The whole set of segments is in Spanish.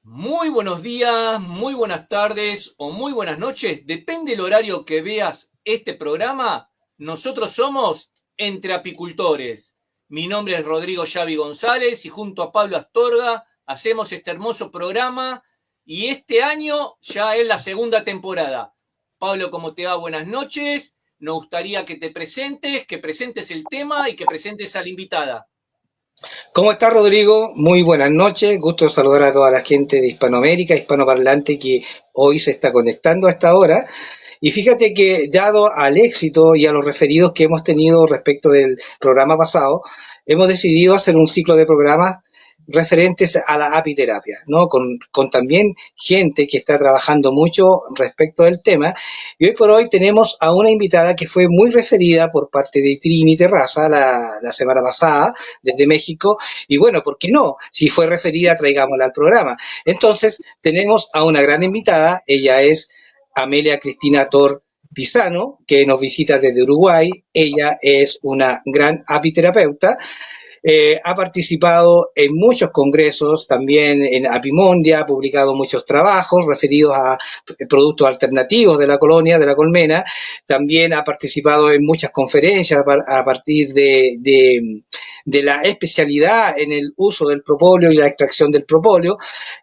Muy buenos días, muy buenas tardes o muy buenas noches. Depende del horario que veas este programa. Nosotros somos Entre Apicultores. Mi nombre es Rodrigo Xavi González y junto a Pablo Astorga hacemos este hermoso programa y este año ya es la segunda temporada. Pablo, ¿cómo te va? Buenas noches. Nos gustaría que presentes el tema y que presentes a la invitada. ¿Cómo está Rodrigo? Muy buenas noches. Gusto saludar a toda la gente de Hispanoamérica, hispanoparlante que hoy se está conectando a esta hora. Y fíjate que dado al éxito y a los referidos que hemos tenido respecto del programa pasado, hemos decidido hacer un ciclo de programas referentes a la apiterapia, ¿no? Con también gente que está trabajando mucho respecto del tema. Y hoy por hoy tenemos a una invitada que fue muy referida por parte de Trini Terraza la semana pasada desde México. Y bueno, ¿por qué no? Si fue referida, traigámosla al programa. Entonces, tenemos a una gran invitada. Ella es Amelia Cristina Tor Pisano, que nos visita desde Uruguay. Ella es una gran apiterapeuta. Ha participado en muchos congresos, también en Apimondia, ha publicado muchos trabajos referidos a productos alternativos de la colonia, de la colmena. También ha participado en muchas conferencias a partir de la especialidad en el uso del propóleo y la extracción del propóleo.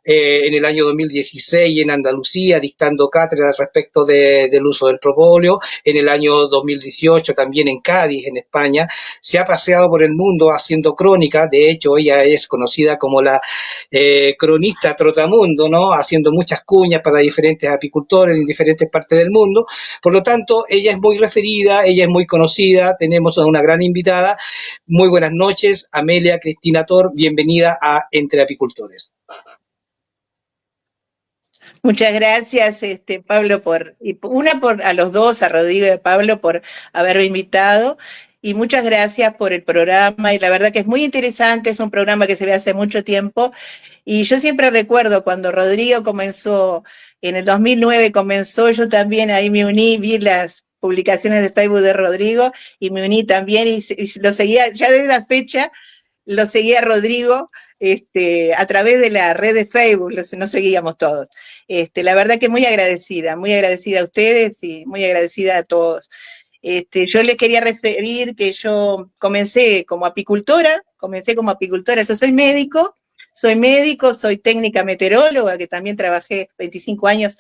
En el año 2016 en Andalucía, dictando cátedras respecto del uso del propóleo. En el año 2018 también en Cádiz, en España. Se ha paseado por el mundo haciendo crónica. De hecho, ella es conocida como la cronista trotamundo, ¿no? Haciendo muchas cuñas para diferentes apicultores en diferentes partes del mundo. Por lo tanto, ella es muy referida, ella es muy conocida. Tenemos a una gran invitada. Muy buenas noches, Amelia Cristina Tor, bienvenida a Entre Apicultores. Muchas gracias, Pablo, por a los dos, a Rodrigo y a Pablo, por haberme invitado. Y muchas gracias por el programa. Y la verdad que es muy interesante, es un programa que se ve hace mucho tiempo. Y yo siempre recuerdo cuando Rodrigo comenzó, en el 2009 comenzó, yo también ahí me uní, vi las publicaciones de Facebook de Rodrigo y me uní también y lo seguía, ya desde la fecha, lo seguía Rodrigo. A través de la red de Facebook, nos seguíamos todos. La verdad que muy agradecida a ustedes y muy agradecida a todos. Yo les quería referir que yo comencé como apicultora, yo soy médico, soy técnica meteoróloga, que también trabajé 25 años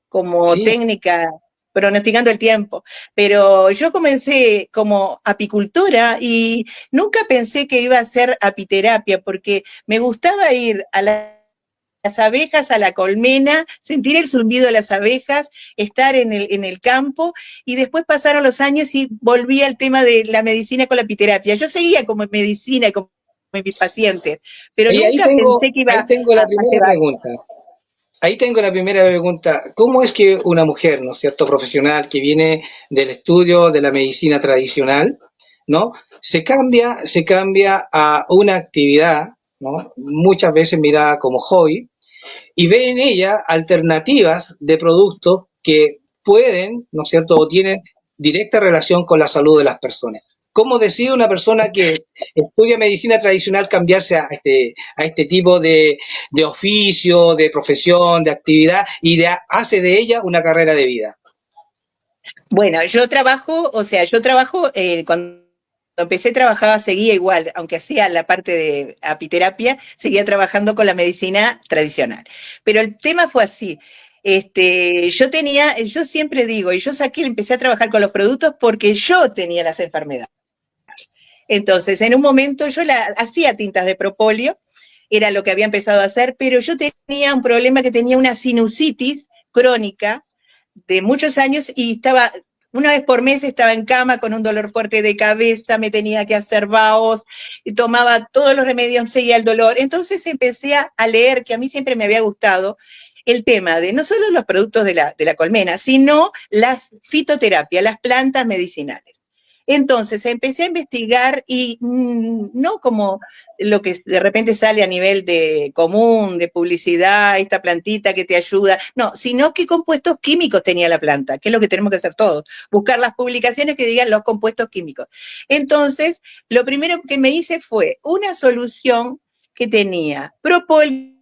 como técnica pronosticando el tiempo, pero yo comencé como apicultora y nunca pensé que iba a hacer apiterapia, porque me gustaba ir a las abejas, a la colmena, sentir el zumbido de las abejas, estar en el campo, y después pasaron los años y volví al tema de la medicina con la apiterapia. Yo seguía como medicina, como mis pacientes, pero Y nunca pensé que iba ahí tengo a la primera llevar. pregunta. Ahí tengo la primera pregunta. ¿Cómo es que una mujer, ¿no es cierto?, profesional que viene del estudio de la medicina tradicional, ¿no?, se cambia a una actividad, ¿no?, muchas veces mirada como hobby, y ve en ella alternativas de productos que pueden, ¿no es cierto?, o tienen directa relación con la salud de las personas? ¿Cómo decide una persona que estudia medicina tradicional cambiarse a este tipo de oficio, de profesión, de actividad y hace de ella una carrera de vida? Bueno, yo trabajo, cuando empecé trabajaba, seguía igual, aunque hacía la parte de apiterapia, seguía trabajando con la medicina tradicional. Pero el tema fue así. Yo siempre digo, y yo empecé a trabajar con los productos porque yo tenía las enfermedades. Entonces, en un momento yo hacía tintas de propóleo, era lo que había empezado a hacer, pero yo tenía un problema, que tenía una sinusitis crónica de muchos años, y una vez por mes estaba en cama con un dolor fuerte de cabeza, me tenía que hacer vaos, tomaba todos los remedios, seguía el dolor. Entonces empecé a leer, que a mí siempre me había gustado el tema de no solo los productos de la colmena, sino las fitoterapias, las plantas medicinales. Entonces empecé a investigar y no como lo que de repente sale a nivel de común, de publicidad, esta plantita que te ayuda, no, sino qué compuestos químicos tenía la planta, que es lo que tenemos que hacer todos, buscar las publicaciones que digan los compuestos químicos. Entonces, lo primero que me hice fue una solución que tenía propóleo,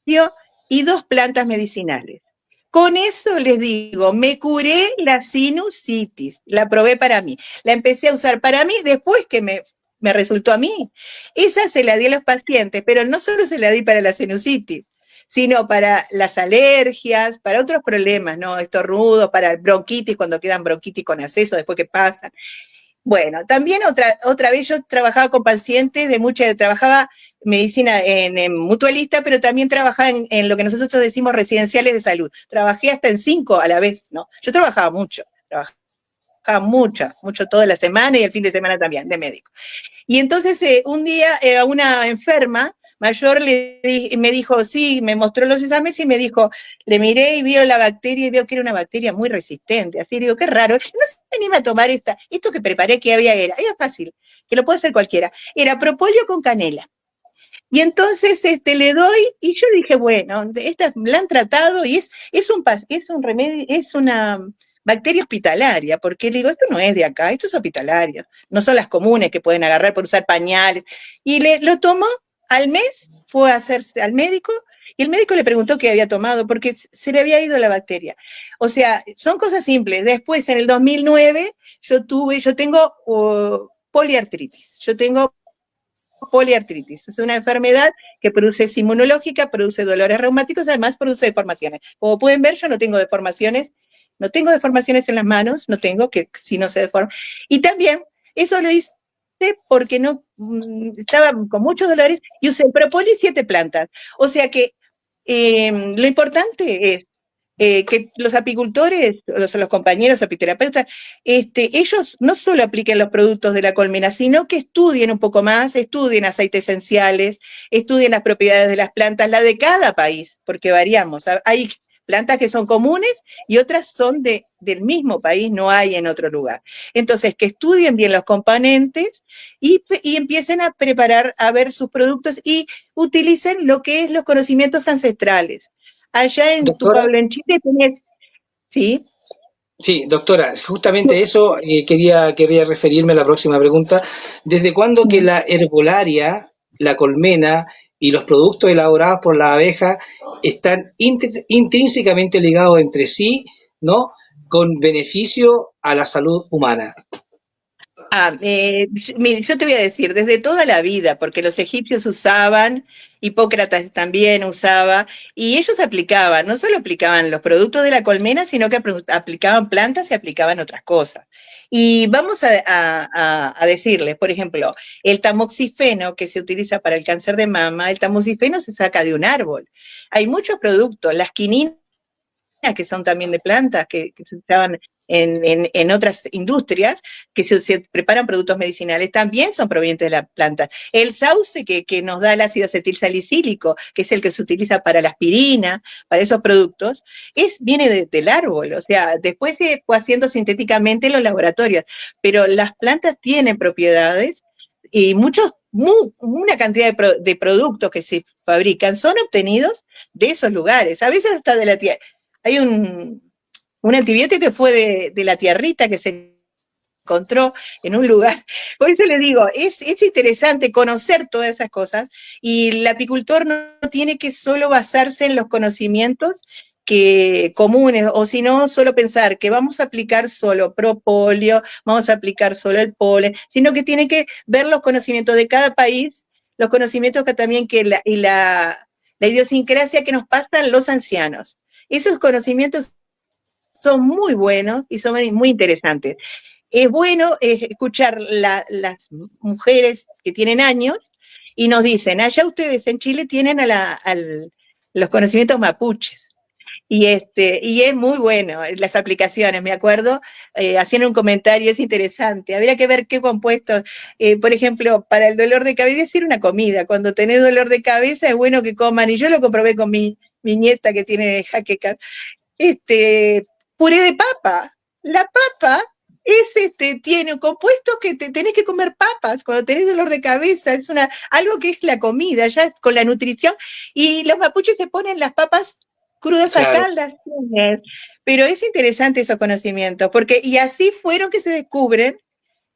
y 2 plantas medicinales. Con eso les digo, me curé la sinusitis, la probé para mí, la empecé a usar para mí después que me resultó a mí. Esa se la di a los pacientes, pero no solo se la di para la sinusitis, sino para las alergias, para otros problemas, ¿no? Estornudo, para el bronquitis, cuando quedan bronquitis con acceso, después que pasan. Bueno, también otra vez yo trabajaba con pacientes trabajaba medicina en mutualista, pero también trabajaba en lo que nosotros decimos residenciales de salud. Trabajé hasta en 5 a la vez, ¿no? Yo trabajaba mucho mucho toda la semana y el fin de semana también, de médico. Y entonces un día a una enferma mayor me dijo, sí, me mostró los exámenes y me dijo, le miré y vio la bacteria y vio que era una bacteria muy resistente. Así digo, qué raro, no se anima a tomar esto que preparé que era fácil, que lo puede hacer cualquiera. Era propóleo con canela. Y entonces le doy, y yo dije, bueno, esta la han tratado y es un remedio, es una bacteria hospitalaria, porque le digo, esto no es de acá, esto es hospitalario, no son las comunes que pueden agarrar por usar pañales. Y lo tomó al mes, fue a hacerse al médico, y el médico le preguntó qué había tomado, porque se le había ido la bacteria. O sea, son cosas simples. Después, en el 2009, yo tengo poliartritis, yo tengo poliartritis. Es una enfermedad que produce inmunológica, produce dolores reumáticos, además produce deformaciones. Como pueden ver, yo no tengo deformaciones en las manos, que si no se deforma. Y también, eso lo hice porque estaba con muchos dolores y usé propolis 7 plantas. O sea que lo importante es que los apicultores, los compañeros apiterapeutas, ellos no solo apliquen los productos de la colmena, sino que estudien un poco más, estudien aceites esenciales, estudien las propiedades de las plantas, la de cada país, porque variamos. Hay plantas que son comunes y otras son del mismo país, no hay en otro lugar. Entonces, que estudien bien los componentes y empiecen a preparar, a ver sus productos y utilicen lo que es los conocimientos ancestrales. Allá en tu pueblo, en Chile, tenés, ¿sí? Sí, doctora, justamente eso quería referirme a la próxima pregunta. ¿Desde cuándo que la herbolaria, la colmena y los productos elaborados por la abeja están intrínsecamente ligados entre sí, ¿no? Con beneficio a la salud humana? Mire, yo te voy a decir, desde toda la vida, porque los egipcios usaban, Hipócrates también usaba, y ellos aplicaban, no solo aplicaban los productos de la colmena, sino que aplicaban plantas y aplicaban otras cosas. Y vamos a decirles, por ejemplo, el tamoxifeno que se utiliza para el cáncer de mama, el tamoxifeno se saca de un árbol. Hay muchos productos, las quininas, que son también de plantas, que se usaban en otras industrias, que se preparan productos medicinales, también son provenientes de la planta. El sauce que nos da el ácido acetilsalicílico, que es el que se utiliza para la aspirina, para esos productos, viene del árbol, o sea, después se fue haciendo sintéticamente en los laboratorios, pero las plantas tienen propiedades y una cantidad de productos que se fabrican son obtenidos de esos lugares, a veces hasta de la tierra. Hay un antibiótico que fue de la tierrita que se encontró en un lugar. Por eso les digo, es interesante conocer todas esas cosas y el apicultor no tiene que solo basarse en los conocimientos comunes, o si no, solo pensar que vamos a aplicar solo propóleo, vamos a aplicar solo el polen, sino que tiene que ver los conocimientos de cada país, los conocimientos que también la idiosincrasia que nos pasan los ancianos. Esos conocimientos son muy buenos y son muy interesantes. Es bueno escuchar las mujeres que tienen años y nos dicen, allá ustedes en Chile tienen los conocimientos mapuches. Y es muy bueno las aplicaciones, me acuerdo, hacían un comentario, es interesante, habría que ver qué compuestos, por ejemplo, para el dolor de cabeza, decir una comida, cuando tenés dolor de cabeza es bueno que coman, y yo lo comprobé con mi nieta que tiene jaqueca, puré de papa. La papa tiene compuestos que tenés que comer papas cuando tenés dolor de cabeza, es algo que es la comida, ya con la nutrición, y los mapuches te ponen las papas crudas claro. A caldas, pero es interesante esos conocimientos, y así fueron que se descubren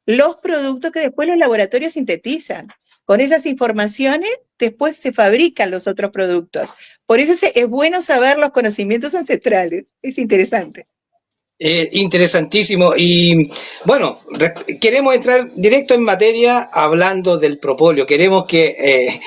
los productos que después los laboratorios sintetizan, Con esas informaciones, después se fabrican los otros productos. Por eso es bueno saber los conocimientos ancestrales. Es interesante. Interesantísimo. Y bueno, queremos entrar directo en materia hablando del propóleo. Queremos que,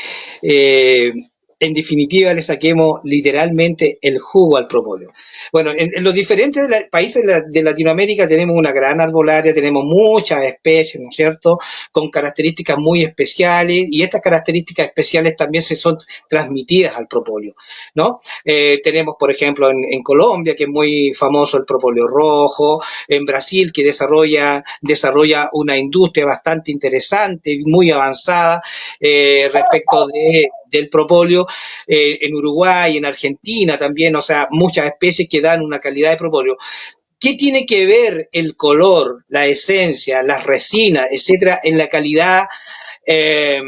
en definitiva, le saquemos literalmente el jugo al propóleo. Bueno, en los diferentes países de Latinoamérica tenemos una gran arbolaria, tenemos muchas especies, ¿no es cierto?, con características muy especiales, y estas características especiales también se son transmitidas al propóleo, ¿no? Tenemos, por ejemplo, en Colombia, que es muy famoso el propóleo rojo, en Brasil, que desarrolla una industria bastante interesante y muy avanzada respecto del propóleo, en Uruguay, en Argentina también, o sea, muchas especies que dan una calidad de propóleo. ¿Qué tiene que ver el color, la esencia, las resinas, etcétera, en la calidad eh,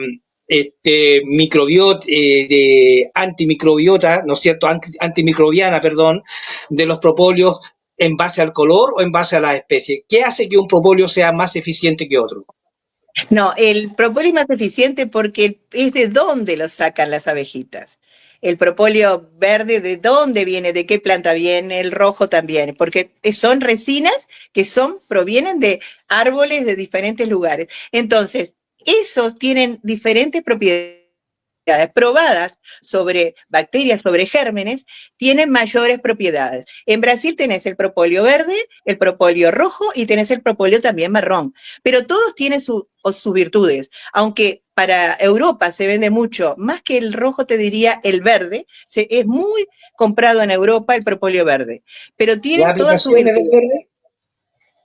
de antimicrobiota, ¿no es cierto?, antimicrobiana, perdón, de los propóleos en base al color o en base a la especie? ¿Qué hace que un propóleo sea más eficiente que otro? No, el propóleo es más eficiente porque es de dónde lo sacan las abejitas. El propóleo verde, ¿de dónde viene? ¿De qué planta viene? El rojo también, porque son resinas que provienen de árboles de diferentes lugares. Entonces, esos tienen diferentes propiedades probadas sobre bacterias, sobre gérmenes, tienen mayores propiedades. En Brasil tenés el propóleo verde, el propóleo rojo y tenés el propóleo también marrón, pero todos tienen sus virtudes, aunque para Europa se vende mucho, más que el rojo te diría el verde, es muy comprado en Europa el propóleo verde, pero ¿Las tienen todas sus aplicaciones del virtudes.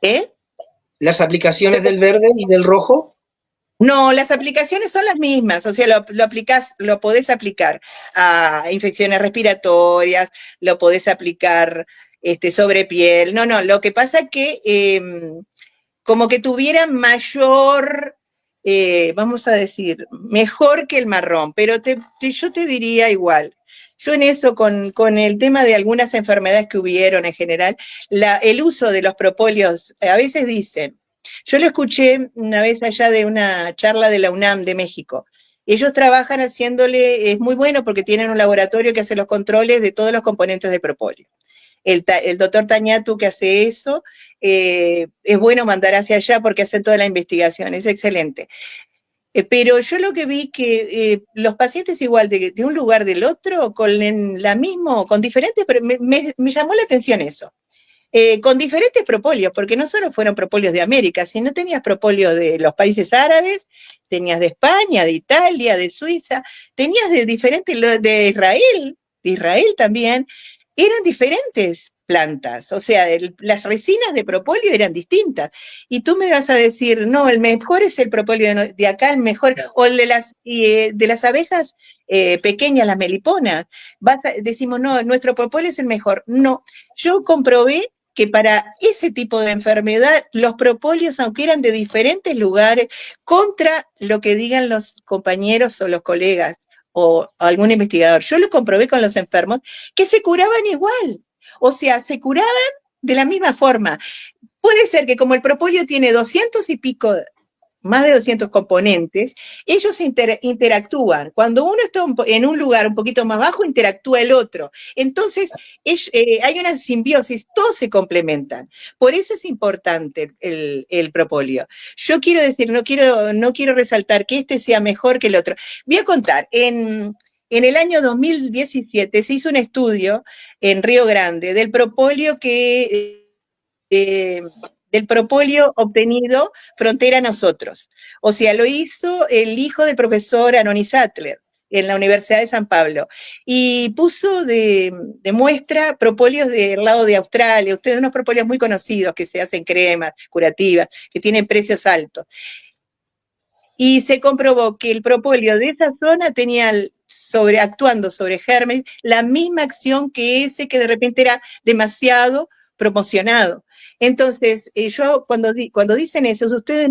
verde? ¿Eh? ¿Las aplicaciones del verde y del rojo? No, las aplicaciones son las mismas, o sea, lo podés aplicar a infecciones respiratorias, lo podés aplicar sobre piel. No, lo que pasa es que como que tuviera mayor, vamos a decir, mejor que el marrón, pero yo te diría igual. Yo en eso, con el tema de algunas enfermedades que hubieron en general, el uso de los propóleos, a veces dicen, yo lo escuché una vez allá de una charla de la UNAM de México. Ellos trabajan haciéndole, es muy bueno porque tienen un laboratorio que hace los controles de todos los componentes de propóleo. El doctor Tañatu que hace eso, es bueno mandar hacia allá porque hacen toda la investigación, es excelente. Pero yo lo que vi que los pacientes igual de un lugar del otro, con diferentes, pero me llamó la atención eso. Con diferentes propóleos, porque no solo fueron propóleos de América, sino tenías propóleos de los países árabes, tenías de España, de Italia, de Suiza, tenías de diferentes, de Israel también, eran diferentes plantas, o sea, las resinas de propóleo eran distintas. Y tú me vas a decir, no, el mejor es el propóleo de acá, el mejor, o el de las abejas pequeñas, las meliponas. Decimos, no, nuestro propóleo es el mejor. No, yo comprobé que para ese tipo de enfermedad, los propóleos, aunque eran de diferentes lugares, contra lo que digan los compañeros o los colegas o algún investigador, yo lo comprobé con los enfermos, que se curaban igual. O sea, se curaban de la misma forma. Puede ser que como el propóleo tiene 200 y pico, más de 200 componentes, ellos interactúan. Cuando uno está en un lugar un poquito más bajo, interactúa el otro. Entonces, hay una simbiosis, todos se complementan. Por eso es importante el propóleo. Yo quiero decir, no quiero resaltar que este sea mejor que el otro. Voy a contar, en el año 2017 se hizo un estudio en Río Grande del propóleo del propóleo obtenido frontera a nosotros. O sea, lo hizo el hijo del profesor Anoni Sattler en la Universidad de San Pablo, y puso de muestra propóleos del lado de Australia, ustedes unos propóleos muy conocidos que se hacen cremas curativas, que tienen precios altos. Y se comprobó que el propóleo de esa zona tenía, actuando sobre gérmenes, la misma acción que ese que de repente era demasiado promocionado. Entonces, yo cuando dicen eso, ustedes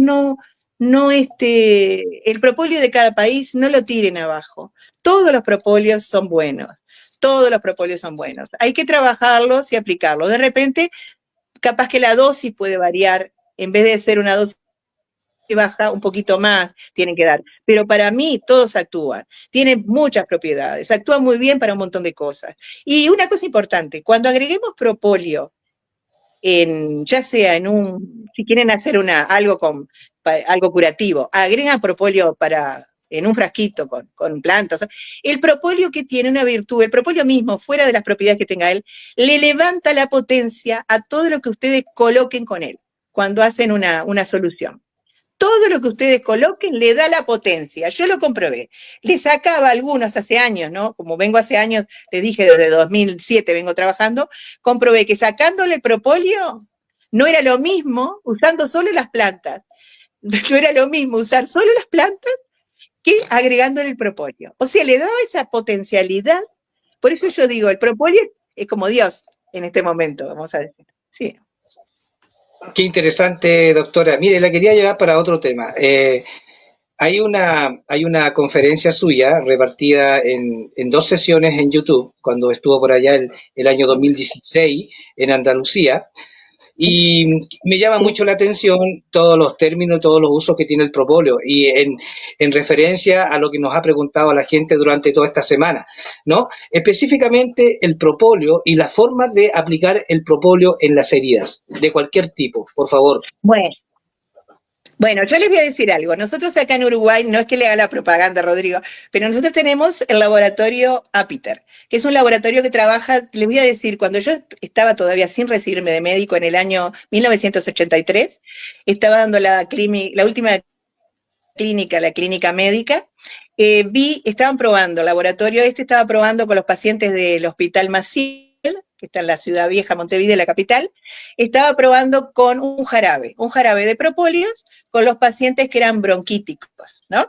el propóleo de cada país no lo tiren abajo. Todos los propóleos son buenos. Todos los propóleos son buenos. Hay que trabajarlos y aplicarlos. De repente, capaz que la dosis puede variar, en vez de ser una dosis baja, un poquito más tienen que dar. Pero para mí todos actúan, tienen muchas propiedades, actúan muy bien para un montón de cosas. Y una cosa importante, cuando agreguemos propóleo, ya sea si quieren hacer algo curativo, agregan propóleo en un frasquito con plantas. El propóleo que tiene una virtud, el propóleo mismo, fuera de las propiedades que tenga él, le levanta la potencia a todo lo que ustedes coloquen con él cuando hacen una solución. Todo lo que ustedes coloquen le da la potencia. Yo lo comprobé. Le sacaba algunos hace años, ¿no? Como vengo hace años, les dije, desde 2007 vengo trabajando, comprobé que sacándole el propóleo no era lo mismo usando solo las plantas. No era lo mismo usar solo las plantas que agregándole el propóleo. O sea, le daba esa potencialidad. Por eso yo digo, el propóleo es como Dios en este momento, vamos a decir. Sí. Qué interesante, doctora. Mire, la quería llevar para otro tema. Hay una conferencia suya repartida en dos sesiones en YouTube, cuando estuvo por allá el año 2016 en Andalucía, y me llama mucho la atención todos los términos, todos los usos que tiene el propóleo, y en referencia a lo que nos ha preguntado la gente durante toda esta semana, ¿no? Específicamente el propóleo y las formas de aplicar el propóleo en las heridas, de cualquier tipo, por favor. Bueno, yo les voy a decir algo. Nosotros acá en Uruguay, no es que le haga la propaganda, Rodrigo, pero nosotros tenemos el laboratorio APITER, que es un laboratorio que trabaja, les voy a decir, cuando yo estaba todavía sin recibirme de médico en el año 1983, estaba dando la última clínica, la clínica médica, estaban probando, el laboratorio estaba probando con los pacientes del Hospital Maciel, que está en la ciudad vieja, Montevideo, la capital, estaba probando con un jarabe de propóleos con los pacientes que eran bronquíticos, ¿no?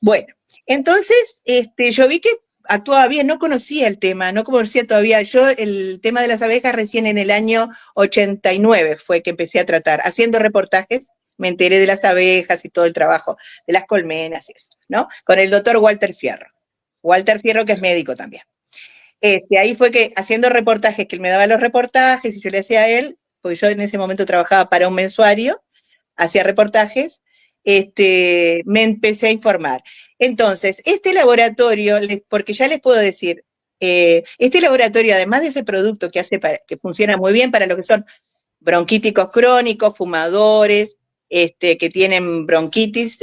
Bueno, entonces yo vi que actuaba bien, no conocía el tema, no conocía todavía, yo el tema de las abejas recién en el año 89 fue que empecé a tratar, haciendo reportajes, me enteré de las abejas y todo el trabajo, de las colmenas y eso, ¿no? Con el doctor Walter Fierro que es médico también. Ahí fue que haciendo reportajes, que él me daba los reportajes y yo le hacía a él, porque yo en ese momento trabajaba para un mensuario, hacía reportajes, me empecé a informar. Entonces, este laboratorio, porque ya les puedo decir, este laboratorio, además de ese producto que que funciona muy bien para lo que son bronquíticos crónicos, fumadores, que tienen bronquitis,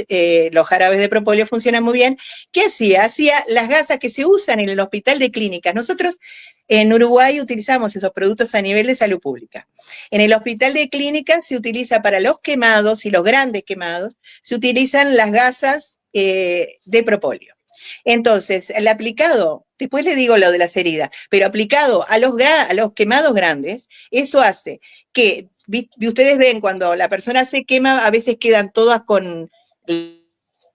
los jarabes de propóleo funcionan muy bien. ¿Qué hacía? Hacía las gasas que se usan en el hospital de clínicas. Nosotros en Uruguay utilizamos esos productos a nivel de salud pública. En el hospital de clínicas se utiliza para los quemados y los grandes quemados, se utilizan las gasas de propóleo. Entonces, el aplicado, después le digo lo de las heridas, pero aplicado a los quemados grandes, eso hace que, ustedes ven cuando la persona se quema, a veces quedan todas con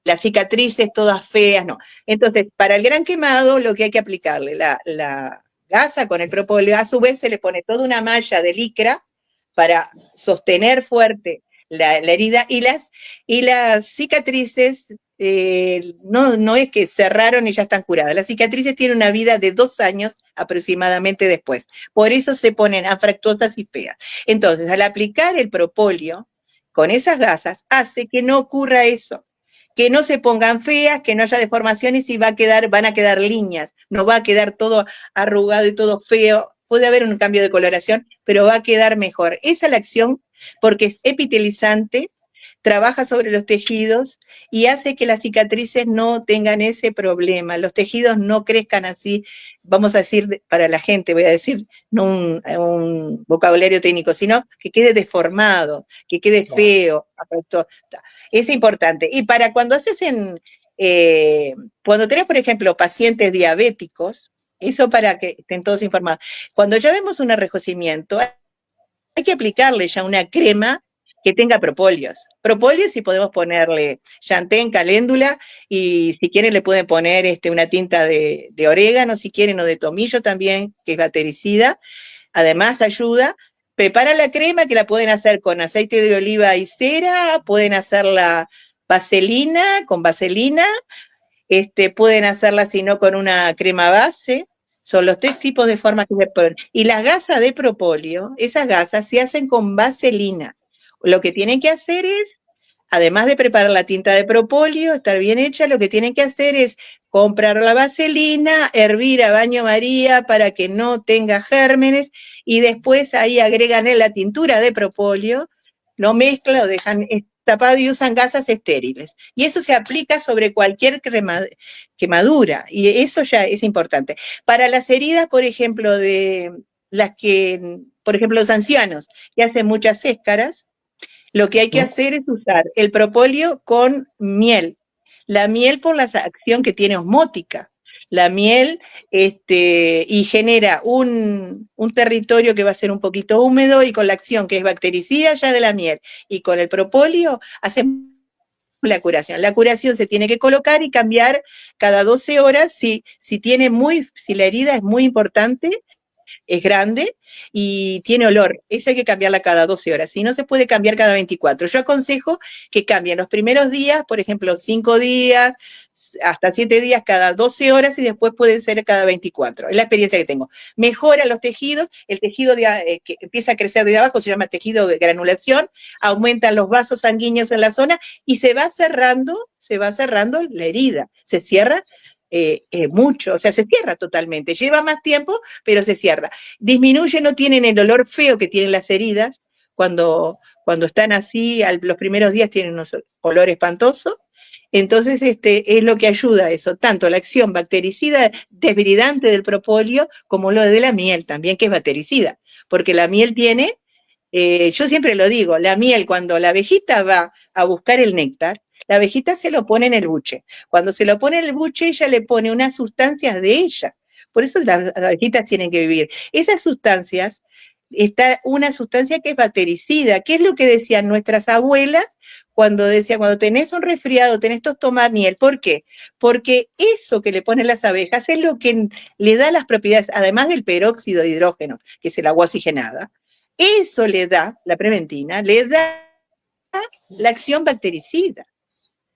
las cicatrices todas feas, no. Entonces, para el gran quemado, lo que hay que aplicarle, la gasa con el propóleo, a su vez se le pone toda una malla de licra para sostener fuerte la herida, y las cicatrices no es que cerraron y ya están curadas. Las cicatrices tienen una vida de 2 años aproximadamente después. Por eso se ponen anfractuosas y feas. Entonces, al aplicar el propóleo con esas gasas, hace que no ocurra eso, que no se pongan feas, que no haya deformaciones y van a quedar líneas, no va a quedar todo arrugado y todo feo. Puede haber un cambio de coloración, pero va a quedar mejor. Esa es la acción, porque es epitelizante, trabaja sobre los tejidos y hace que las cicatrices no tengan ese problema, los tejidos no crezcan así, vamos a decir, para la gente, voy a decir, no un vocabulario técnico, sino que quede deformado, que quede feo. Es importante. Y para cuando cuando tenés, por ejemplo, pacientes diabéticos, eso para que estén todos informados, cuando ya vemos un enrojecimiento, hay que aplicarle ya una crema que tenga propóleos. Propóleos, y podemos ponerle llantén, caléndula, y si quieren le pueden poner una tinta de orégano, si quieren, o de tomillo también, que es bactericida. Además ayuda. Preparan la crema, que la pueden hacer con aceite de oliva y cera, pueden hacerla con vaselina, pueden hacerla si no con una crema base. Son los 3 tipos de formas que se ponen. Y las gasas de propóleo, esas gasas se hacen con vaselina. Lo que tienen que hacer es además de preparar la tinta de propóleo, estar bien hecha, lo que tienen que hacer es comprar la vaselina, hervir a baño María para que no tenga gérmenes, y después ahí agregan la tintura de propóleo, lo mezclan, lo dejan tapado y usan gasas estériles. Y eso se aplica sobre cualquier quemadura, y eso ya es importante. Para las heridas, por ejemplo, de las que, por ejemplo, los ancianos que hacen muchas céscaras, lo que hay que hacer es usar el propóleo con miel. La miel por la acción que tiene osmótica. La miel y genera un territorio que va a ser un poquito húmedo, y con la acción que es bactericida ya de la miel y con el propóleo hacemos la curación. La curación se tiene que colocar y cambiar cada 12 horas si la herida es muy importante, es grande y tiene olor. Eso hay que cambiarla cada 12 horas. Si no, se puede cambiar cada 24. Yo aconsejo que cambien los primeros días, por ejemplo, 5 días, hasta 7 días cada 12 horas, y después pueden ser cada 24. Es la experiencia que tengo. Mejoran los tejidos, el tejido que empieza a crecer de abajo se llama tejido de granulación, aumentan los vasos sanguíneos en la zona y se va cerrando la herida. Se cierra mucho, o sea, se cierra totalmente. Lleva más tiempo, pero se cierra. Disminuye, no tienen el olor feo que tienen las heridas. Cuando están así, los primeros días tienen un olor espantoso. Entonces, es lo que ayuda a eso, tanto la acción bactericida desbridante del propóleo como lo de la miel también, que es bactericida, porque la miel tiene, yo siempre lo digo, la miel, cuando la abejita va a buscar el néctar, la abejita se lo pone en el buche. Cuando se lo pone en el buche, ella le pone unas sustancias de ella. Por eso las abejitas tienen que vivir. Esas sustancias, está una sustancia que es bactericida, que es lo que decían nuestras abuelas cuando tenés un resfriado, tenés tos, toma miel. ¿Por qué? Porque eso que le ponen las abejas es lo que le da las propiedades, además del peróxido de hidrógeno, que es el agua oxigenada, eso le da, la preventina, le da la acción bactericida.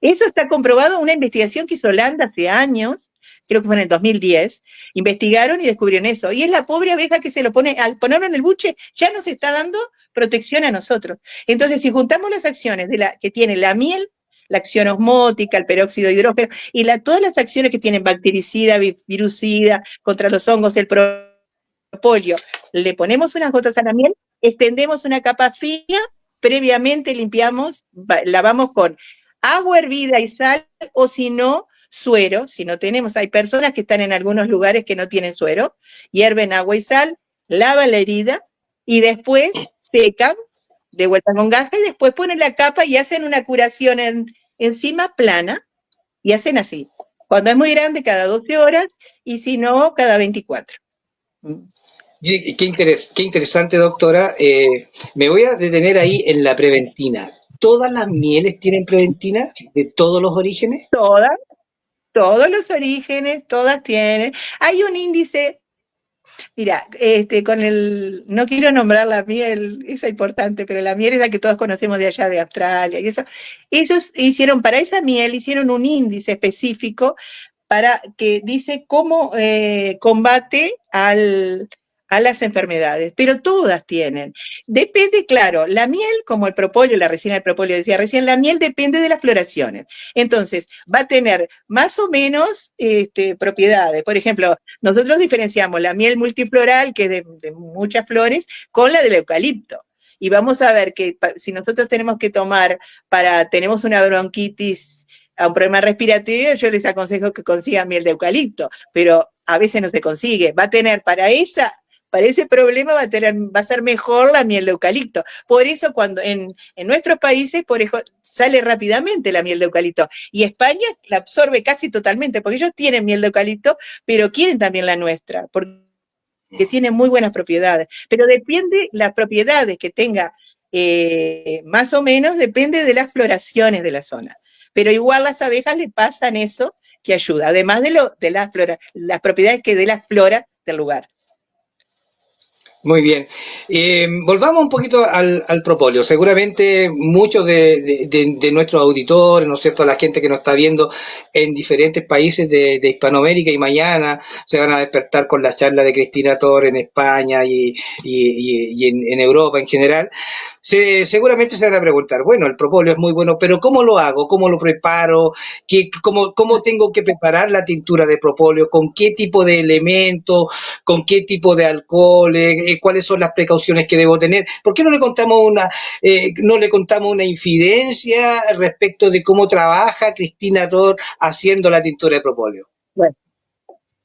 Eso está comprobado en una investigación que hizo Holanda hace años, creo que fue en el 2010, investigaron y descubrieron eso. Y es la pobre abeja que se lo pone, al ponerlo en el buche, ya nos está dando protección a nosotros. Entonces, si juntamos las acciones que tiene la miel, la acción osmótica, el peróxido de hidrógeno, y todas las acciones que tienen bactericida, virucida, contra los hongos, el propóleo, le ponemos unas gotas a la miel, extendemos una capa fina, previamente limpiamos, lavamos con agua hervida y sal, o si no, suero. Si no tenemos, hay personas que están en algunos lugares que no tienen suero, hierven agua y sal, lavan la herida y después secan, de vuelta con gaja, y después ponen la capa y hacen una curación encima plana, y hacen así. Cuando es muy grande, cada 12 horas, y si no, cada 24. Mire, qué interesante, doctora. Me voy a detener ahí en la preventina. ¿Todas las mieles tienen preventina de todos los orígenes? Todos los orígenes, todas tienen. Hay un índice, mira, no quiero nombrar la miel, esa es importante, pero la miel es la que todos conocemos de allá de Australia y eso. Ellos para esa miel hicieron un índice específico para que dice cómo combate a las enfermedades, pero todas tienen. Depende, claro, la miel, como el propóleo, la resina del propóleo decía recién, la miel depende de las floraciones. Entonces, va a tener más o menos propiedades. Por ejemplo, nosotros diferenciamos la miel multifloral, que es de muchas flores, con la del eucalipto. Y vamos a ver que si nosotros tenemos que tomar tenemos una bronquitis, a un problema respiratorio, yo les aconsejo que consigan miel de eucalipto, pero a veces no se consigue. Va a tener para ese problema va a ser mejor la miel de eucalipto. Por eso cuando en nuestros países, por ejemplo, sale rápidamente la miel de eucalipto. Y España la absorbe casi totalmente, porque ellos tienen miel de eucalipto, pero quieren también la nuestra, porque tiene muy buenas propiedades. Pero depende, las propiedades que tenga, más o menos, depende de las floraciones de la zona. Pero igual las abejas le pasan eso que ayuda, además de las propiedades que de la flora del lugar. Muy bien. Volvamos un poquito al propóleo. Seguramente muchos de nuestros auditores, ¿no es cierto?, la gente que nos está viendo en diferentes países de Hispanoamérica, y mañana se van a despertar con la charla de Cristina Tor en España y en Europa en general. Seguramente se van a preguntar, bueno, el propóleo es muy bueno, pero ¿cómo lo hago? ¿Cómo lo preparo? ¿Cómo tengo que preparar la tintura de propóleo? ¿Con qué tipo de elementos? ¿Con qué tipo de alcohol? ¿Cuáles son las precauciones que debo tener? ¿Por qué no le contamos una infidencia respecto de cómo trabaja Cristina Tor haciendo la tintura de propóleo?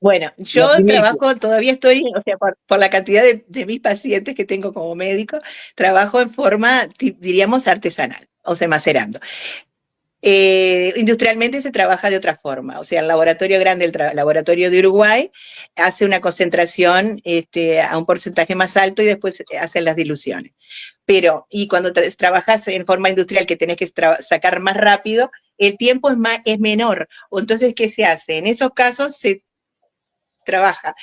Bueno, La yo primicia. trabajo, todavía estoy, o sea, por la cantidad de mis pacientes que tengo como médico, trabajo en forma, diríamos, artesanal, o sea, macerando. Industrialmente se trabaja de otra forma, o sea, el laboratorio grande, el laboratorio de Uruguay, hace una concentración a un porcentaje más alto y después hacen las diluciones. Pero, y cuando trabajas en forma industrial que tenés que sacar más rápido, el tiempo es menor. Entonces, ¿qué se hace? En esos casos se trabaja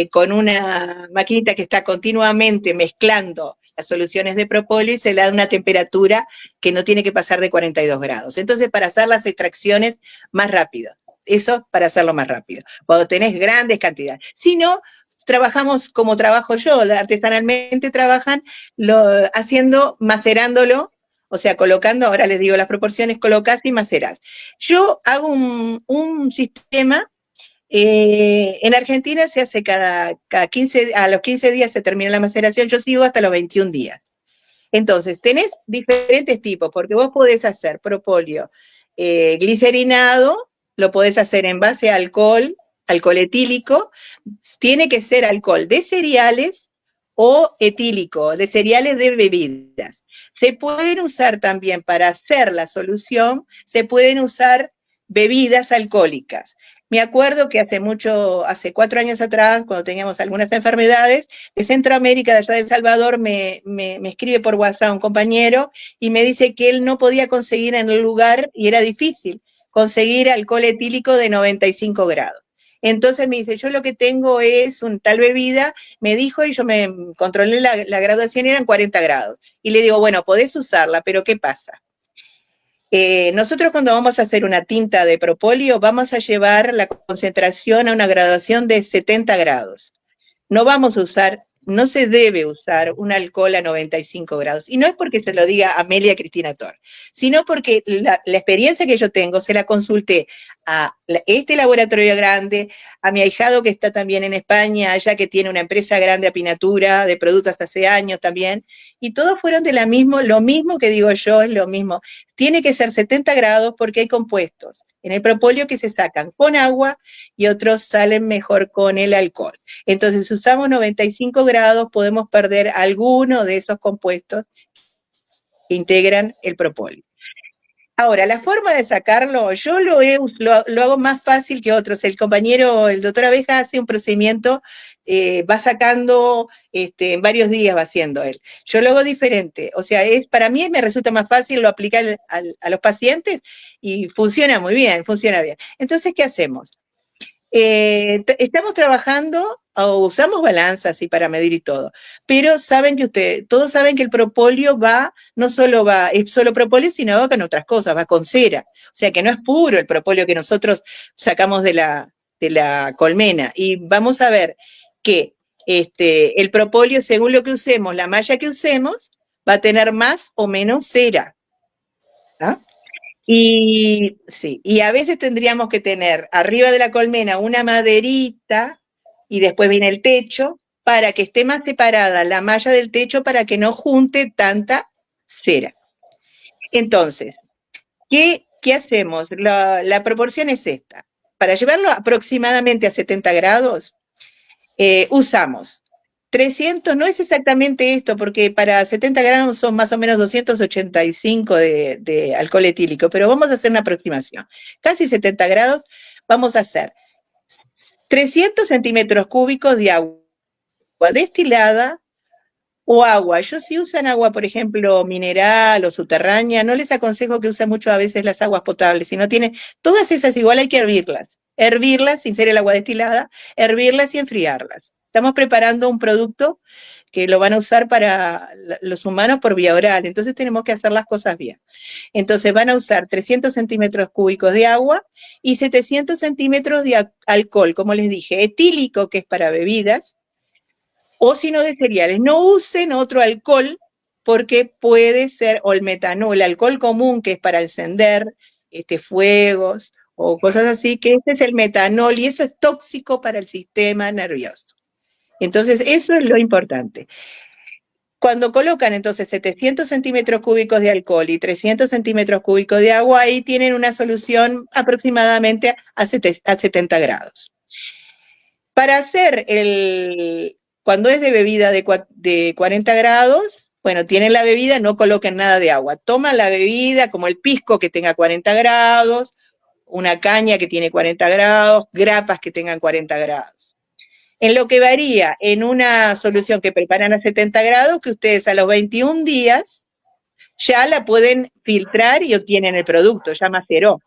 con una maquinita que está continuamente mezclando las soluciones de propóleo y se le da una temperatura que no tiene que pasar de 42 grados. Entonces, para hacer las extracciones más rápido. Eso para hacerlo más rápido. Cuando tenés grandes cantidades. Si no, trabajamos como trabajo yo, artesanalmente trabajan macerándolo, o sea, colocando, ahora les digo las proporciones, colocás y macerás. Yo hago un sistema en Argentina se hace cada 15, a los 15 días se termina la maceración, yo sigo hasta los 21 días. Entonces, tenés diferentes tipos, porque vos podés hacer propóleo glicerinado, lo podés hacer en base a alcohol etílico, tiene que ser alcohol de cereales o etílico, de cereales de bebidas. Se pueden usar también para hacer la solución, se pueden usar bebidas alcohólicas. Me acuerdo que hace 4 años atrás, cuando teníamos algunas enfermedades, de Centroamérica, de allá de El Salvador, me escribe por WhatsApp un compañero y me dice que él no podía conseguir en el lugar, y era difícil, conseguir alcohol etílico de 95 grados. Entonces me dice, yo lo que tengo es una tal bebida, me dijo, y yo me controlé la graduación, eran 40 grados. Y le digo, bueno, podés usarla, pero ¿qué pasa? Nosotros cuando vamos a hacer una tinta de propóleo, vamos a llevar la concentración a una graduación de 70 grados. No vamos a usar, no se debe usar un alcohol a 95 grados. Y no es porque se lo diga Amelia Cristina Tor, sino porque la experiencia que yo tengo se la consulté a este laboratorio grande, a mi ahijado que está también en España, allá que tiene una empresa grande, Apinatura, de productos hace años también, y todos fueron de lo mismo que digo yo, es lo mismo. Tiene que ser 70 grados porque hay compuestos en el propóleo que se sacan con agua y otros salen mejor con el alcohol. Entonces, si usamos 95 grados, podemos perder alguno de esos compuestos que integran el propóleo. Ahora, la forma de sacarlo, yo lo hago más fácil que otros. El doctor Abeja, hace un procedimiento, va sacando, en varios días va haciendo él. Yo lo hago diferente. O sea, para mí me resulta más fácil, lo aplica a los pacientes y funciona muy bien, funciona bien. Entonces, ¿qué hacemos? Estamos trabajando, o usamos balanzas y para medir y todo, pero todos saben que el propóleo no solo es solo propóleo, sino va con otras cosas, va con cera, o sea que no es puro el propóleo que nosotros sacamos de la colmena. Y vamos a ver que el propóleo, según lo que usemos, la malla que usemos, va a tener más o menos cera. ¿Ah? Y sí, y a veces tendríamos que tener arriba de la colmena una maderita y después viene el techo para que esté más separada la malla del techo para que no junte tanta cera. Entonces, ¿qué hacemos? La proporción es esta. Para llevarlo aproximadamente a 70 grados, usamos 300, no es exactamente esto, porque para 70 gramos son más o menos 285 de alcohol etílico, pero vamos a hacer una aproximación. Casi 70 grados, vamos a hacer 300 centímetros cúbicos de agua destilada o agua. Yo, si usan agua, por ejemplo, mineral o subterránea, no les aconsejo que usen mucho a veces las aguas potables. Si no tienen, todas esas igual hay que hervirlas sin ser el agua destilada, hervirlas y enfriarlas. Estamos preparando un producto que lo van a usar para los humanos por vía oral, entonces tenemos que hacer las cosas bien. Entonces van a usar 300 centímetros cúbicos de agua y 700 centímetros de alcohol, como les dije, etílico, que es para bebidas, o si no de cereales. No usen otro alcohol porque puede ser, o el metanol, el alcohol común, que es para encender fuegos o cosas así, que ese es el metanol y eso es tóxico para el sistema nervioso. Entonces, eso es lo importante. Cuando colocan entonces 700 centímetros cúbicos de alcohol y 300 centímetros cúbicos de agua, ahí tienen una solución aproximadamente a 70 grados. Para hacer cuando es de bebida de 40 grados, bueno, tienen la bebida, no coloquen nada de agua. Toman la bebida como el pisco que tenga 40 grados, una caña que tiene 40 grados, grapas que tengan 40 grados. En lo que varía en una solución que preparan a 70 grados, que ustedes a los 21 días ya la pueden filtrar y obtienen el producto, ya maceró.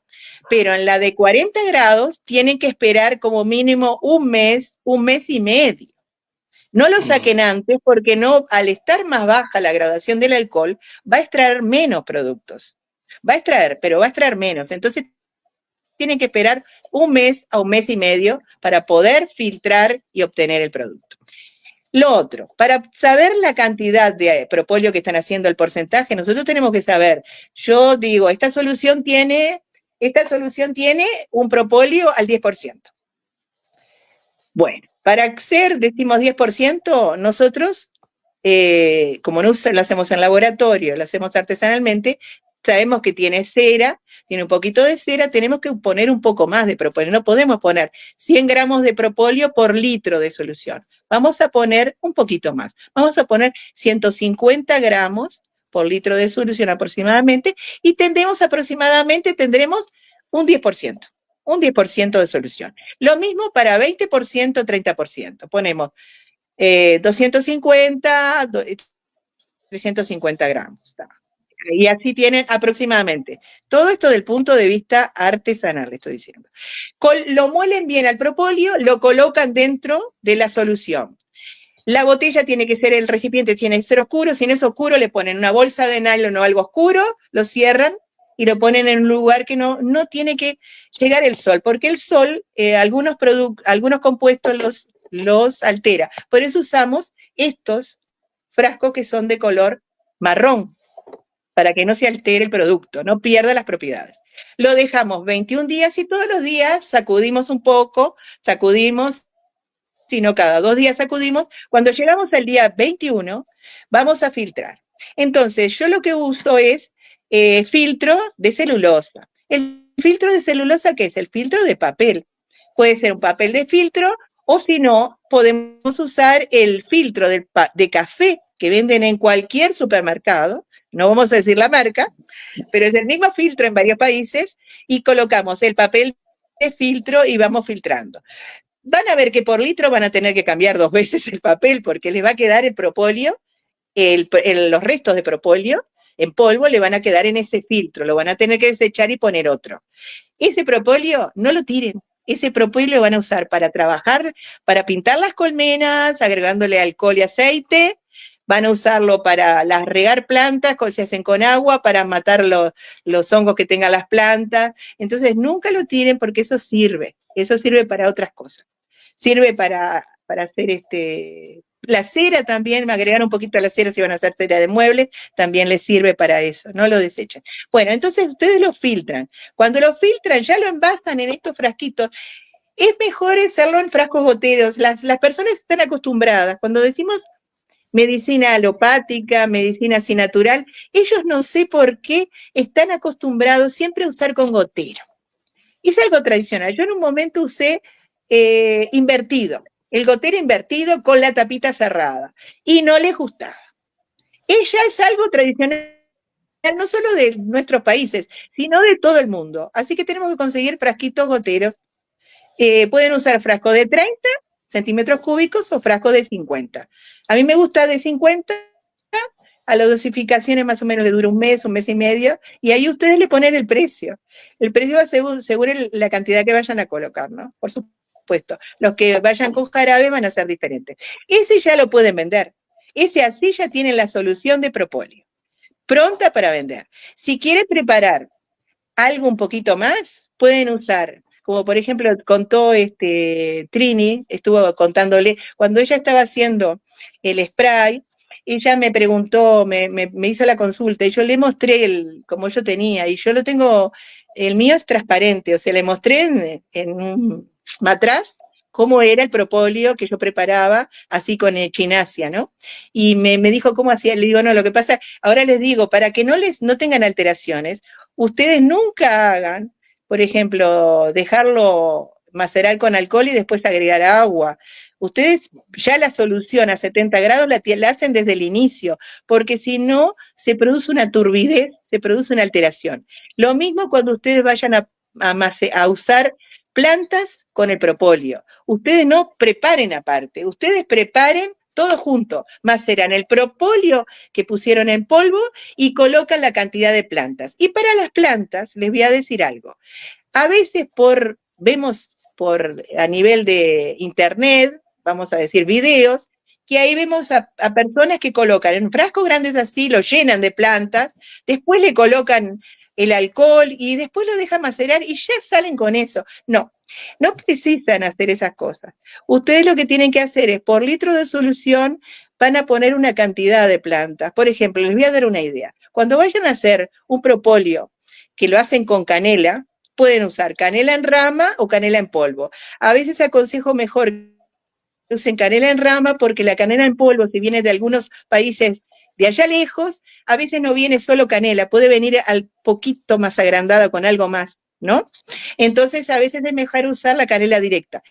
Pero en la de 40 grados tienen que esperar como mínimo un mes y medio. No lo saquen antes porque no, al estar más baja la graduación del alcohol, va a extraer menos productos. Va a extraer, pero va a extraer menos. Entonces tienen que esperar un mes a un mes y medio para poder filtrar y obtener el producto. Lo otro, para saber la cantidad de propóleo que están haciendo, el porcentaje, nosotros tenemos que saber, yo digo, esta solución tiene un propóleo al 10%. Bueno, para hacer, decimos 10%, nosotros, como no lo hacemos en laboratorio, lo hacemos artesanalmente, sabemos que tiene cera, tiene un poquito de cera, tenemos que poner un poco más de propóleo. No podemos poner 100 gramos de propóleo por litro de solución. Vamos a poner un poquito más. Vamos a poner 150 gramos por litro de solución aproximadamente y tendremos un 10%. Un 10% de solución. Lo mismo para 20%, 30%. Ponemos 250, 350 gramos. Y así tienen aproximadamente. Todo esto del punto de vista artesanal, estoy diciendo. Lo muelen bien al propóleo, lo colocan dentro de la solución. La botella tiene que ser, el recipiente tiene que ser oscuro. Si no es oscuro, le ponen una bolsa de nylon o algo oscuro, lo cierran y lo ponen en un lugar que no tiene que llegar el sol, porque el sol, algunos compuestos los altera. Por eso usamos estos frascos que son de color marrón, para que no se altere el producto, no pierda las propiedades. Lo dejamos 21 días y todos los días sacudimos un poco, sino cada 2 días sacudimos. Cuando llegamos al día 21, vamos a filtrar. Entonces, yo lo que uso es filtro de celulosa. ¿El filtro de celulosa qué es? El filtro de papel. Puede ser un papel de filtro o si no, podemos usar el filtro de café que venden en cualquier supermercado. No vamos a decir la marca, pero es el mismo filtro en varios países y colocamos el papel de filtro y vamos filtrando. Van a ver que por litro van a tener que cambiar 2 veces el papel porque les va a quedar el propóleo, los restos de propóleo en polvo le van a quedar en ese filtro, lo van a tener que desechar y poner otro. Ese propóleo no lo tiren. Ese propóleo lo van a usar para trabajar, para pintar las colmenas, agregándole alcohol y aceite. Van a usarlo para regar plantas, se hacen con agua, para matar los hongos que tengan las plantas. Entonces, nunca lo tiren porque eso sirve para otras cosas. Sirve para hacer la cera también, me agregar un poquito a la cera si van a hacer cera de muebles, también les sirve para eso, no lo desechen. Bueno, entonces ustedes lo filtran. Cuando lo filtran, ya lo envasan en estos frasquitos. Es mejor hacerlo en frascos goteros. Las personas están acostumbradas. Cuando decimos medicina alopática, medicina así natural, ellos no sé por qué están acostumbrados siempre a usar con gotero. Es algo tradicional. Yo en un momento usé invertido, el gotero invertido con la tapita cerrada, y no les gustaba. Ella es algo tradicional, no solo de nuestros países, sino de todo el mundo. Así que tenemos que conseguir frasquitos goteros. Pueden usar frasco de 30 centímetros cúbicos o frasco de 50. A mí me gusta de 50, a las dosificaciones más o menos le dura un mes y medio, y ahí ustedes le ponen el precio. El precio va según la cantidad que vayan a colocar, ¿no? Por supuesto, los que vayan con jarabe van a ser diferentes. Ese ya lo pueden vender. Ese así ya tienen la solución de propóleo, pronta para vender. Si quieren preparar algo un poquito más, pueden usar, como por ejemplo contó Trini, estuvo contándole, cuando ella estaba haciendo el spray, ella me preguntó, me hizo la consulta y yo le mostré como yo tenía, y yo lo tengo, el mío es transparente, o sea, le mostré en un matraz cómo era el propóleo que yo preparaba, así con echinasia, ¿no? Y me dijo cómo hacía, le digo, no, lo que pasa, ahora les digo, para que no tengan alteraciones, ustedes nunca hagan, por ejemplo, dejarlo macerar con alcohol y después agregar agua. Ustedes ya la solución a 70 grados la hacen desde el inicio, porque si no, se produce una turbidez, se produce una alteración. Lo mismo cuando ustedes vayan a usar plantas con el propóleo. Ustedes no preparen aparte, ustedes preparen todo junto, maceran el propóleo que pusieron en polvo y colocan la cantidad de plantas. Y para las plantas, les voy a decir algo. A veces vemos a nivel de internet, vamos a decir videos, que ahí vemos a personas que colocan en frascos grandes así, lo llenan de plantas, después le colocan el alcohol y después lo dejan macerar y ya salen con eso. No, no precisan hacer esas cosas. Ustedes lo que tienen que hacer es, por litro de solución, van a poner una cantidad de plantas. Por ejemplo, les voy a dar una idea. Cuando vayan a hacer un propóleo, que lo hacen con canela, pueden usar canela en rama o canela en polvo. A veces aconsejo mejor que usen canela en rama porque la canela en polvo, si viene de algunos países de allá lejos, a veces no viene solo canela, puede venir al poquito más agrandada con algo más, ¿no? Entonces a veces es mejor usar la canela directa.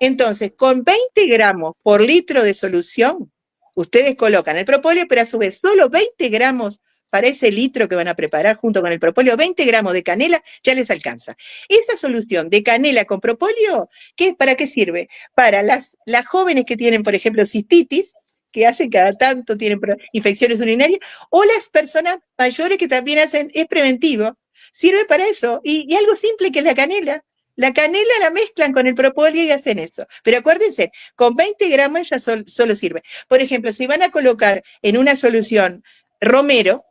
Entonces, con 20 gramos por litro de solución, ustedes colocan el propóleo, pero a su vez solo 20 gramos para ese litro que van a preparar junto con el propóleo, 20 gramos de canela ya les alcanza. Esa solución de canela con propóleo, ¿para qué sirve? Para las jóvenes que tienen, por ejemplo, cistitis, que hacen cada tanto, tienen infecciones urinarias, o las personas mayores que también hacen, es preventivo, sirve para eso. Y algo simple que es la canela. La canela la mezclan con el propóleo y hacen eso. Pero acuérdense, con 20 gramos ya solo sirve. Por ejemplo, si van a colocar en una solución romero,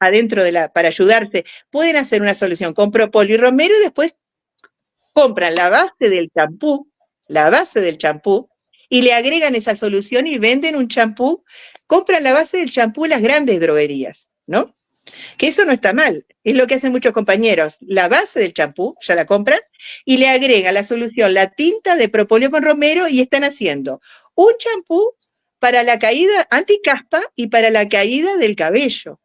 adentro para ayudarse, pueden hacer una solución con propóleo y romero y después compran la base del champú, y le agregan esa solución y venden un champú, compran la base del champú en las grandes droguerías, ¿no? Que eso no está mal, es lo que hacen muchos compañeros. La base del champú ya la compran y le agregan la solución, la tinta de propóleo con romero, y están haciendo un champú para la caída anticaspa y para la caída del cabello.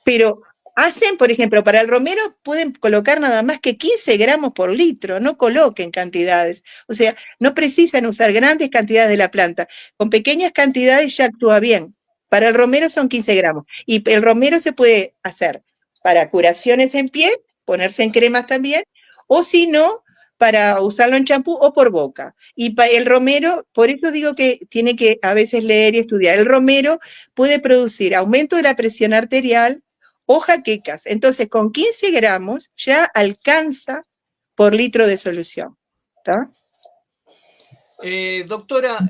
Pero hacen, por ejemplo, para el romero pueden colocar nada más que 15 gramos por litro, no coloquen cantidades. O sea, no precisan usar grandes cantidades de la planta. Con pequeñas cantidades ya actúa bien. Para el romero son 15 gramos. Y el romero se puede hacer para curaciones en piel, ponerse en cremas también, o si no, para usarlo en champú o por boca. Y el romero, por eso digo que tiene que a veces leer y estudiar. El romero puede producir aumento de la presión arterial o jaquecas. Entonces, con 15 gramos ya alcanza por litro de solución. ¿Está? Doctora,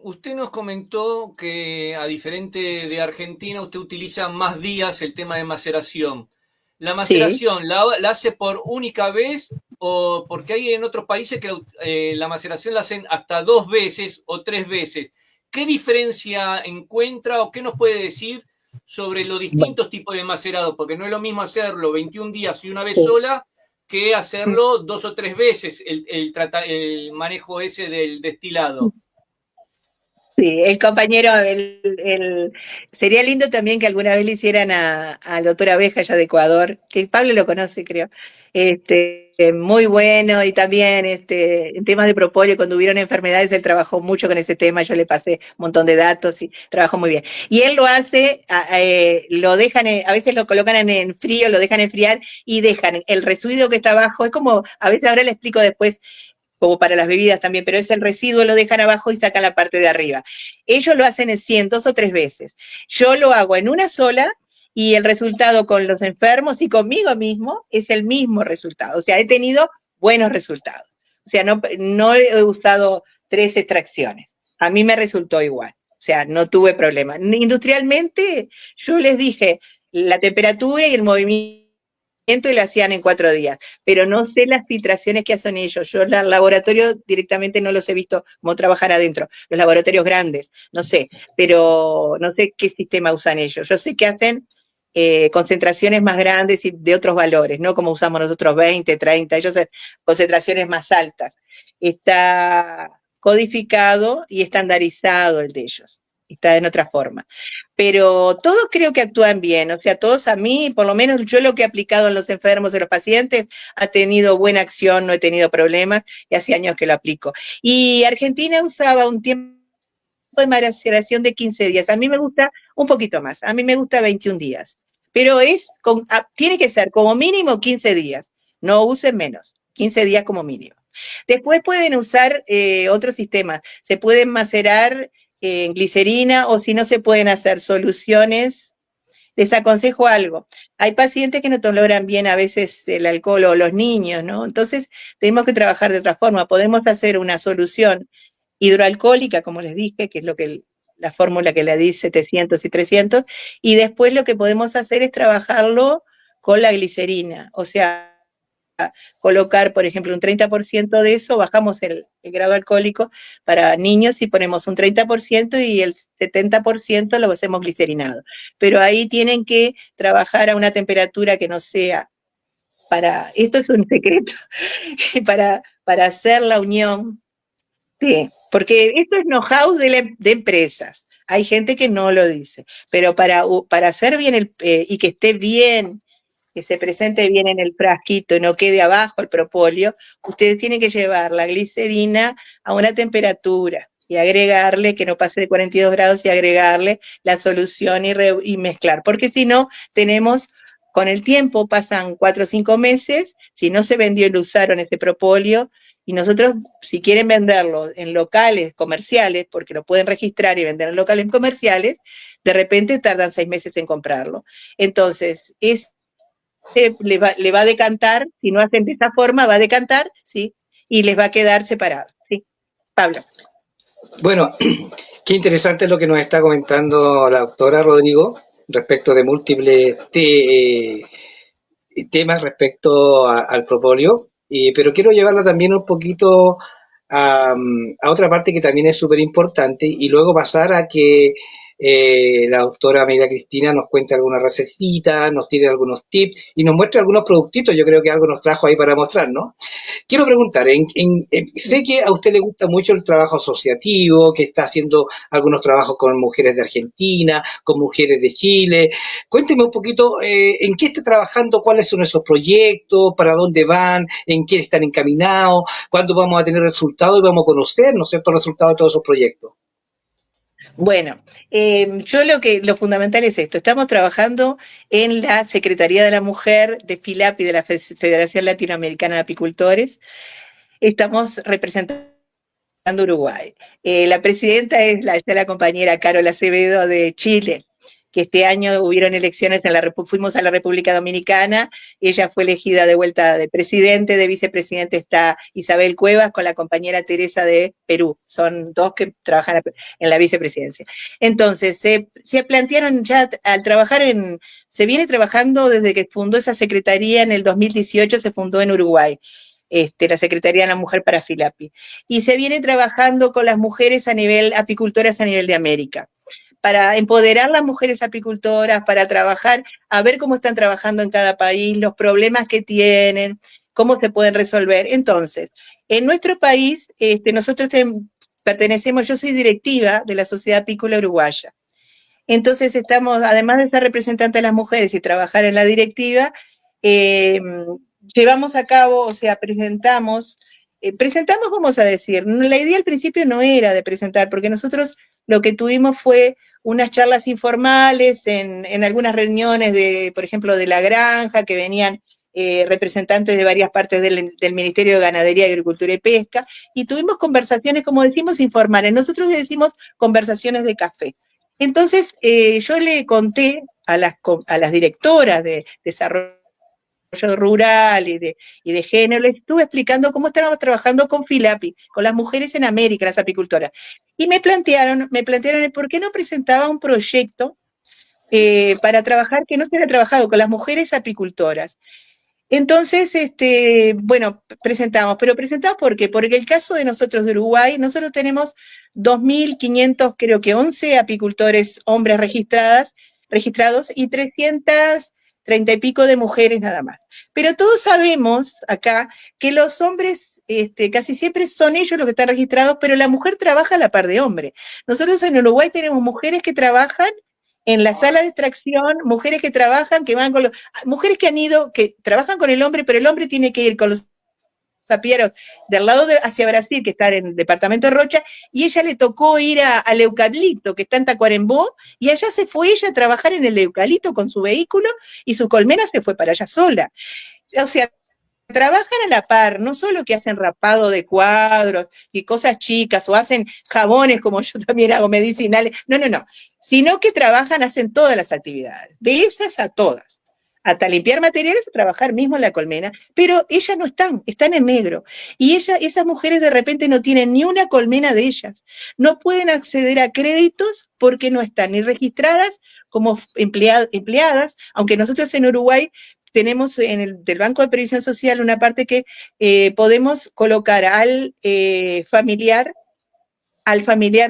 usted nos comentó que a diferente de Argentina, usted utiliza más días el tema de maceración. ¿La maceración la hace por única vez o porque hay en otros países que la maceración la hacen hasta 2 veces o 3 veces? ¿Qué diferencia encuentra o qué nos puede decir sobre los distintos tipos de macerado? Porque no es lo mismo hacerlo 21 días y una vez sola que hacerlo 2 o 3 veces el manejo ese del destilado. Sí, el compañero, sería lindo también que alguna vez le hicieran al doctor Abeja, allá de Ecuador, que Pablo lo conoce, creo. Muy bueno, y también en temas de propóleo, cuando hubieron enfermedades, él trabajó mucho con ese tema, yo le pasé un montón de datos y trabajó muy bien. Y él lo hace, lo dejan, a veces lo colocan en frío, lo dejan enfriar y dejan el residuo que está abajo, es como, a veces ahora le explico después, como para las bebidas también, pero es el residuo, lo dejan abajo y sacan la parte de arriba. Ellos lo hacen en 100, 2 o 3 veces. Yo lo hago en una sola y el resultado con los enfermos y conmigo mismo es el mismo resultado. O sea, he tenido buenos resultados. O sea, no he usado 3 extracciones. A mí me resultó igual. O sea, no tuve problema. Industrialmente, yo les dije, la temperatura y el movimiento y lo hacían en 4 días, pero no sé las filtraciones que hacen ellos. Yo el laboratorio directamente no los he visto cómo trabajar adentro, los laboratorios grandes, no sé, pero no sé qué sistema usan ellos. Yo sé que hacen concentraciones más grandes y de otros valores, no como usamos nosotros 20, 30, ellos hacen concentraciones más altas. Está codificado y estandarizado el de ellos, está en otra forma. Pero todos creo que actúan bien, o sea, todos a mí, por lo menos yo lo que he aplicado en los enfermos, en los pacientes, ha tenido buena acción, no he tenido problemas, y hace años que lo aplico. Y Argentina usaba un tiempo de maceración de 15 días, a mí me gusta un poquito más, a mí me gusta 21 días, pero tiene que ser como mínimo 15 días, no usen menos, 15 días como mínimo. Después pueden usar otros sistemas, se pueden macerar en glicerina o si no se pueden hacer soluciones. Les aconsejo algo. Hay pacientes que no toleran bien a veces el alcohol o los niños, ¿no? Entonces tenemos que trabajar de otra forma. Podemos hacer una solución hidroalcohólica, como les dije, que es lo que la fórmula que le di 700 y 300, y después lo que podemos hacer es trabajarlo con la glicerina, o sea, colocar, por ejemplo, un 30% de eso, bajamos el grado alcohólico para niños y ponemos un 30% y el 70% lo hacemos glicerinado. Pero ahí tienen que trabajar a una temperatura que no sea esto es un secreto, para hacer la unión, porque esto es know-how de empresas. Hay gente que no lo dice, pero para hacer bien y que esté bien, que se presente bien en el frasquito y no quede abajo el propóleo, ustedes tienen que llevar la glicerina a una temperatura y agregarle, que no pase de 42 grados, y agregarle la solución y mezclar, porque si no, con el tiempo, pasan 4 o 5 meses, si no se vendió y lo usaron este propóleo, y nosotros, si quieren venderlo en locales comerciales, porque lo pueden registrar y vender en locales comerciales, de repente tardan 6 meses en comprarlo. Entonces, le va a decantar, si no hacen de esa forma, va a decantar, ¿sí? Y les va a quedar separado, ¿sí? Pablo. Bueno, qué interesante lo que nos está comentando la doctora Rodrigo respecto de múltiples temas respecto al propóleo, pero quiero llevarla también un poquito a otra parte que también es súper importante y luego pasar a que la doctora María Cristina nos cuente alguna recetita, nos tire algunos tips y nos muestre algunos productitos. Yo creo que algo nos trajo ahí para mostrar, ¿no? Quiero preguntar, sé que a usted le gusta mucho el trabajo asociativo, que está haciendo algunos trabajos con mujeres de Argentina, con mujeres de Chile. Cuénteme un poquito en qué está trabajando, cuáles son esos proyectos, para dónde van, en qué están encaminados, cuándo vamos a tener resultados y vamos a conocer, ¿no es cierto?, los resultados de todos esos proyectos. Bueno, yo lo fundamental es esto. Estamos trabajando en la Secretaría de la Mujer de FILAPI, de la Federación Latinoamericana de Apicultores. Estamos representando Uruguay. La presidenta es la compañera Carol Acevedo de Chile, que este año hubieron elecciones, fuimos a la República Dominicana, y ella fue elegida de vuelta de presidente, de vicepresidente está Isabel Cuevas con la compañera Teresa de Perú, son dos que trabajan en la vicepresidencia. Entonces, se plantearon ya al trabajar se viene trabajando desde que fundó esa secretaría en el 2018, se fundó en Uruguay. La Secretaría de la Mujer para FILAPI. Y se viene trabajando con las mujeres apicultoras a nivel de América, para empoderar a las mujeres apicultoras, para trabajar, a ver cómo están trabajando en cada país, los problemas que tienen, cómo se pueden resolver. Entonces, en nuestro país, nosotros pertenecemos, yo soy directiva de la Sociedad Apícola Uruguaya. Entonces además de ser representante de las mujeres y trabajar en la directiva, llevamos a cabo, o sea, presentamos, vamos a decir, la idea al principio no era de presentar, porque nosotros lo que tuvimos fue unas charlas informales en algunas reuniones por ejemplo, de la granja, que venían representantes de varias partes del Ministerio de Ganadería, Agricultura y Pesca, y tuvimos conversaciones, como decimos, informales. Nosotros decimos conversaciones de café. Entonces, yo le conté a las directoras de desarrollo rural y de género, les estuve explicando cómo estábamos trabajando con FILAPI, con las mujeres en América, las apicultoras. Y me plantearon por qué no presentaba un proyecto para trabajar, que no se había trabajado con las mujeres apicultoras. Entonces, bueno, presentamos, pero presentamos ¿por qué? Porque el caso de nosotros de Uruguay, nosotros tenemos 2.500, creo que 11 apicultores hombres registrados y 330 y pico de mujeres nada más. Pero todos sabemos acá que los hombres casi siempre son ellos los que están registrados, pero la mujer trabaja a la par de hombre. Nosotros en Uruguay tenemos mujeres que trabajan en la sala de extracción, mujeres que trabajan, que van con los, mujeres que han ido, que trabajan con el hombre, pero el hombre tiene que ir con los zapieros del lado hacia Brasil, que está en el departamento de Rocha, y ella le tocó ir al eucalipto, que está en Tacuarembó, y allá se fue ella a trabajar en el eucalipto con su vehículo, y su colmena se fue para allá sola. O sea, trabajan a la par, no solo que hacen rapado de cuadros y cosas chicas, o hacen jabones como yo también hago medicinales, no, sino que trabajan, hacen todas las actividades, de esas a todas, hasta limpiar materiales, trabajar mismo en la colmena, pero ellas no están en negro, y esas mujeres de repente no tienen ni una colmena de ellas, no pueden acceder a créditos porque no están ni registradas como empleadas, aunque nosotros en Uruguay tenemos del Banco de Previsión Social una parte que podemos colocar al familiar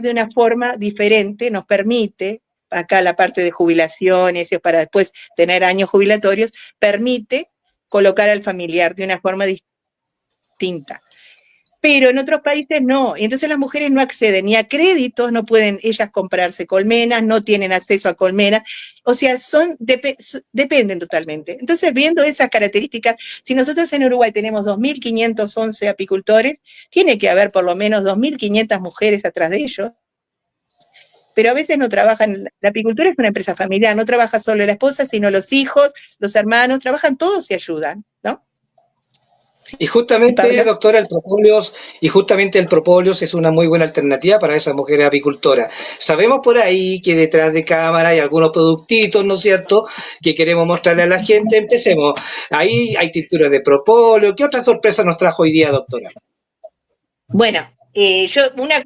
de una forma diferente, nos permite, acá la parte de jubilaciones, para después tener años jubilatorios, permite colocar al familiar de una forma distinta. Pero en otros países no, y entonces las mujeres no acceden ni a créditos, no pueden ellas comprarse colmenas, no tienen acceso a colmenas, o sea, dependen totalmente. Entonces, viendo esas características, si nosotros en Uruguay tenemos 2.511 apicultores, tiene que haber por lo menos 2.500 mujeres atrás de ellos, pero a veces no trabajan, la apicultura es una empresa familiar, no trabaja solo la esposa, sino los hijos, los hermanos, trabajan todos y ayudan, ¿no? Y justamente, doctora, el propóleo es una muy buena alternativa para esas mujeres apicultoras. Sabemos por ahí que detrás de cámara hay algunos productitos, ¿no es cierto?, que queremos mostrarle a la gente. Empecemos. Ahí hay tinturas de propóleo. ¿Qué otra sorpresa nos trajo hoy día, doctora? Bueno,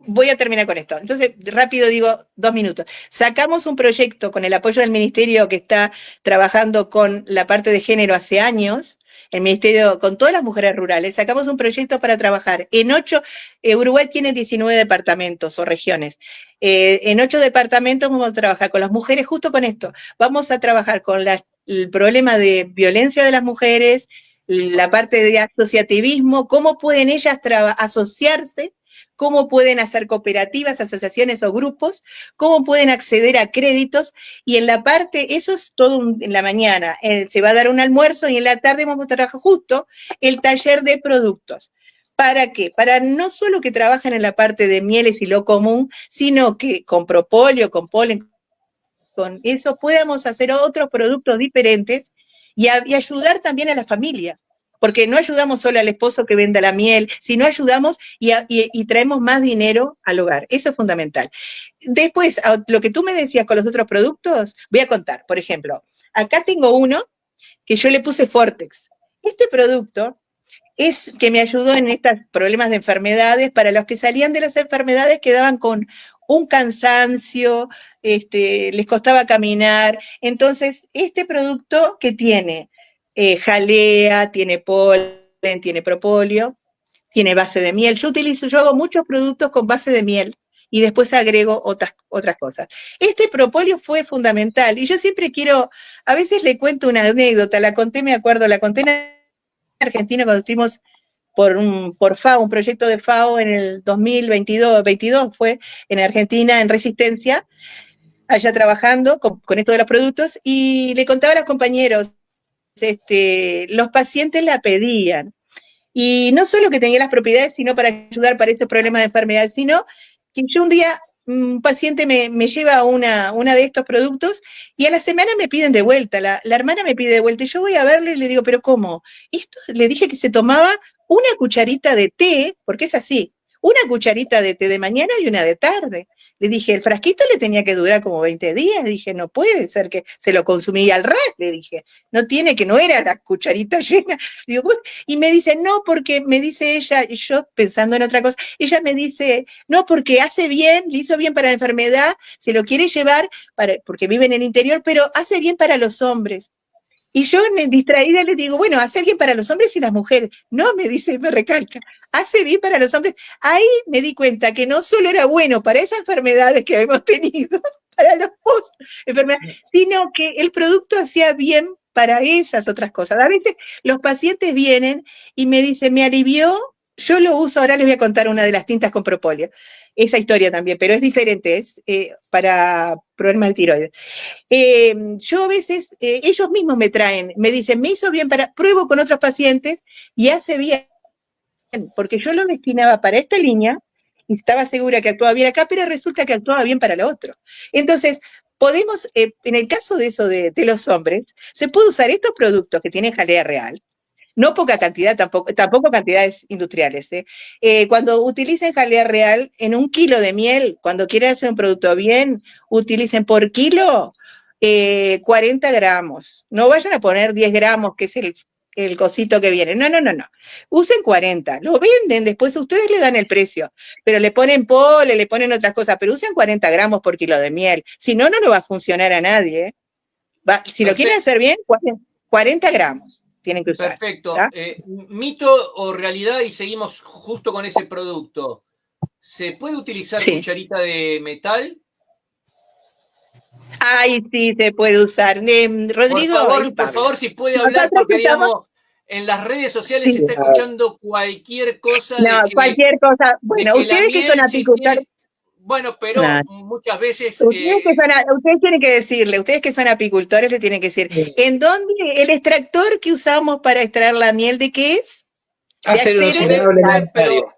voy a terminar con esto. Entonces, rápido digo, 2 minutos. Sacamos un proyecto con el apoyo del ministerio que está trabajando con la parte de género hace años, el ministerio con todas las mujeres rurales, sacamos un proyecto para trabajar en 8, Uruguay tiene 19 departamentos o regiones, en 8 departamentos vamos a trabajar con las mujeres justo con esto, vamos a trabajar con el problema de violencia de las mujeres, la parte de asociativismo, cómo pueden ellas asociarse, cómo pueden hacer cooperativas, asociaciones o grupos, cómo pueden acceder a créditos, y en la parte, eso es todo en la mañana, se va a dar un almuerzo y en la tarde vamos a trabajar justo el taller de productos. ¿Para qué? Para no solo que trabajen en la parte de mieles y lo común, sino que con propóleo, con polen, con eso podamos hacer otros productos diferentes y ayudar también a la familia. Porque no ayudamos solo al esposo que venda la miel, sino ayudamos y traemos más dinero al hogar. Eso es fundamental. Después, lo que tú me decías con los otros productos, voy a contar. Por ejemplo, acá tengo uno que yo le puse Fortex. Este producto es que me ayudó en estos problemas de enfermedades. Para los que salían de las enfermedades quedaban con un cansancio, les costaba caminar. Entonces, este producto que tiene jalea, tiene polen, tiene propóleo, tiene base de miel. Yo hago muchos productos con base de miel y después agrego otras cosas. Este propóleo fue fundamental y yo siempre a veces le cuento una anécdota, la conté en Argentina cuando estuvimos por FAO, un proyecto de FAO en el 2022 fue en Argentina, en Resistencia, allá trabajando con esto de los productos, y le contaba a los compañeros, los pacientes la pedían, y no solo que tenía las propiedades, sino para ayudar para esos problemas de enfermedad, sino que yo un día, un paciente me lleva una de estos productos y a la semana me piden de vuelta, la hermana me pide de vuelta y yo voy a verle y le digo, pero ¿cómo? Esto le dije que se tomaba una cucharita de té, porque es así, una cucharita de té de mañana y una de tarde. Le dije, el frasquito le tenía que durar como 20 días. Dije, no puede ser que se lo consumía al ras. Le dije, no era la cucharita llena. Digo, y me dice, no, porque me dice ella, y yo pensando en otra cosa, ella me dice, no, porque hace bien, le hizo bien para la enfermedad, se lo quiere llevar, porque vive en el interior, pero hace bien para los hombres. Y yo, distraída, le digo, bueno, hace bien para los hombres y las mujeres. No, me dice, me recalca, hace bien para los hombres. Ahí me di cuenta que no solo era bueno para esas enfermedades que hemos tenido, para las enfermedades, sino que el producto hacía bien para esas otras cosas. A veces los pacientes vienen y me dicen, me alivió, yo lo uso, ahora les voy a contar una de las tintas con propóleo. Esa historia también, pero es diferente, es para problemas de tiroides. Yo a veces, ellos mismos me traen, me dicen, me hizo bien pruebo con otros pacientes y hace bien, porque yo lo destinaba para esta línea y estaba segura que actuaba bien acá, pero resulta que actuaba bien para lo otro. Entonces, podemos, en el caso de eso de los hombres, se puede usar estos productos que tienen jalea real, no poca cantidad, tampoco cantidades industriales. Cuando utilicen jalea real, en 1 kilo de miel, cuando quieran hacer un producto bien, utilicen por kilo 40 gramos. No vayan a poner 10 gramos, que es el cosito que viene. No. Usen 40. Lo venden, después ustedes le dan el precio. Pero le ponen pole, le ponen otras cosas, pero usen 40 gramos por kilo de miel. Si no, no lo va a funcionar a nadie. Si lo quieren hacer bien, 40 gramos tienen que usar. Perfecto. ¿Mito o realidad? Y seguimos justo con ese producto. ¿Se puede utilizar cucharita de metal? Ay, sí, se puede usar. Rodrigo, por favor, si puede hablar, porque digamos, en las redes sociales se está escuchando cualquier cosa. No, cualquier cosa. Bueno, ustedes que son apicultores. Bueno, pero muchas veces. Ustedes tienen que decirle, ustedes que son apicultores le tienen que decir, ¿en dónde el extractor que usamos para extraer la miel de qué es? Acero inoxidable pero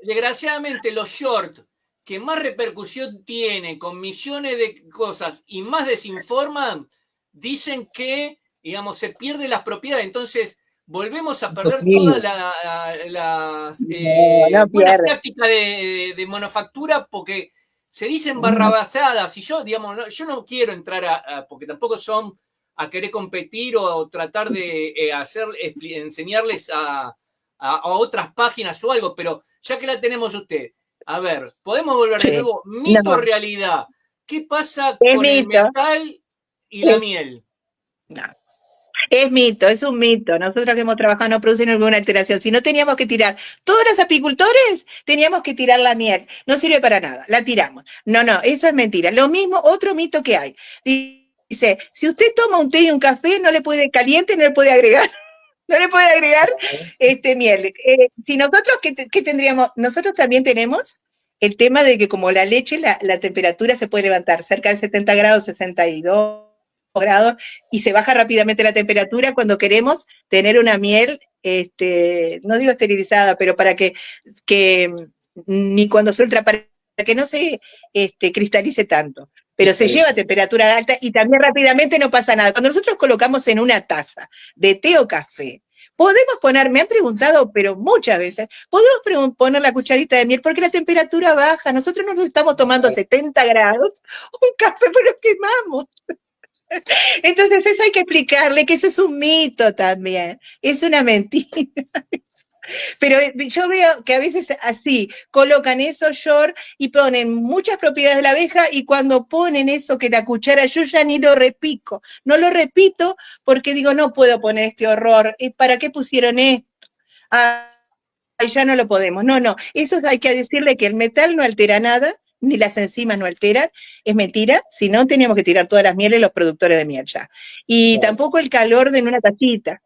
desgraciadamente los shorts que más repercusión tienen con millones de cosas y más desinforman, dicen que, digamos, se pierden las propiedades. Entonces, volvemos a perder todas las buenas prácticas de manufactura porque se dicen barrabasadas. Y yo, digamos, yo no quiero entrar porque tampoco son a querer competir o tratar de enseñarles a otras páginas o algo, pero ya que la tenemos usted, a ver, podemos volver de nuevo. Mito o realidad. ¿Qué pasa con el metal y la miel? No. Es mito, es un mito. Nosotros que hemos trabajado no producen ninguna alteración. Si no teníamos que tirar, todos los apicultores teníamos que tirar la miel. No sirve para nada, la tiramos. No, eso es mentira. Lo mismo, otro mito que hay. Dice, si usted toma un té y un café, no le puede caliente, no le puede agregar. No le puede agregar miel. Si nosotros, ¿qué tendríamos? Nosotros también tenemos el tema de que como la leche, la temperatura se puede levantar cerca de 70 grados, 62 grados, y se baja rápidamente la temperatura cuando queremos tener una miel, no digo esterilizada, pero para que ni cuando se ultra, para que no se cristalice tanto. Pero se lleva a temperatura alta y también rápidamente no pasa nada. Cuando nosotros colocamos en una taza de té o café, podemos poner, me han preguntado, pero muchas veces, podemos poner la cucharita de miel porque la temperatura baja. Nosotros no nos estamos tomando 70 grados un café, pero quemamos. Entonces eso hay que explicarle que eso es un mito también, es una mentira. Pero yo veo que a veces así colocan esos shorts y ponen muchas propiedades de la abeja y cuando ponen eso que la cuchara, yo ya ni lo repico, no lo repito porque digo, no puedo poner este horror, ¿para qué pusieron esto? Ya no lo podemos, no, eso hay que decirle que el metal no altera nada, ni las enzimas no alteran, es mentira, si no teníamos que tirar todas las mieles los productores de miel ya. Y tampoco el calor de una tacita,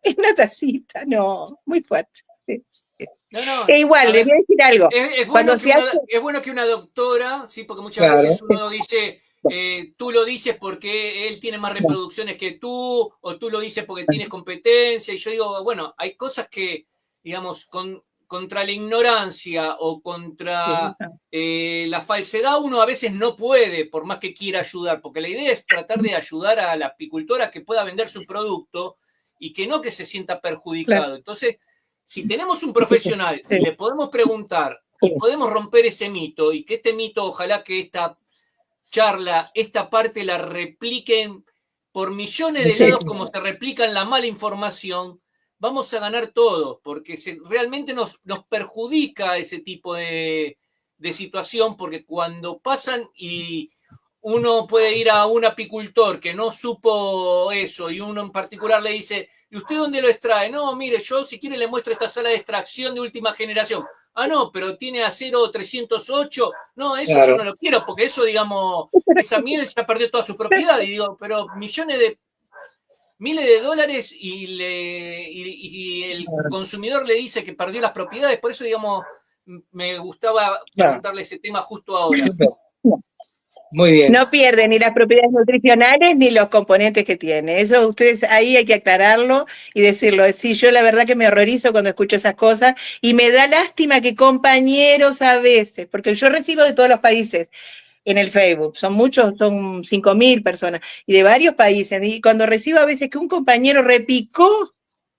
no, muy fuerte. Igual, le voy a decir algo. Es bueno que una doctora, sí, porque muchas veces uno dice, tú lo dices porque él tiene más reproducciones que tú, o tú lo dices porque tienes competencia, y yo digo, bueno, hay cosas que, digamos, contra la ignorancia o contra la falsedad uno a veces no puede, por más que quiera ayudar, porque la idea es tratar de ayudar a la apicultora que pueda vender su producto y que no que se sienta perjudicado. Entonces, si tenemos un profesional y le podemos preguntar y podemos romper ese mito y que este mito, ojalá que esta charla, esta parte la repliquen por millones de lados como se replican la mala información, vamos a ganar todos, porque realmente nos perjudica ese tipo de situación, porque cuando pasan y uno puede ir a un apicultor que no supo eso y uno en particular le dice, ¿y usted dónde lo extrae? No, mire, yo si quiere le muestro esta sala de extracción de última generación. Ah, no, pero tiene acero 308. No, eso claro. yo no lo quiero, porque eso, digamos, esa miel ya perdió toda su propiedad. Y digo, pero miles de dólares y el consumidor le dice que perdió las propiedades. Por eso, digamos, me gustaba preguntarle ese tema justo ahora. Muy bien. No pierde ni las propiedades nutricionales ni los componentes que tiene. Eso ustedes ahí hay que aclararlo y decirlo. Sí, yo la verdad que me horrorizo cuando escucho esas cosas y me da lástima que compañeros a veces, porque yo recibo de todos los países en el Facebook, son muchos, son 5.000 personas y de varios países. Y cuando recibo a veces que un compañero repicó,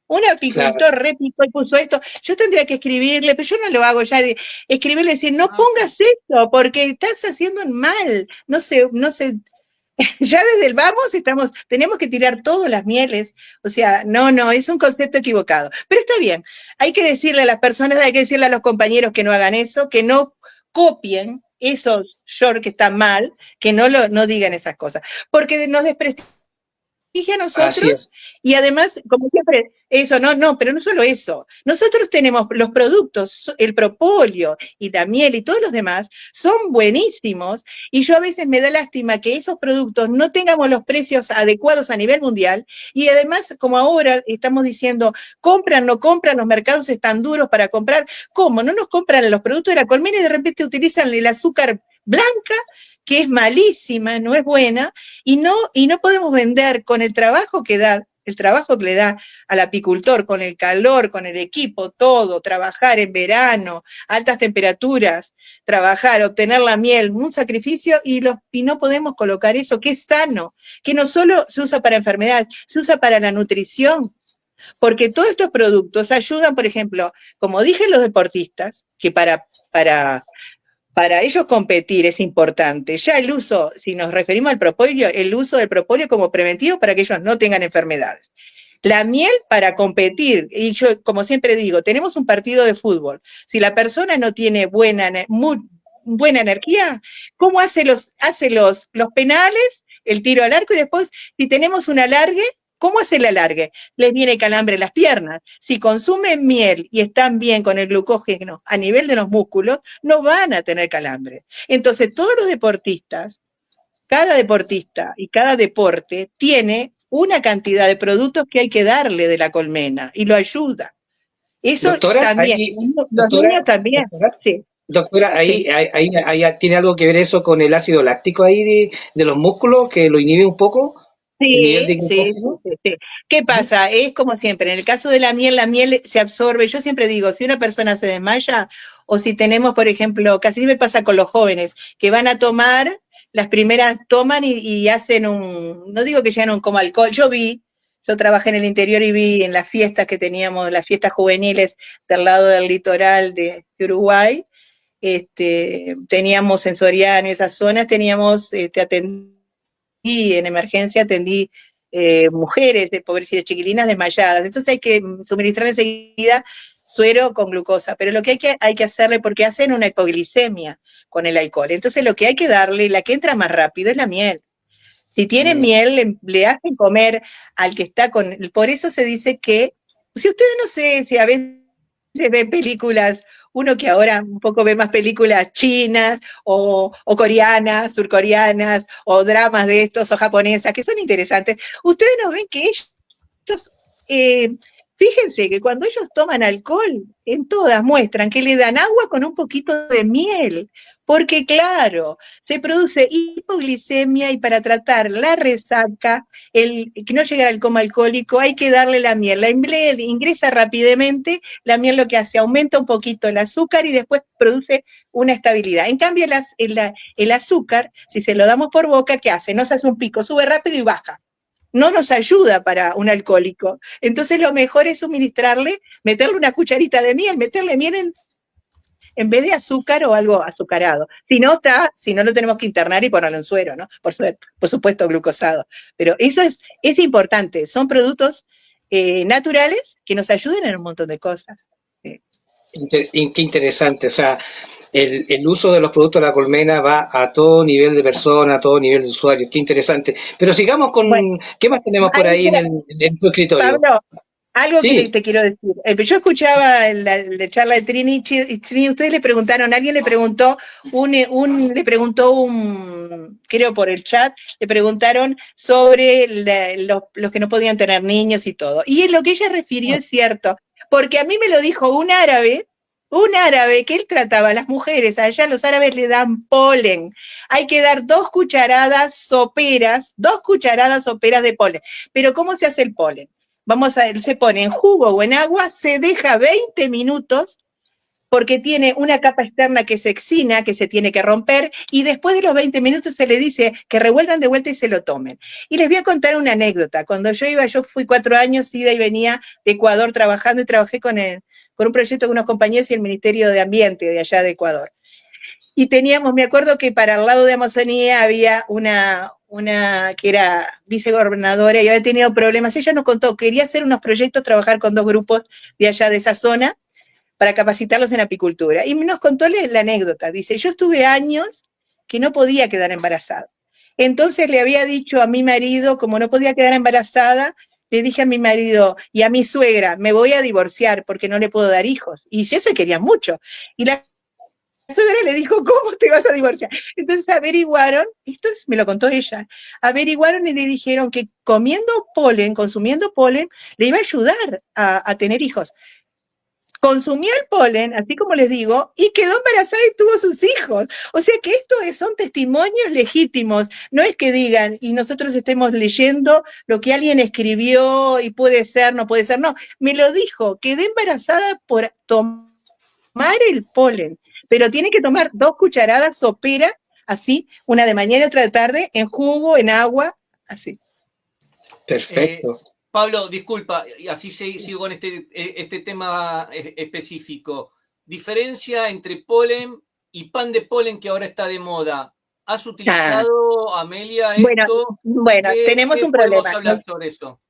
un apicultor repicó y puso esto, yo tendría que escribirle, pero yo no lo hago ya, escribirle y decir, no pongas esto, porque estás haciendo un mal, no sé, ya desde el vamos tenemos que tirar todas las mieles, o sea, no, es un concepto equivocado, pero está bien, hay que decirle a las personas, hay que decirle a los compañeros que no hagan eso, que no copien esos shorts que están mal, que no digan esas cosas, porque nos desprestigian a nosotros y además, como siempre, eso, pero no solo eso, nosotros tenemos los productos, el propóleo y la miel y todos los demás son buenísimos y yo a veces me da lástima que esos productos no tengamos los precios adecuados a nivel mundial y además, como ahora estamos diciendo, compran, no compran, los mercados están duros para comprar, ¿cómo? No nos compran los productos de la colmena y de repente utilizan el azúcar blanca, que es malísima, no es buena, y no podemos vender con el trabajo que le da al apicultor, con el calor, con el equipo, todo, trabajar en verano, altas temperaturas, trabajar, obtener la miel, un sacrificio, y no podemos colocar eso, que es sano, que no solo se usa para enfermedades, se usa para la nutrición, porque todos estos productos ayudan, por ejemplo, como dije los deportistas, que para ellos competir es importante. Ya el uso, si nos referimos al propóleo, el uso del propóleo como preventivo para que ellos no tengan enfermedades. La miel para competir, y yo como siempre digo, tenemos un partido de fútbol. Si la persona no tiene buena energía, ¿cómo hace los penales, el tiro al arco y después, si tenemos un alargue, ¿cómo hace el alargue? Les viene calambre en las piernas. Si consumen miel y están bien con el glucógeno a nivel de los músculos, no van a tener calambre. Entonces, todos los deportistas, cada deportista y cada deporte tiene una cantidad de productos que hay que darle de la colmena y lo ayuda. Eso doctora, también, los niños también, sí. Doctora, ahí tiene algo que ver eso con el ácido láctico ahí de los músculos, que lo inhibe un poco. Sí. ¿Qué pasa? Es como siempre, en el caso de la miel se absorbe. Yo siempre digo, si una persona se desmaya, o si tenemos, por ejemplo, casi me pasa con los jóvenes, que van a tomar, las primeras toman y hacen no digo que llegan como alcohol, yo trabajé en el interior y vi en las fiestas que teníamos, las fiestas juveniles del lado del litoral de Uruguay, teníamos en Soriano y esas zonas, teníamos en emergencia atendí mujeres de pobrecitas chiquilinas desmayadas. Entonces hay que suministrar enseguida suero con glucosa, pero lo que hay que hacerle, porque hacen una hipoglicemia con el alcohol. Entonces lo que hay que darle, la que entra más rápido es la miel. Si tienen miel, le hacen comer al que está con... Por eso se dice que, si ustedes no sé, si a veces ven películas, uno que ahora un poco ve más películas chinas o coreanas, surcoreanas, o dramas de estos, o japonesas, que son interesantes, ustedes no ven que ellos, fíjense que cuando ellos toman alcohol, en todas muestran que le dan agua con un poquito de miel, porque claro, se produce hipoglicemia y para tratar la resaca, que no llega al coma alcohólico, hay que darle la miel. La miel ingresa rápidamente, la miel lo que hace, aumenta un poquito el azúcar y después produce una estabilidad. En cambio, el azúcar, si se lo damos por boca, ¿qué hace? Nos hace un pico, sube rápido y baja. No nos ayuda para un alcohólico. Entonces lo mejor es suministrarle, meterle una cucharita de miel, meterle miel en vez de azúcar o algo azucarado. Si no lo tenemos que internar y ponerlo en suero, ¿no? Por supuesto, glucosado. Pero eso es importante. Son productos naturales que nos ayudan en un montón de cosas. Qué interesante. O sea, el uso de los productos de la colmena va a todo nivel de persona, a todo nivel de usuario. Qué interesante. Pero sigamos Bueno, con, ¿qué más tenemos por ahí en tu escritorio? Pablo, algo que Sí, te quiero decir. Yo escuchaba la charla de Trini, y Trini, ustedes le preguntaron, alguien creo por el chat, le preguntaron sobre los que no podían tener niños y todo. Y lo que ella refirió es cierto, porque a mí me lo dijo un árabe que él trataba a las mujeres, allá los árabes le dan polen. Hay que dar 2 cucharadas soperas de polen. Pero ¿cómo se hace el polen? Se pone en jugo o en agua, se deja 20 minutos porque tiene una capa externa que es exina, que se tiene que romper, y después de los 20 minutos se le dice que revuelvan de vuelta y se lo tomen. Y les voy a contar una anécdota. Cuando yo fui 4 años, ida y venía de Ecuador trabajando, y trabajé con un proyecto con unos compañeros y el Ministerio de Ambiente de allá de Ecuador. Y me acuerdo que para el lado de Amazonía había una que era vicegobernadora y había tenido problemas. Ella nos contó, quería hacer unos proyectos, trabajar con 2 grupos de allá de esa zona para capacitarlos en apicultura. Y nos contó la anécdota. Dice, yo estuve años que no podía quedar embarazada. Entonces le había dicho a mi marido, como no podía quedar embarazada, le dije a mi marido y a mi suegra, me voy a divorciar porque no le puedo dar hijos. Y yo se quería mucho. Y la suegra le dijo, ¿cómo te vas a divorciar? Entonces averiguaron, me lo contó ella, averiguaron y le dijeron que consumiendo polen, le iba a ayudar a tener hijos. Consumió el polen, así como les digo, y quedó embarazada y tuvo sus hijos. O sea que son testimonios legítimos. No es que digan y nosotros estemos leyendo lo que alguien escribió y puede ser, no puede ser. No, me lo dijo, quedé embarazada por tomar el polen, pero tiene que tomar 2 cucharadas sopera, así, una de mañana y otra de tarde, en jugo, en agua, así. perfecto. Pablo, disculpa, y así sigo con este tema específico. Diferencia entre polen y pan de polen que ahora está de moda. ¿Has utilizado, Amelia, esto? Bueno, tenemos ¿Qué un podemos problema. hablar sobre eso?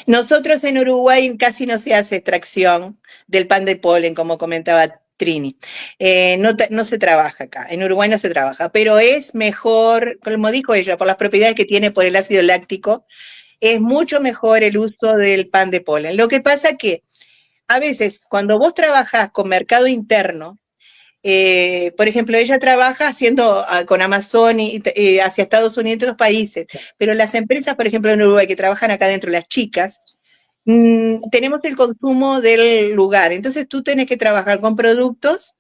Nosotros en Uruguay casi no se hace extracción del pan de polen, como comentaba Trini. No se trabaja acá, en Uruguay no se trabaja, pero es mejor, como dijo ella, por las propiedades que tiene por el ácido láctico, es mucho mejor el uso del pan de polen. Lo que pasa que a veces cuando vos trabajás con mercado interno, por ejemplo, ella trabaja con Amazon hacia Estados Unidos y otros países, pero las empresas, por ejemplo, en Uruguay, que trabajan acá dentro, las chicas, tenemos el consumo del lugar. Entonces tú tenés que trabajar con productos,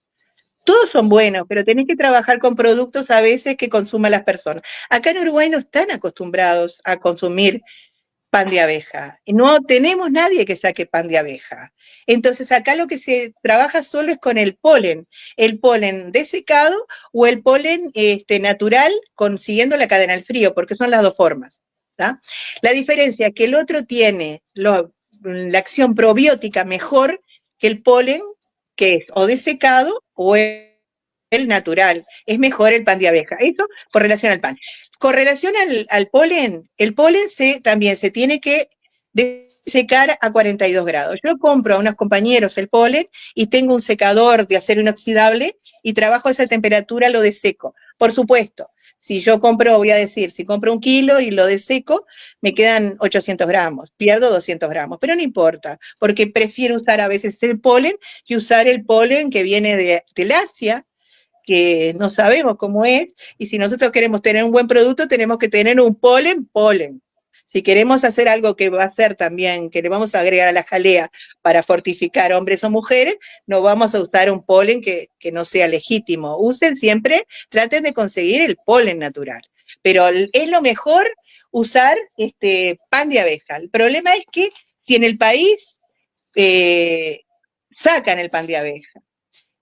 todos son buenos, pero tenés que trabajar con productos a veces que consuman las personas. Acá en Uruguay no están acostumbrados a consumir pan de abeja. No tenemos nadie que saque pan de abeja. Entonces acá lo que se trabaja solo es con el polen desecado o el polen natural consiguiendo la cadena al frío, porque son las 2 formas. ¿tá? La diferencia es que el otro tiene la acción probiótica mejor que el polen, que es o desecado o el natural. Es mejor el pan de abeja. Eso con relación al pan. Con relación al polen, el polen también se tiene que secar a 42 grados. Yo compro a unos compañeros el polen y tengo un secador de acero inoxidable y trabajo a esa temperatura, lo deseco. Por supuesto, si compro 1 kilo y lo deseco, me quedan 800 gramos, pierdo 200 gramos, pero no importa, porque prefiero usar a veces el polen que usar el polen que viene del Asia, que no sabemos cómo es, y si nosotros queremos tener un buen producto, tenemos que tener un polen. Si queremos hacer algo que va a ser también, que le vamos a agregar a la jalea para fortificar hombres o mujeres, no vamos a usar un polen que no sea legítimo. Usen siempre, traten de conseguir el polen natural. Pero es lo mejor usar pan de abeja. El problema es que si en el país sacan el pan de abeja,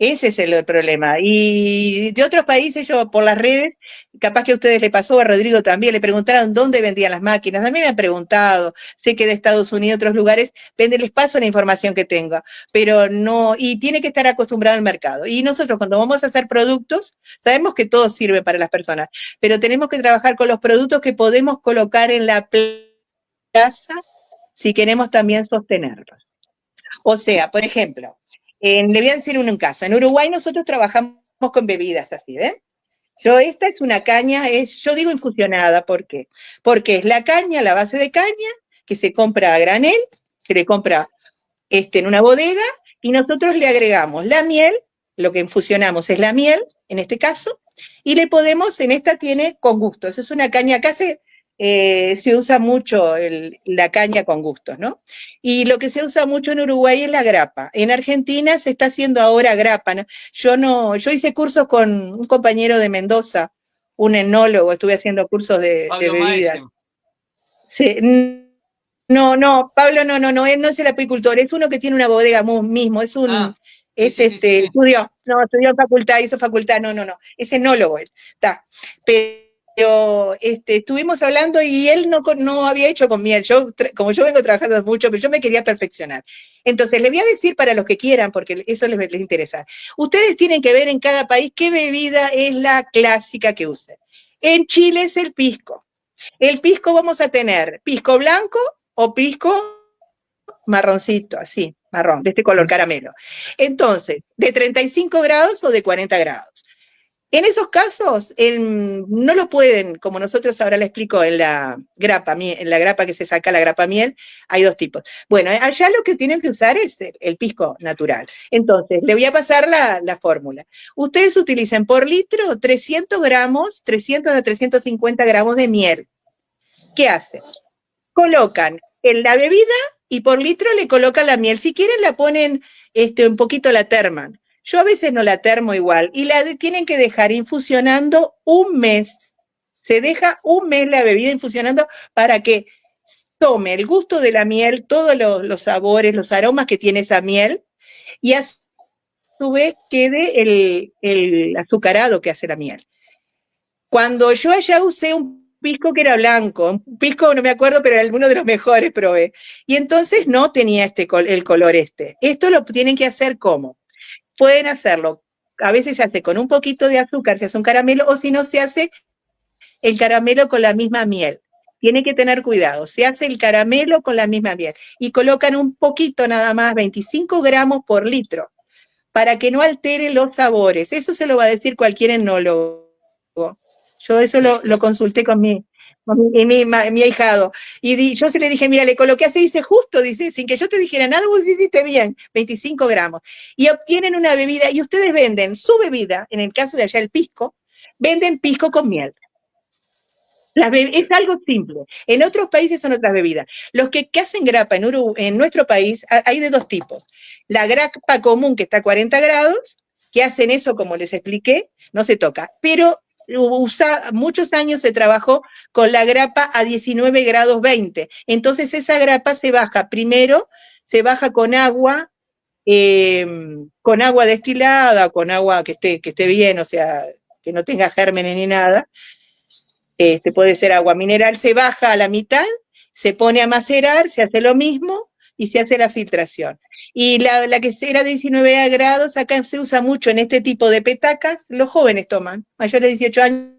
ese es el problema. Y de otros países, yo por las redes, capaz que a ustedes le pasó, a Rodrigo también, le preguntaron dónde vendían las máquinas. A mí me han preguntado, sé que de Estados Unidos y otros lugares, les paso la información que tenga, pero no, y tiene que estar acostumbrado al mercado. Y nosotros cuando vamos a hacer productos, sabemos que todo sirve para las personas, pero tenemos que trabajar con los productos que podemos colocar en la plaza si queremos también sostenerlos. O sea, por ejemplo, le voy a decir un caso. En Uruguay nosotros trabajamos con bebidas así, ¿ven? Esta es una caña, yo digo infusionada, ¿por qué? Porque es la caña, la base de caña, que se compra a granel, se le compra en una bodega, y nosotros le agregamos la miel, lo que infusionamos es la miel, en este caso, y le podemos, en esta tiene con gusto, esa es una caña, acá se usa mucho la caña con gustos, ¿no? Y lo que se usa mucho en Uruguay es la grapa. En Argentina se está haciendo ahora grapa, ¿no? Yo hice cursos con un compañero de Mendoza, un enólogo, estuve haciendo cursos de bebidas. Sí, no, Pablo no, él no es el apicultor, es uno que tiene una bodega mismo, estudió en facultad, hizo facultad, no, es enólogo él, está. Pero estuvimos hablando y él no había hecho con miel, como yo vengo trabajando mucho, pero yo me quería perfeccionar. Entonces, le voy a decir para los que quieran, porque eso les interesa. Ustedes tienen que ver en cada país qué bebida es la clásica que usen. En Chile es el pisco. El pisco vamos a tener pisco blanco o pisco marroncito, así, marrón, de este color caramelo. Entonces, de 35 grados o de 40 grados. En esos casos, no lo pueden, como nosotros ahora le explico en la grapa que se saca la grapa miel, hay dos tipos. Bueno, allá lo que tienen que usar es el pisco natural. Entonces, le voy a pasar la fórmula. Ustedes utilicen por litro 300 a 350 gramos de miel. ¿Qué hacen? Colocan en la bebida y por litro le colocan la miel. Si quieren la ponen un poquito la terman. Yo a veces no la termo igual. Y la tienen que dejar infusionando un mes. Se deja un mes la bebida infusionando para que tome el gusto de la miel, todos los sabores, los aromas que tiene esa miel, y a su vez quede el azucarado que hace la miel. Cuando yo allá usé un pisco que era blanco, un pisco no me acuerdo, pero era uno de los mejores probé. Y entonces no tenía el color este. Esto lo tienen que hacer ¿cómo? Pueden hacerlo, a veces se hace con un poquito de azúcar, se hace un caramelo, o si no se hace el caramelo con la misma miel. Tiene que tener cuidado, se hace el caramelo con la misma miel. Y colocan un poquito nada más, 25 gramos por litro, para que no altere los sabores. Eso se lo va a decir cualquier enólogo. Yo eso lo consulté con mi ahijado. Y yo se le dije, mira, le coloqué así, dice justo, dice, sin que yo te dijera nada, vos hiciste bien, 25 gramos. Y obtienen una bebida, y ustedes venden su bebida, en el caso de allá el pisco, venden pisco con miel. Es algo simple. En otros países son otras bebidas. Los que hacen grapa en nuestro país hay de dos tipos. La grapa común, que está a 40 grados, que hacen eso, como les expliqué, no se toca. Pero muchos años se trabajó con la grapa a 19 grados 20. Entonces esa grapa se baja primero, se baja con agua destilada, con agua que esté bien, o sea, que no tenga gérmenes ni nada. Puede ser agua mineral, se baja a la mitad, se pone a macerar, se hace lo mismo y se hace la filtración. Y la que era de 19 grados, acá se usa mucho en este tipo de petacas, los jóvenes toman, mayores de 18 años,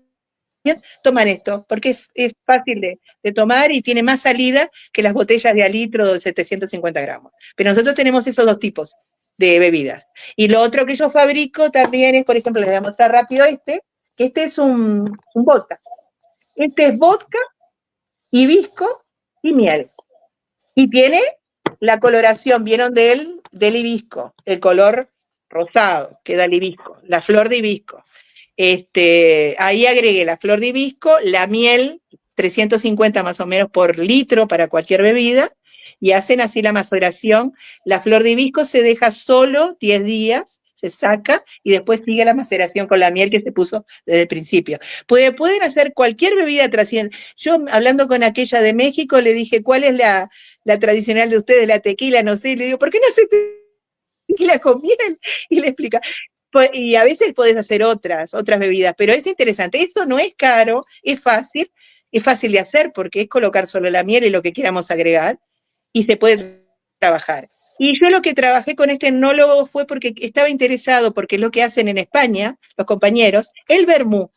toman esto, porque es fácil de tomar y tiene más salida que las botellas de alitro de 750 gramos. Pero nosotros tenemos esos dos tipos de bebidas. Y lo otro que yo fabrico también es, por ejemplo, les voy a mostrar rápido que este es un vodka. Este es vodka, hibisco y miel. Y tiene la coloración, ¿vieron del hibisco? El color rosado que da el hibisco, la flor de hibisco. Ahí agregué la flor de hibisco, la miel, 350 más o menos por litro para cualquier bebida, y hacen así la maceración. La flor de hibisco se deja solo 10 días, se saca y después sigue la maceración con la miel que se puso desde el principio. Pueden hacer cualquier bebida tradicional. Yo, hablando con aquella de México, le dije, ¿cuál es la tradicional de ustedes? La tequila, no sé, y le digo, ¿por qué no hace tequila con miel? Y le explica. Y a veces podés hacer otras bebidas, pero es interesante. Eso no es caro, es fácil de hacer porque es colocar solo la miel y lo que queramos agregar y se puede trabajar. Y yo lo que trabajé con este enólogo fue porque estaba interesado, porque es lo que hacen en España, los compañeros, el vermú.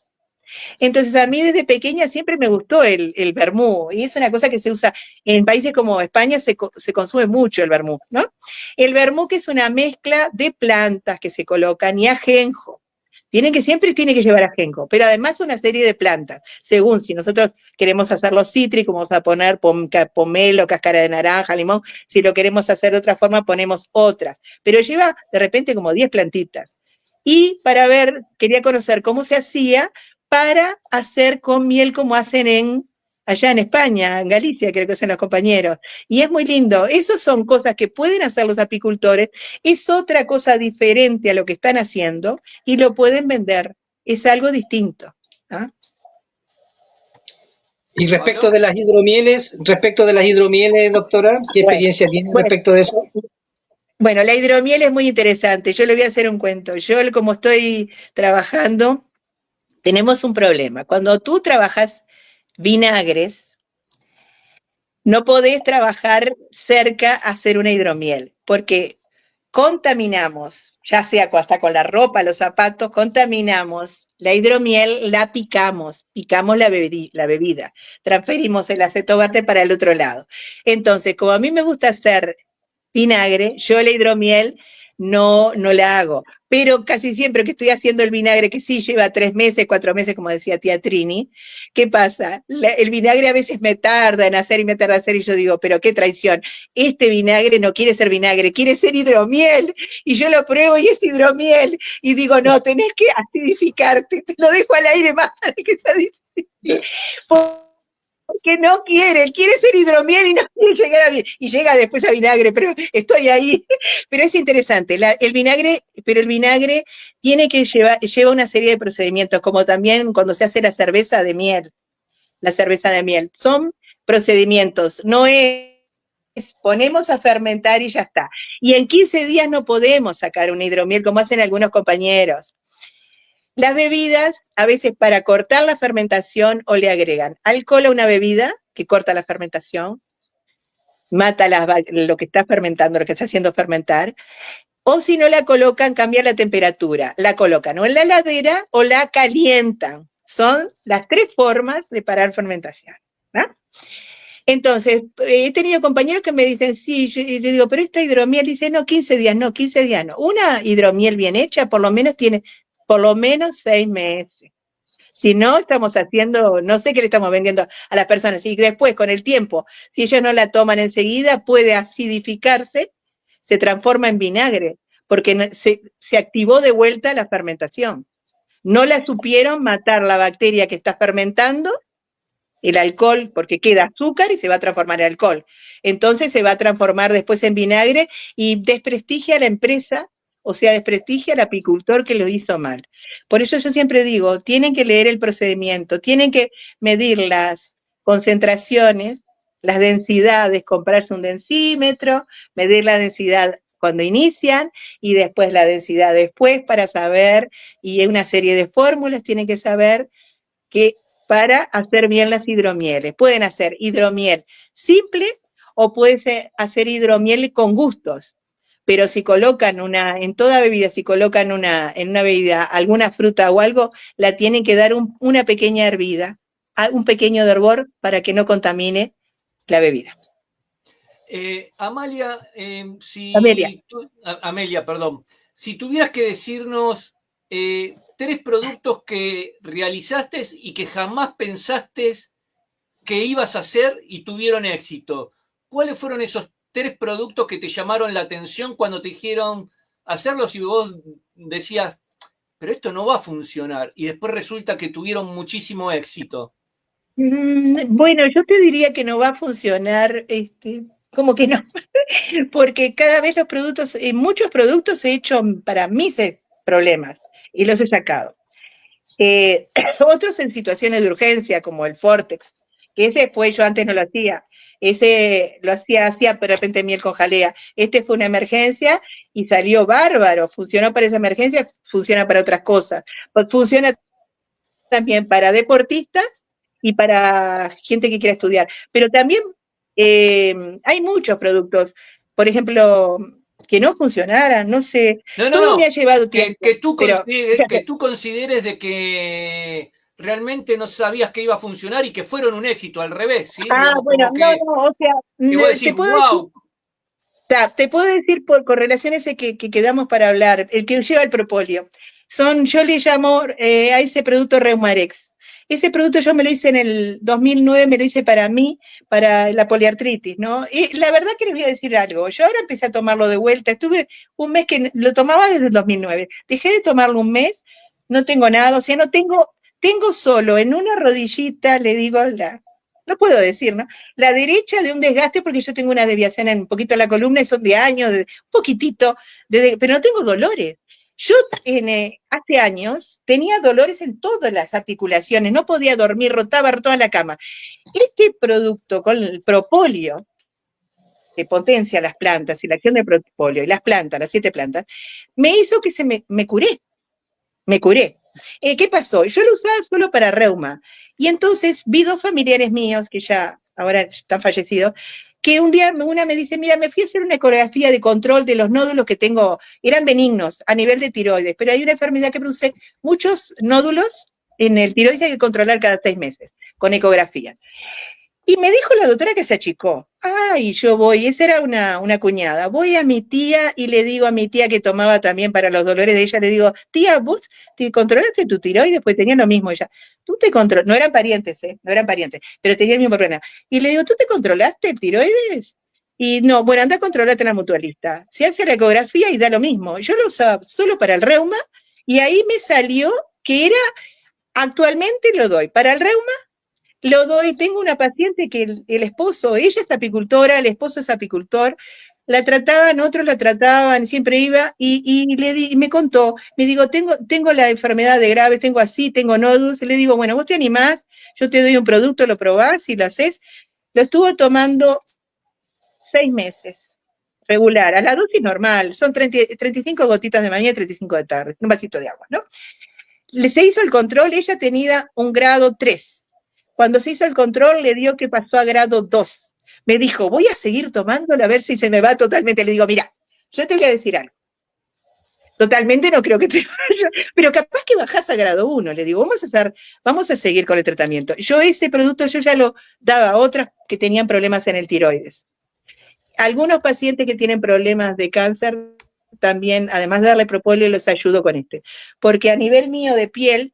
Entonces a mí desde pequeña siempre me gustó el vermú, y es una cosa que se usa en países como España, se consume mucho el vermú, ¿no? El vermú, que es una mezcla de plantas que se colocan y ajenjo. Siempre tiene que llevar ajenjo, pero además una serie de plantas, según si nosotros queremos hacerlo cítrico, vamos a poner pomelo, cáscara de naranja, limón, si lo queremos hacer de otra forma, ponemos otras, pero lleva de repente como 10 plantitas. Y para ver, quería conocer cómo se hacía para hacer con miel como hacen allá en España, en Galicia, creo que hacen los compañeros. Y es muy lindo. Esas son cosas que pueden hacer los apicultores. Es otra cosa diferente a lo que están haciendo y lo pueden vender. Es algo distinto. ¿Ah? Y respecto de las hidromieles, doctora, ¿qué experiencia tiene respecto de eso? Bueno, la hidromiel es muy interesante. Yo le voy a hacer un cuento. Yo, como estoy trabajando, tenemos un problema. Cuando tú trabajas vinagres, no podés trabajar cerca a hacer una hidromiel, porque contaminamos, ya sea hasta con la ropa, los zapatos, contaminamos la hidromiel, la picamos la bebida, transferimos el acetobacter para el otro lado. Entonces, como a mí me gusta hacer vinagre, yo la hidromiel no la hago, pero casi siempre que estoy haciendo el vinagre, que sí lleva 3 meses, 4 meses, como decía tía Trini, ¿qué pasa? El vinagre a veces me tarda en hacer y me tarda en hacer, y yo digo, pero qué traición, este vinagre no quiere ser vinagre, quiere ser hidromiel, y yo lo pruebo y es hidromiel, y digo, no, tenés que acidificarte, te lo dejo al aire más para que se acidifique. Porque no quiere ser hidromiel y no quiere llegar a vinagre, y llega después a vinagre, pero estoy ahí. Pero es interesante, el vinagre lleva una serie de procedimientos, como también cuando se hace la cerveza de miel. Son procedimientos, no es ponemos a fermentar y ya está. Y en 15 días no podemos sacar una hidromiel como hacen algunos compañeros. Las bebidas, a veces para cortar la fermentación, o le agregan alcohol a una bebida que corta la fermentación, mata lo que está fermentando, lo que está haciendo fermentar, o si no la colocan, cambian la temperatura, la colocan o en la heladera o la calientan. Son las 3 formas de parar fermentación. ¿Ah? Entonces, he tenido compañeros que me dicen, sí, yo digo, pero esta hidromiel, dice, no, 15 días no. Una hidromiel bien hecha por lo menos tiene 6 meses. Si no, estamos haciendo, no sé qué le estamos vendiendo a las personas. Y después, con el tiempo, si ellos no la toman enseguida, puede acidificarse, se transforma en vinagre, porque se activó de vuelta la fermentación. No la supieron matar la bacteria que está fermentando, el alcohol, porque queda azúcar y se va a transformar en alcohol. Entonces se va a transformar después en vinagre y desprestigia a la empresa, o sea, desprestigia al apicultor que lo hizo mal. Por eso yo siempre digo, tienen que leer el procedimiento, tienen que medir las concentraciones, las densidades, comprarse un densímetro, medir la densidad cuando inician y después la densidad después para saber, y hay una serie de fórmulas, tienen que saber que para hacer bien las hidromieles. Pueden hacer hidromiel simple o pueden hacer hidromiel con gustos. Pero si colocan en toda bebida, si colocan en una bebida alguna fruta o algo, la tienen que dar una pequeña hervida, un pequeño hervor para que no contamine la bebida. Amalia, Amelia, perdón. Si tuvieras que decirnos 3 productos que realizaste y que jamás pensaste que ibas a hacer y tuvieron éxito, ¿cuáles fueron esos 3 productos que te llamaron la atención cuando te dijeron hacerlos y vos decías, pero esto no va a funcionar, y después resulta que tuvieron muchísimo éxito? Bueno, yo te diría que no va a funcionar, como que no, porque cada vez muchos productos he hecho para mis problemas y los he sacado. Otros en situaciones de urgencia, como el Fortex, que ese yo antes no lo hacía. Ese lo hacía de repente miel con jalea. Fue una emergencia y salió bárbaro. Funcionó para esa emergencia, funciona para otras cosas. Funciona también para deportistas y para gente que quiera estudiar. Pero también hay muchos productos. Por ejemplo, que no funcionaran, no sé. Todo me ha llevado tiempo. Que tú consideres de que realmente no sabías que iba a funcionar y que fueron un éxito, al revés, ¿sí? Bueno, o sea, te puedo decir por correlación ese que quedamos para hablar, el que lleva el propóleo. yo le llamo a ese producto Reumarex. Ese producto yo me lo hice en el 2009, me lo hice para mí, para la poliartritis, ¿no? Y la verdad que les voy a decir algo, yo ahora empecé a tomarlo de vuelta, estuve un mes que lo tomaba desde el 2009, dejé de tomarlo un mes, no tengo nada, o sea, no tengo solo en una rodillita, le digo, no puedo decir, ¿no? La derecha de un desgaste porque yo tengo una desviación en un poquito de la columna y son de años, un poquitito, pero no tengo dolores. Yo hace años tenía dolores en todas las articulaciones, no podía dormir, rotaba toda la cama. Este producto con el propóleo, que potencia las plantas y la acción del propóleo y las plantas, las 7 plantas, me hizo que me curé. Me curé. ¿Qué pasó? Yo lo usaba solo para reuma. Y entonces vi 2 familiares míos, que ya ahora están fallecidos, que un día una me dice, mira, me fui a hacer una ecografía de control de los nódulos que tengo, eran benignos a nivel de tiroides, pero hay una enfermedad que produce muchos nódulos en el tiroides, hay que controlar cada 6 meses con ecografía. Y me dijo la doctora que se achicó. Ay, yo voy, esa era una cuñada. Voy a mi tía y le digo a mi tía que tomaba también para los dolores de ella, le digo, tía, vos te controlaste tu tiroides, pues tenía lo mismo ella. Tú te controlaste, no eran parientes, no eran parientes, pero tenía el mismo problema. Y le digo, ¿tú te controlaste el tiroides? Y no, bueno, anda a controlarte en la mutualista. Se hace la ecografía y da lo mismo. Yo lo usaba solo para el reuma y ahí me salió que actualmente lo doy para el reuma. Lo doy, tengo una paciente que el esposo, ella es apicultora, el esposo es apicultor, la trataban, otros la trataban, siempre iba y me contó, me digo, tengo la enfermedad de Graves, tengo así, tengo nódulos, y le digo, bueno, vos te animás, yo te doy un producto, lo probás y lo haces. Lo estuvo tomando 6 meses, regular, a la dosis normal, son 35 gotitas de mañana y 35 de tarde, un vasito de agua, ¿no? Se hizo el control, ella tenía un grado 3. Cuando se hizo el control, le dio que pasó a grado 2. Me dijo, voy a seguir tomándolo a ver si se me va totalmente. Le digo, mira, yo te voy a decir algo. Totalmente no creo que te vaya, pero capaz que bajás a grado 1. Le digo, vamos a seguir con el tratamiento. Yo ese producto yo ya lo daba a otras que tenían problemas en el tiroides. Algunos pacientes que tienen problemas de cáncer, también, además de darle propóleo, los ayudo con este. Porque a nivel mío de piel,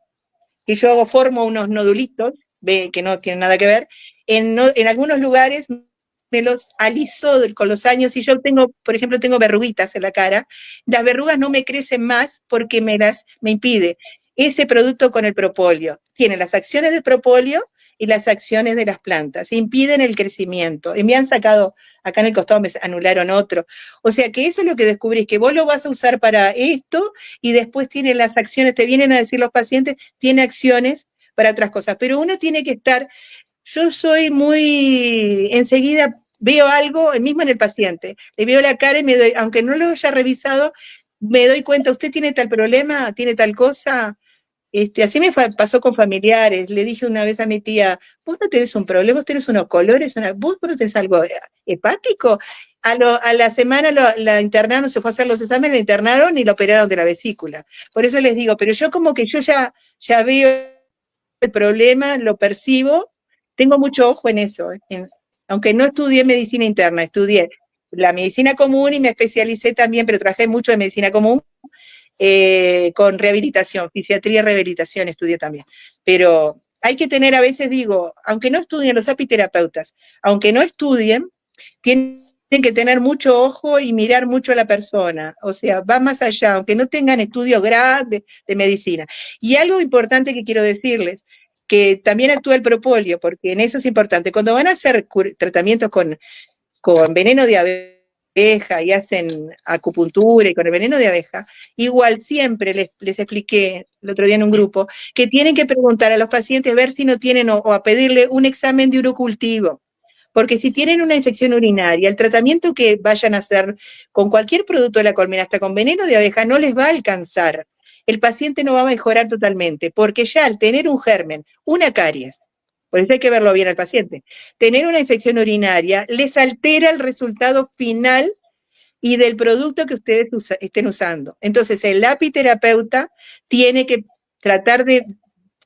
que yo formo unos nodulitos, que no tienen nada que ver, en algunos lugares me los aliso con los años y yo por ejemplo, tengo verruguitas en la cara, las verrugas no me crecen más porque me impide. Ese producto con el propóleo tiene las acciones del propóleo y las acciones de las plantas, impiden el crecimiento. Y me han sacado, acá en el costado me anularon otro. O sea que eso es lo que descubrís, que vos lo vas a usar para esto y después tiene las acciones, te vienen a decir los pacientes, tiene acciones para otras cosas. Pero uno tiene que estar, yo soy muy, enseguida veo algo, mismo en el paciente, le veo la cara y me doy, aunque no lo haya revisado, me doy cuenta, usted tiene tal problema, tiene tal cosa. Así me pasó con familiares. Le dije una vez a mi tía, vos no tenés un problema, vos tenés unos colores, vos no tenés algo hepático. A la semana la internaron, se fue a hacer los exámenes, la internaron y la operaron de la vesícula. Por eso les digo, pero yo como que yo ya veo el problema, lo percibo, tengo mucho ojo en eso. Aunque no estudié medicina interna, estudié la medicina común y me especialicé también, pero trabajé mucho en medicina común. Con rehabilitación, fisiatría y rehabilitación estudié también. Pero hay que tener, a veces digo, aunque no estudien los apiterapeutas, aunque no estudien, tienen que tener mucho ojo y mirar mucho a la persona. O sea, va más allá, aunque no tengan estudios grandes de medicina. Y algo importante que quiero decirles, que también actúa el propóleo, porque en eso es importante. Cuando van a hacer tratamientos con veneno de abeja y hacen acupuntura y con el veneno de abeja, igual siempre les expliqué el otro día en un grupo que tienen que preguntar a los pacientes ver si no tienen o a pedirle un examen de urocultivo, porque si tienen una infección urinaria, el tratamiento que vayan a hacer con cualquier producto de la colmena, hasta con veneno de abeja, no les va a alcanzar. El paciente no va a mejorar totalmente, porque ya al tener un germen, una caries, por eso hay que verlo bien al paciente, tener una infección urinaria les altera el resultado final y del producto que ustedes estén usando. Entonces, el apiterapeuta tiene que tratar de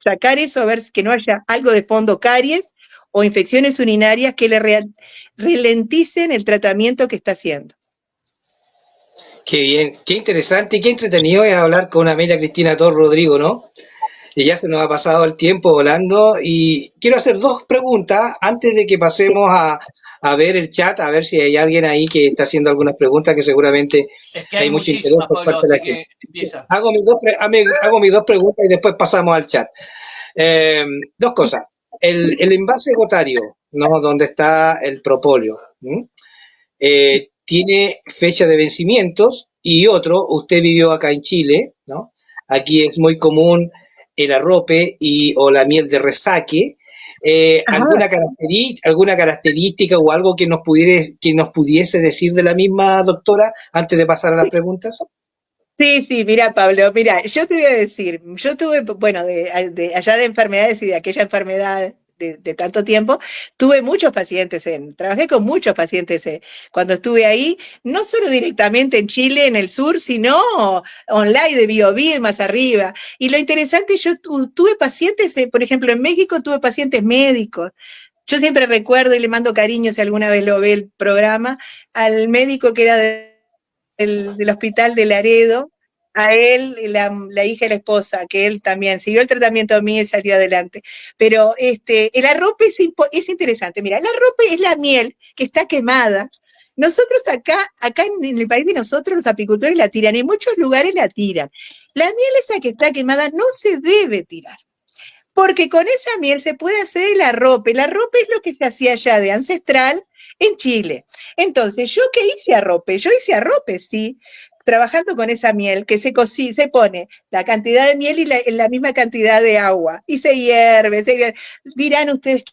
sacar eso, a ver que no haya algo de fondo, caries o infecciones urinarias que le ralenticen el tratamiento que está haciendo. Qué bien, qué interesante y qué entretenido es hablar con Amelia Cristina Tor Rodrigo, ¿no? Y ya se nos ha pasado el tiempo volando y quiero hacer dos preguntas antes de que pasemos a ver el chat, a ver si hay alguien ahí que está haciendo algunas preguntas que seguramente Es que hay hay mucho interés muchísimas, por Pablo, parte de así la gente. que empieza. Hago mis dos preguntas y después pasamos al chat. Dos cosas. El envase gotario, ¿no? Donde está el propóleo, ¿m? Tiene fecha de vencimientos y otro, usted vivió acá en Chile, ¿no? Aquí es muy común el arrope o la miel de resaque. Ajá. ¿Alguna característica o algo que nos pudiese decir de la misma doctora antes de pasar a las preguntas? Sí, sí, mira, Pablo, mira, yo te voy a decir, yo tuve, bueno, allá de enfermedades y de aquella enfermedad de tanto tiempo, tuve muchos pacientes, trabajé con muchos pacientes cuando estuve ahí, no solo directamente en Chile, en el sur, sino online de Biobío y más arriba. Y lo interesante, yo tuve pacientes, por ejemplo, en México tuve pacientes médicos. Yo siempre recuerdo y le mando cariño si alguna vez lo ve el programa, al médico que era del hospital de Laredo, a él, la hija y la esposa, que él también siguió el tratamiento mío y salió adelante. Pero el arrope es interesante. Mira, el arrope es la miel que está quemada. Nosotros acá en el país de nosotros, los apicultores la tiran, en muchos lugares la tiran. La miel esa que está quemada no se debe tirar, porque con esa miel se puede hacer el arrope. El arrope es lo que se hacía allá de ancestral en Chile. Entonces, ¿yo qué hice arrope? Yo hice arrope, sí, trabajando con esa miel que se pone la cantidad de miel y la misma cantidad de agua, y se hierve, se hierve. Dirán ustedes,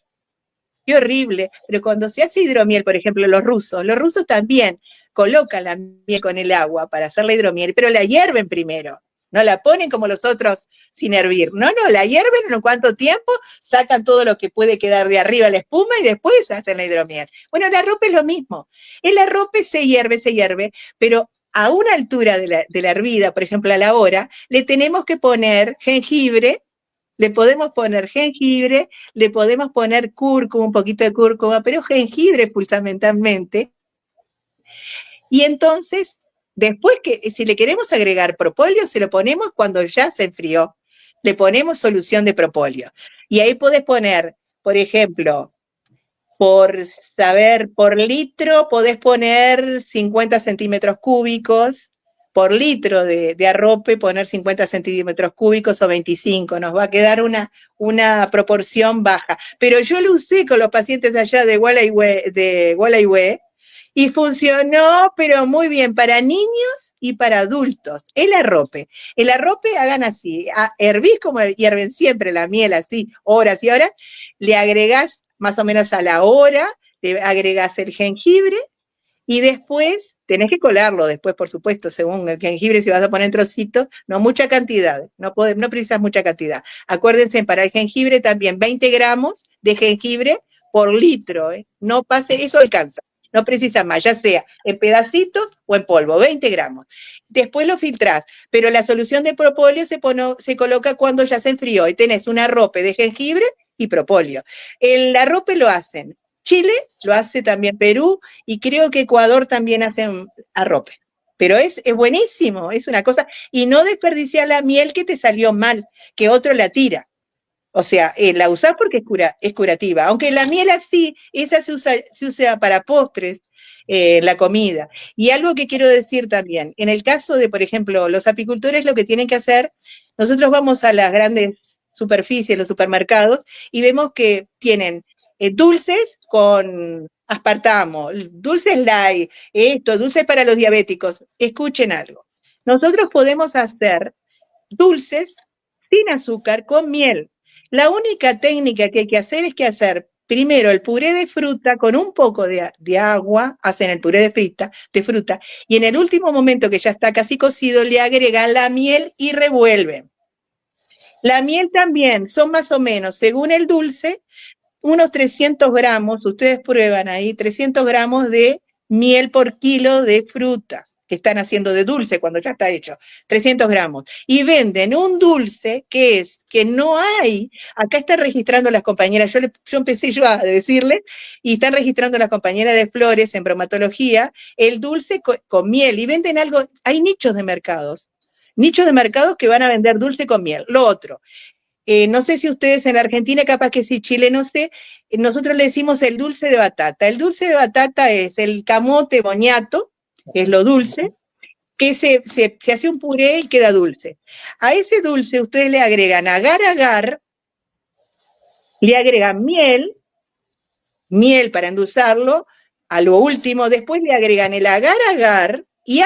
qué horrible, pero cuando se hace hidromiel, por ejemplo, los rusos también colocan la miel con el agua para hacer la hidromiel, pero la hierven primero. No la ponen como los otros sin hervir. No, la hierven en un cuanto tiempo, sacan todo lo que puede quedar de arriba la espuma y después hacen la hidromiel. Bueno, el arrope es lo mismo. El arrope se hierve, pero a una altura de la hervida, por ejemplo, a la hora, le tenemos que poner jengibre, le podemos poner jengibre, le podemos poner cúrcuma, un poquito de cúrcuma, pero jengibre fundamentalmente. Y entonces, después si le queremos agregar propóleo, se lo ponemos cuando ya se enfrió. Le ponemos solución de propóleo. Y ahí podés poner, por ejemplo, por litro podés poner 50 centímetros cúbicos, por litro de arrope poner 50 centímetros cúbicos o 25, nos va a quedar una proporción baja. Pero yo lo usé con los pacientes allá de Gualeguay y funcionó, pero muy bien, para niños y para adultos. El arrope hagan así, hervís como hierven siempre la miel, así, horas y horas, le agregás más o menos a la hora, le agregás el jengibre y después tenés que colarlo después, por supuesto, según el jengibre, si vas a poner trocitos, no mucha cantidad, no precisas mucha cantidad. Acuérdense, para el jengibre también 20 gramos de jengibre por litro, ¿eh? No pase, eso alcanza. No precisa más, ya sea en pedacitos o en polvo, 20 gramos. Después lo filtrás, pero la solución de propóleo se coloca cuando ya se enfrió y tenés un arrope de jengibre y propóleo. El arrope lo hacen Chile, lo hace también Perú y creo que Ecuador también hace arrope. Pero es buenísimo, es una cosa. Y no desperdiciar la miel que te salió mal, que otro la tira. O sea, la usás porque es curativa. Aunque la miel así, esa se usa para postres, la comida. Y algo que quiero decir también, en el caso de, por ejemplo, los apicultores, lo que tienen que hacer, nosotros vamos a las grandes superficies, los supermercados, y vemos que tienen dulces con aspartamo, dulces light, dulces para los diabéticos. Escuchen algo. Nosotros podemos hacer dulces sin azúcar con miel. La única técnica que hay que hacer es hacer primero el puré de fruta con un poco de agua, hacen el puré de fruta, y en el último momento que ya está casi cocido, le agregan la miel y revuelven. La miel también son más o menos, según el dulce, unos 300 gramos, ustedes prueban ahí, 300 gramos de miel por kilo de fruta, que están haciendo de dulce cuando ya está hecho, 300 gramos, y venden un dulce que no hay, acá están registrando las compañeras, yo empecé a decirle, y están registrando las compañeras de Flores en bromatología, el dulce con miel, y venden algo, hay nichos de mercados que van a vender dulce con miel. Lo otro, no sé si ustedes en Argentina, capaz que sí, Chile, no sé, nosotros le decimos el dulce de batata. El dulce de batata es el camote boñato, que es lo dulce, que se hace un puré y queda dulce. A ese dulce ustedes le agregan agar-agar, le agregan miel para endulzarlo, a lo último, después le agregan el agar-agar y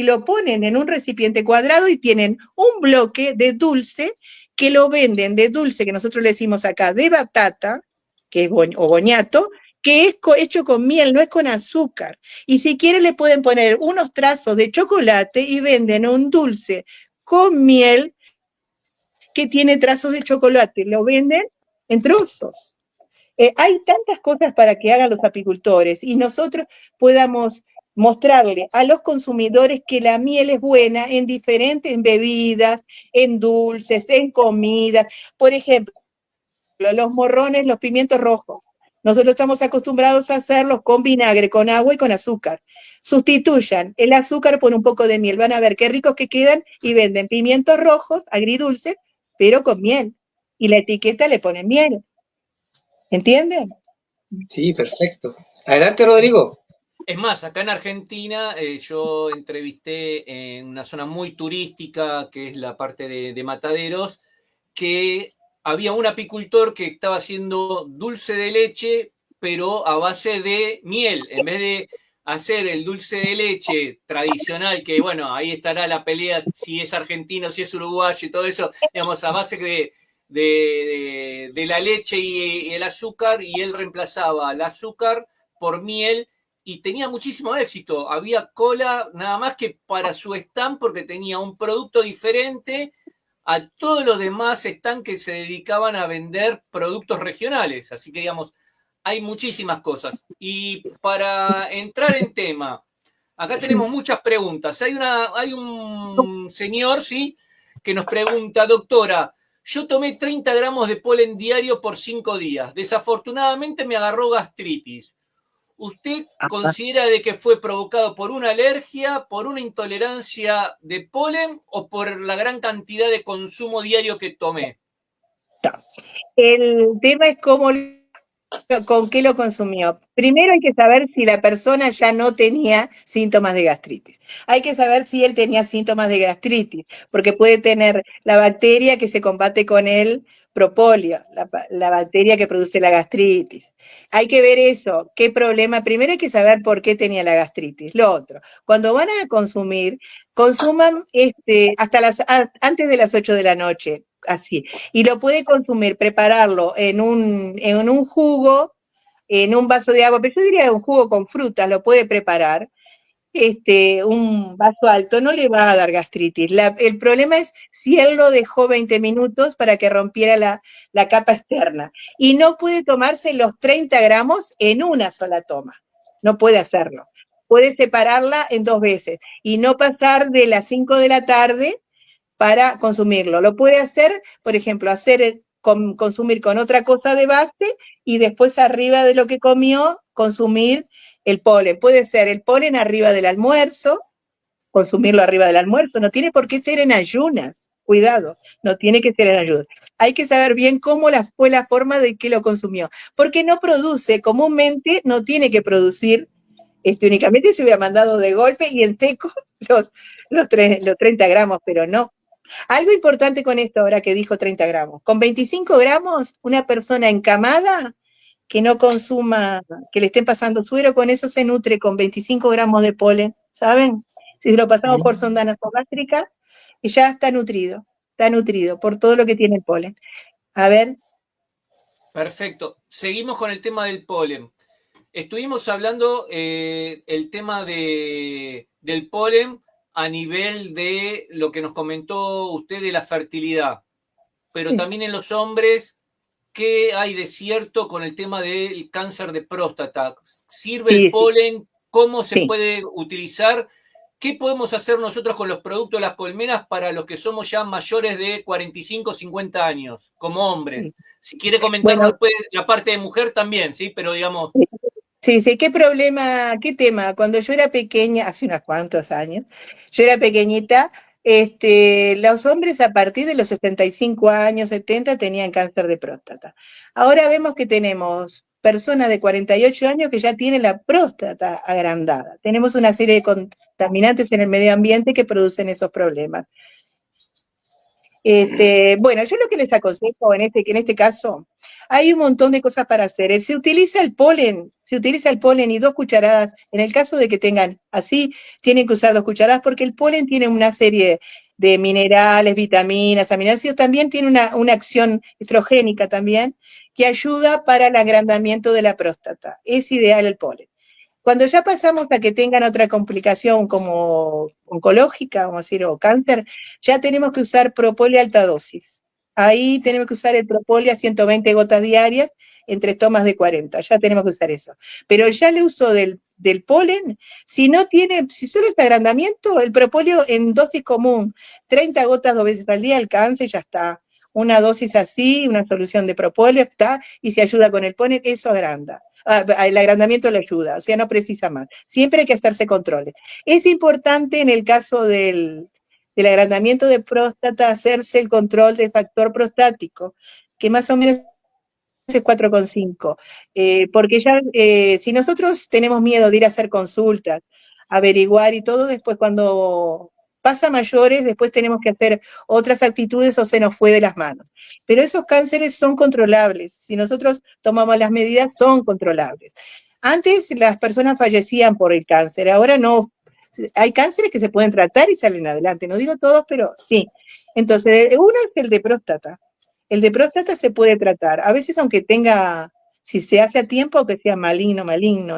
lo ponen en un recipiente cuadrado y tienen un bloque de dulce que lo venden de dulce, que nosotros le decimos acá, de batata, que es o boñato, que es hecho con miel, no es con azúcar. Y si quieren le pueden poner unos trazos de chocolate y venden un dulce con miel que tiene trazos de chocolate, lo venden en trozos. Hay tantas cosas para que hagan los apicultores y nosotros podamos mostrarle a los consumidores que la miel es buena en diferentes bebidas, en dulces, en comidas. Por ejemplo, los morrones, los pimientos rojos. Nosotros estamos acostumbrados a hacerlos con vinagre, con agua y con azúcar. Sustituyan el azúcar por un poco de miel. Van a ver qué ricos que quedan y venden pimientos rojos, agridulces, pero con miel. Y la etiqueta le pone miel. ¿Entienden? Sí, perfecto. Adelante, Rodrigo. Es más, acá en Argentina yo entrevisté en una zona muy turística, que es la parte de Mataderos, que había un apicultor que estaba haciendo dulce de leche, pero a base de miel. En vez de hacer el dulce de leche tradicional, que bueno, ahí estará la pelea si es argentino, si es uruguayo y todo eso, digamos, a base de la leche y el azúcar, y él reemplazaba el azúcar por miel y tenía muchísimo éxito. Había cola nada más que para su stand porque tenía un producto diferente a todos los demás stands que se dedicaban a vender productos regionales. Así que, digamos, hay muchísimas cosas. Y para entrar en tema, acá tenemos muchas preguntas. Hay un señor, ¿sí?, que nos pregunta, doctora, yo tomé 30 gramos de polen diario por 5 días. Desafortunadamente me agarró gastritis. ¿Usted considera de que fue provocado por una alergia, por una intolerancia de polen o por la gran cantidad de consumo diario que tomé? El tema es con qué lo consumió. Primero hay que saber si la persona ya no tenía síntomas de gastritis. Hay que saber si él tenía síntomas de gastritis, porque puede tener la bacteria que se combate con el propóleo, la bacteria que produce la gastritis. Hay que ver eso, qué problema. Primero hay que saber por qué tenía la gastritis. Lo otro, cuando van a consumir, consuman antes de las 8 de la noche, así. Y lo puede consumir, prepararlo en un jugo, en un vaso de agua, pero yo diría un jugo con frutas, lo puede preparar. Un vaso alto no le va a dar gastritis. El problema es si él lo dejó 20 minutos para que rompiera la capa externa. Y no puede tomarse los 30 gramos en una sola toma. No puede hacerlo. Puede separarla en 2 veces y no pasar de las 5 de la tarde para consumirlo. Lo puede hacer, por ejemplo, consumir con otra cosa de base y después arriba de lo que comió, consumir el polen. Puede ser el polen arriba del almuerzo, consumirlo arriba del almuerzo. No tiene por qué ser en ayunas. Cuidado, no tiene que ser en ayunas. Hay que saber bien cómo fue la forma de que lo consumió. Porque no produce, comúnmente no tiene que producir, únicamente se hubiera mandado de golpe y en seco los 30 gramos, pero no. Algo importante con esto ahora que dijo 30 gramos. Con 25 gramos, una persona encamada que no consuma, que le estén pasando suero, con eso se nutre con 25 gramos de polen, ¿saben? Si lo pasamos por sonda nasogástrica, ya está nutrido por todo lo que tiene el polen. A ver. Perfecto. Seguimos con el tema del polen. Estuvimos hablando el tema del polen a nivel de lo que nos comentó usted de la fertilidad, pero también en los hombres, ¿qué hay de cierto con el tema del cáncer de próstata? ¿Sirve el polen? ¿Cómo se puede utilizar? ¿qué podemos hacer nosotros con los productos de las colmenas para los que somos ya mayores de 45, 50 años, como hombres? Si quiere comentarnos Bueno, después la parte de mujer también, ¿sí? Pero digamos... sí, sí, qué problema, qué tema. Cuando yo era pequeña, hace unos cuantos años, yo era pequeñita, los hombres a partir de los 65 años, 70, tenían cáncer de próstata. Ahora vemos que tenemos personas de 48 años que ya tienen la próstata agrandada. Tenemos una serie de contaminantes en el medio ambiente que producen esos problemas. Bueno, yo lo que les aconsejo en este caso, hay un montón de cosas para hacer. Se utiliza el polen y 2 cucharadas. En el caso de que tengan así, tienen que usar 2 cucharadas porque el polen tiene una serie de minerales, vitaminas, aminoácidos, también tiene una acción estrogénica también, que ayuda para el agrandamiento de la próstata. Es ideal el polen. Cuando ya pasamos a que tengan otra complicación como oncológica, vamos a decir, o cáncer, ya tenemos que usar propóleo a alta dosis. Ahí tenemos que usar el propóleo a 120 gotas diarias entre tomas de 40, ya tenemos que usar eso. Pero ya el uso del polen, si solo es agrandamiento, el propóleo en dosis común, 30 gotas 2 veces al día, alcanza y ya está. Una dosis así, una solución de propóleo está, y si ayuda con el polen, eso agranda. El agrandamiento le ayuda, o sea, no precisa más. Siempre hay que hacerse controles. Es importante en el caso del agrandamiento de próstata hacerse el control del factor prostático, que más o menos es 4,5, porque ya si nosotros tenemos miedo de ir a hacer consultas, averiguar y todo, después cuando pasa a mayores, después tenemos que hacer otras actitudes o se nos fue de las manos. Pero esos cánceres son controlables, si nosotros tomamos las medidas, son controlables. Antes las personas fallecían por el cáncer, ahora no. Hay cánceres que se pueden tratar y salen adelante, no digo todos, pero sí. Entonces, uno es el de próstata. El de próstata se puede tratar. A veces, aunque tenga, si se hace a tiempo, que sea maligno,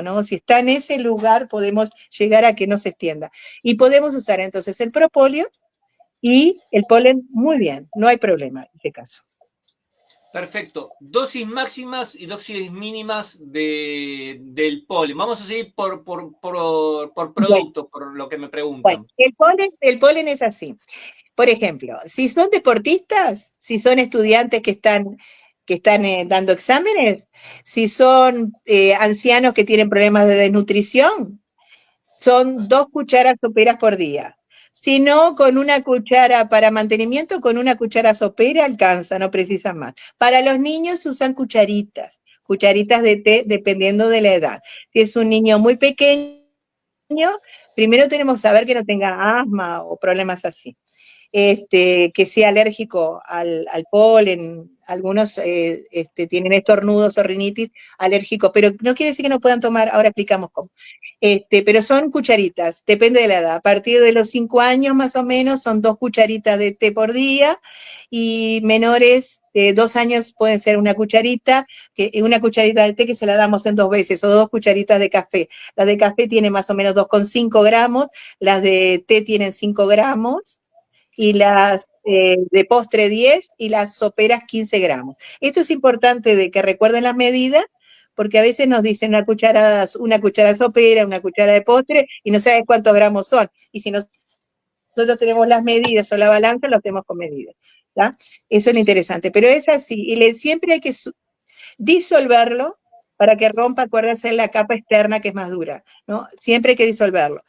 ¿no? Si está en ese lugar, podemos llegar a que no se extienda. Y podemos usar entonces el propóleo y el polen muy bien. No hay problema en este caso. Perfecto. Dosis máximas y dosis mínimas del polen. Vamos a seguir por producto, por lo que me preguntan. Bueno, el polen es así. Por ejemplo, si son deportistas, si son estudiantes que están dando exámenes, si son ancianos que tienen problemas de desnutrición, son 2 cucharas soperas por día. Si no, con una cuchara para mantenimiento, con una cuchara sopera alcanza, no precisan más. Para los niños usan cucharitas de té, dependiendo de la edad. Si es un niño muy pequeño, primero tenemos que saber que no tenga asma o problemas así. Que sea alérgico al polen, algunos tienen estornudos o rinitis alérgicos, pero no quiere decir que no puedan tomar, ahora explicamos cómo. Pero son cucharitas, depende de la edad. A partir de los 5 años más o menos son 2 cucharitas de té por día, y menores de 2 años pueden ser una cucharita de té que se la damos en 2 veces, o 2 cucharitas de café. La de café tiene más o menos 2,5 gramos, las de té tienen 5 gramos, y las de postre 10 y las soperas 15 gramos. Esto es importante de que recuerden las medidas, porque a veces nos dicen una cuchara sopera, una cuchara de postre, y no sabes cuántos gramos son. Y si nosotros tenemos las medidas o la balanza, lo hacemos con medidas. ¿tá? Eso es lo interesante. Pero es así, y siempre hay que disolverlo para que rompa, acuérdense, la capa externa que es más dura, ¿no? Siempre hay que disolverlo.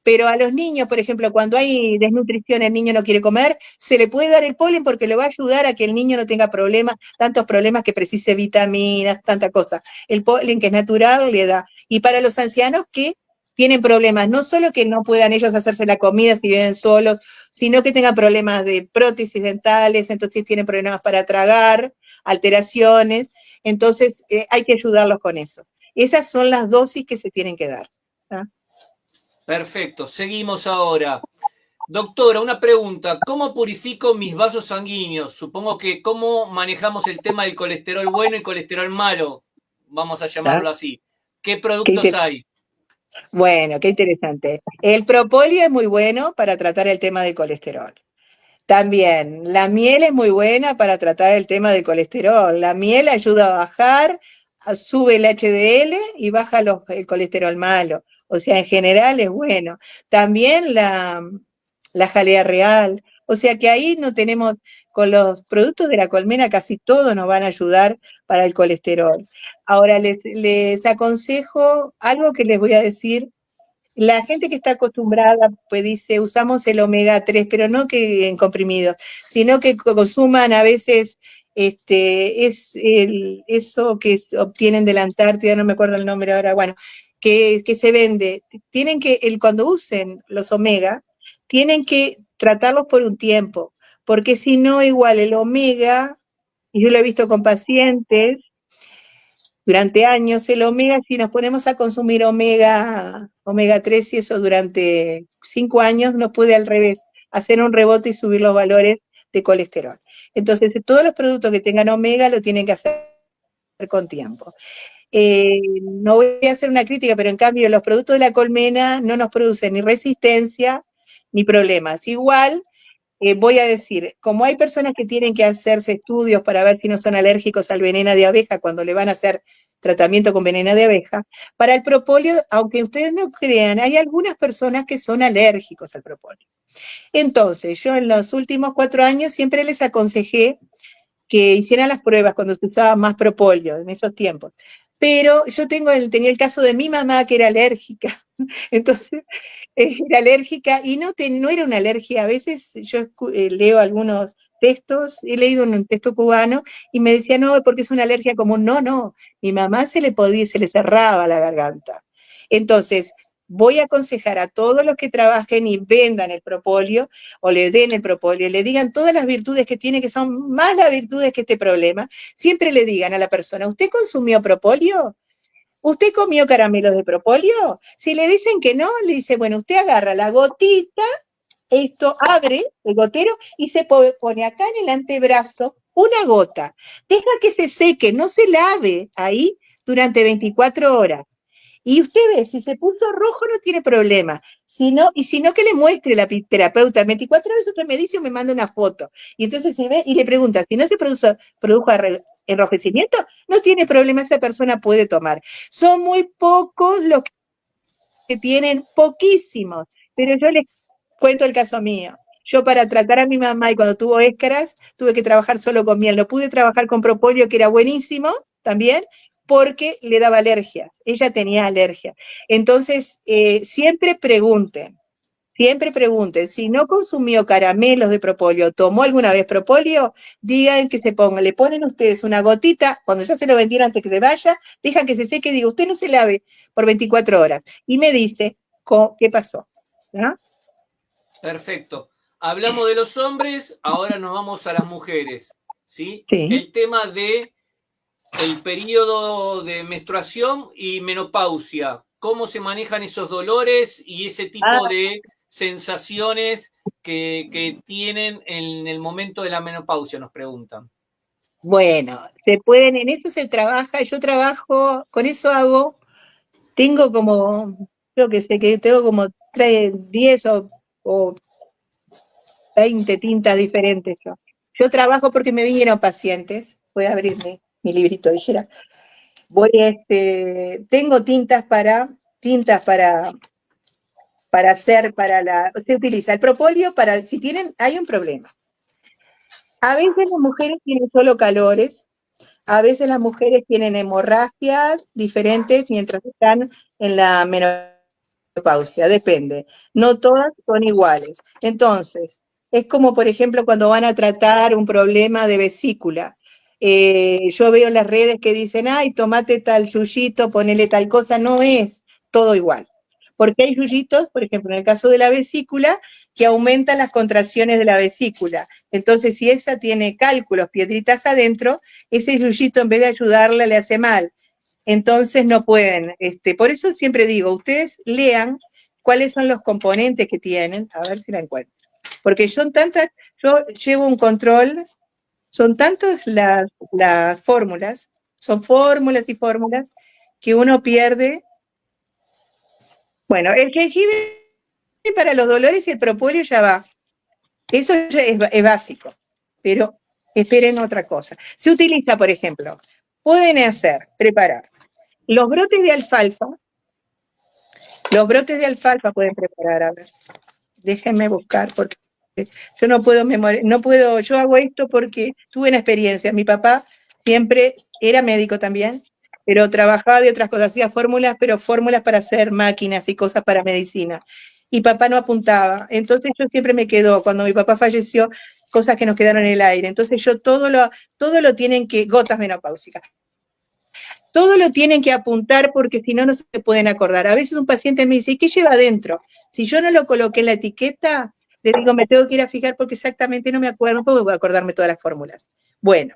Pero a los niños, por ejemplo, cuando hay desnutrición, el niño no quiere comer, se le puede dar el polen porque le va a ayudar a que el niño no tenga problemas, tantos problemas que precise vitaminas, tanta cosa. El polen, que es natural, le da. Y para los ancianos que tienen problemas, no solo que no puedan ellos hacerse la comida si viven solos, sino que tengan problemas de prótesis dentales, entonces tienen problemas para tragar, alteraciones, entonces hay que ayudarlos con eso. Esas son las dosis que se tienen que dar. ¿tá? Perfecto, seguimos ahora. Doctora, una pregunta. ¿Cómo purifico mis vasos sanguíneos? Supongo que cómo manejamos el tema del colesterol bueno y colesterol malo, vamos a llamarlo así. ¿Qué productos hay? Bueno, qué interesante. El propóleo es muy bueno para tratar el tema del colesterol. También, la miel es muy buena para tratar el tema del colesterol. La miel ayuda a bajar, sube el HDL y baja el colesterol malo. O sea, en general es bueno. También la jalea real. O sea que ahí no tenemos, con los productos de la colmena casi todos nos van a ayudar para el colesterol. Ahora les aconsejo algo que les voy a decir. La gente que está acostumbrada, pues dice, usamos el omega 3, pero no que en comprimidos, sino que consuman a veces eso que obtienen de la Antártida, no me acuerdo el nombre ahora, bueno, que se vende. Tienen que, cuando usen los omega, tienen que tratarlos por un tiempo, porque si no, igual el omega, y yo lo he visto con pacientes, durante años el omega, si nos ponemos a consumir omega 3 y eso durante 5 años, nos puede al revés hacer un rebote y subir los valores de colesterol. Entonces, todos los productos que tengan omega lo tienen que hacer con tiempo. No voy a hacer una crítica, pero en cambio los productos de la colmena no nos producen ni resistencia ni problemas. Igual, voy a decir, como hay personas que tienen que hacerse estudios para ver si no son alérgicos al veneno de abeja cuando le van a hacer tratamiento con veneno de abeja, para el propóleo, aunque ustedes no crean, hay algunas personas que son alérgicos al propóleo. Entonces, yo en los últimos 4 años siempre les aconsejé que hicieran las pruebas cuando se usaba más propóleo en esos tiempos. Pero yo tenía el caso de mi mamá que era alérgica. Entonces, era alérgica y no era una alergia. A veces yo leo algunos textos, he leído un texto cubano y me decía, no, porque es una alergia común. No, no, mi mamá se le cerraba la garganta. Entonces, voy a aconsejar a todos los que trabajen y vendan el propóleo o le den el propóleo, le digan todas las virtudes que tiene, que son más las virtudes que este problema. Siempre le digan a la persona, ¿usted consumió propóleo? ¿Usted comió caramelos de propóleo? Si le dicen que no, le dice, bueno, usted agarra la gotita, esto abre el gotero y se pone acá en el antebrazo una gota. Deja que se seque, no se lave ahí durante 24 horas. Y usted ve, si se puso rojo no tiene problema. Y si no, que le muestre la terapeuta. 24 horas usted me dice o me manda una foto. Y entonces se ve y le pregunta, si no se produjo enrojecimiento, no tiene problema, esa persona puede tomar. Son muy pocos los que tienen, poquísimos, pero yo les cuento el caso mío. Yo para tratar a mi mamá y cuando tuvo escaras, tuve que trabajar solo con miel. No pude trabajar con propóleo, que era buenísimo también, porque le daba alergias. Ella tenía alergia. Entonces, siempre pregunten. Siempre pregunten, si no consumió caramelos de propóleo, tomó alguna vez propóleo, digan que se pongan, le ponen ustedes una gotita, cuando ya se lo vendieron antes que se vaya, dejan que se seque y diga, usted no se lave por 24 horas. Y me dice, ¿qué pasó? ¿No? Perfecto. Hablamos de los hombres, ahora nos vamos a las mujeres, ¿sí? Sí. El tema de el periodo de menstruación y menopausia, cómo se manejan esos dolores y ese tipo de sensaciones que tienen en el momento de la menopausia, nos preguntan. Bueno, en eso se trabaja, yo trabajo, con eso tengo como, creo que sé que tengo como 10 o 20 tintas diferentes yo. Yo trabajo porque me vinieron pacientes, voy a abrir mi librito, dijera. Tengo tintas para se utiliza el propóleo si hay un problema. A veces las mujeres tienen solo calores, a veces las mujeres tienen hemorragias diferentes mientras están en la menopausia, depende. No todas son iguales. Entonces, es como, por ejemplo, cuando van a tratar un problema de vesícula. Yo veo en las redes que dicen, ay, tomate tal yuyito, ponele tal cosa, no es todo igual. Porque hay yuyitos, por ejemplo, en el caso de la vesícula, que aumentan las contracciones de la vesícula. Entonces, si esa tiene cálculos, piedritas adentro, ese yuyito en vez de ayudarla le hace mal. Entonces no pueden. Por eso siempre digo, ustedes lean cuáles son los componentes que tienen, a ver si la encuentro. Porque son tantas, yo llevo un control, son tantas las fórmulas, son fórmulas y fórmulas, que uno pierde. Bueno, el jengibre para los dolores y el propóleo ya va. Eso ya es básico, pero esperen otra cosa. Se utiliza, por ejemplo, pueden preparar los brotes de alfalfa, Los brotes de alfalfa pueden preparar, a ver. Déjenme buscar, porque yo no puedo yo hago esto porque tuve una experiencia. Mi papá siempre era médico también, pero trabajaba de otras cosas, hacía fórmulas, pero fórmulas para hacer máquinas y cosas para medicina. Y papá no apuntaba. Entonces yo siempre me quedó, cuando mi papá falleció, cosas que nos quedaron en el aire. Entonces yo todo lo tienen que, gotas menopáusicas. Todo lo tienen que apuntar porque si no, no se pueden acordar. A veces un paciente me dice, ¿y qué lleva adentro? Si yo no lo coloqué en la etiqueta, le digo, me tengo que ir a fijar porque exactamente no me acuerdo, no puedo acordarme todas las fórmulas. Bueno,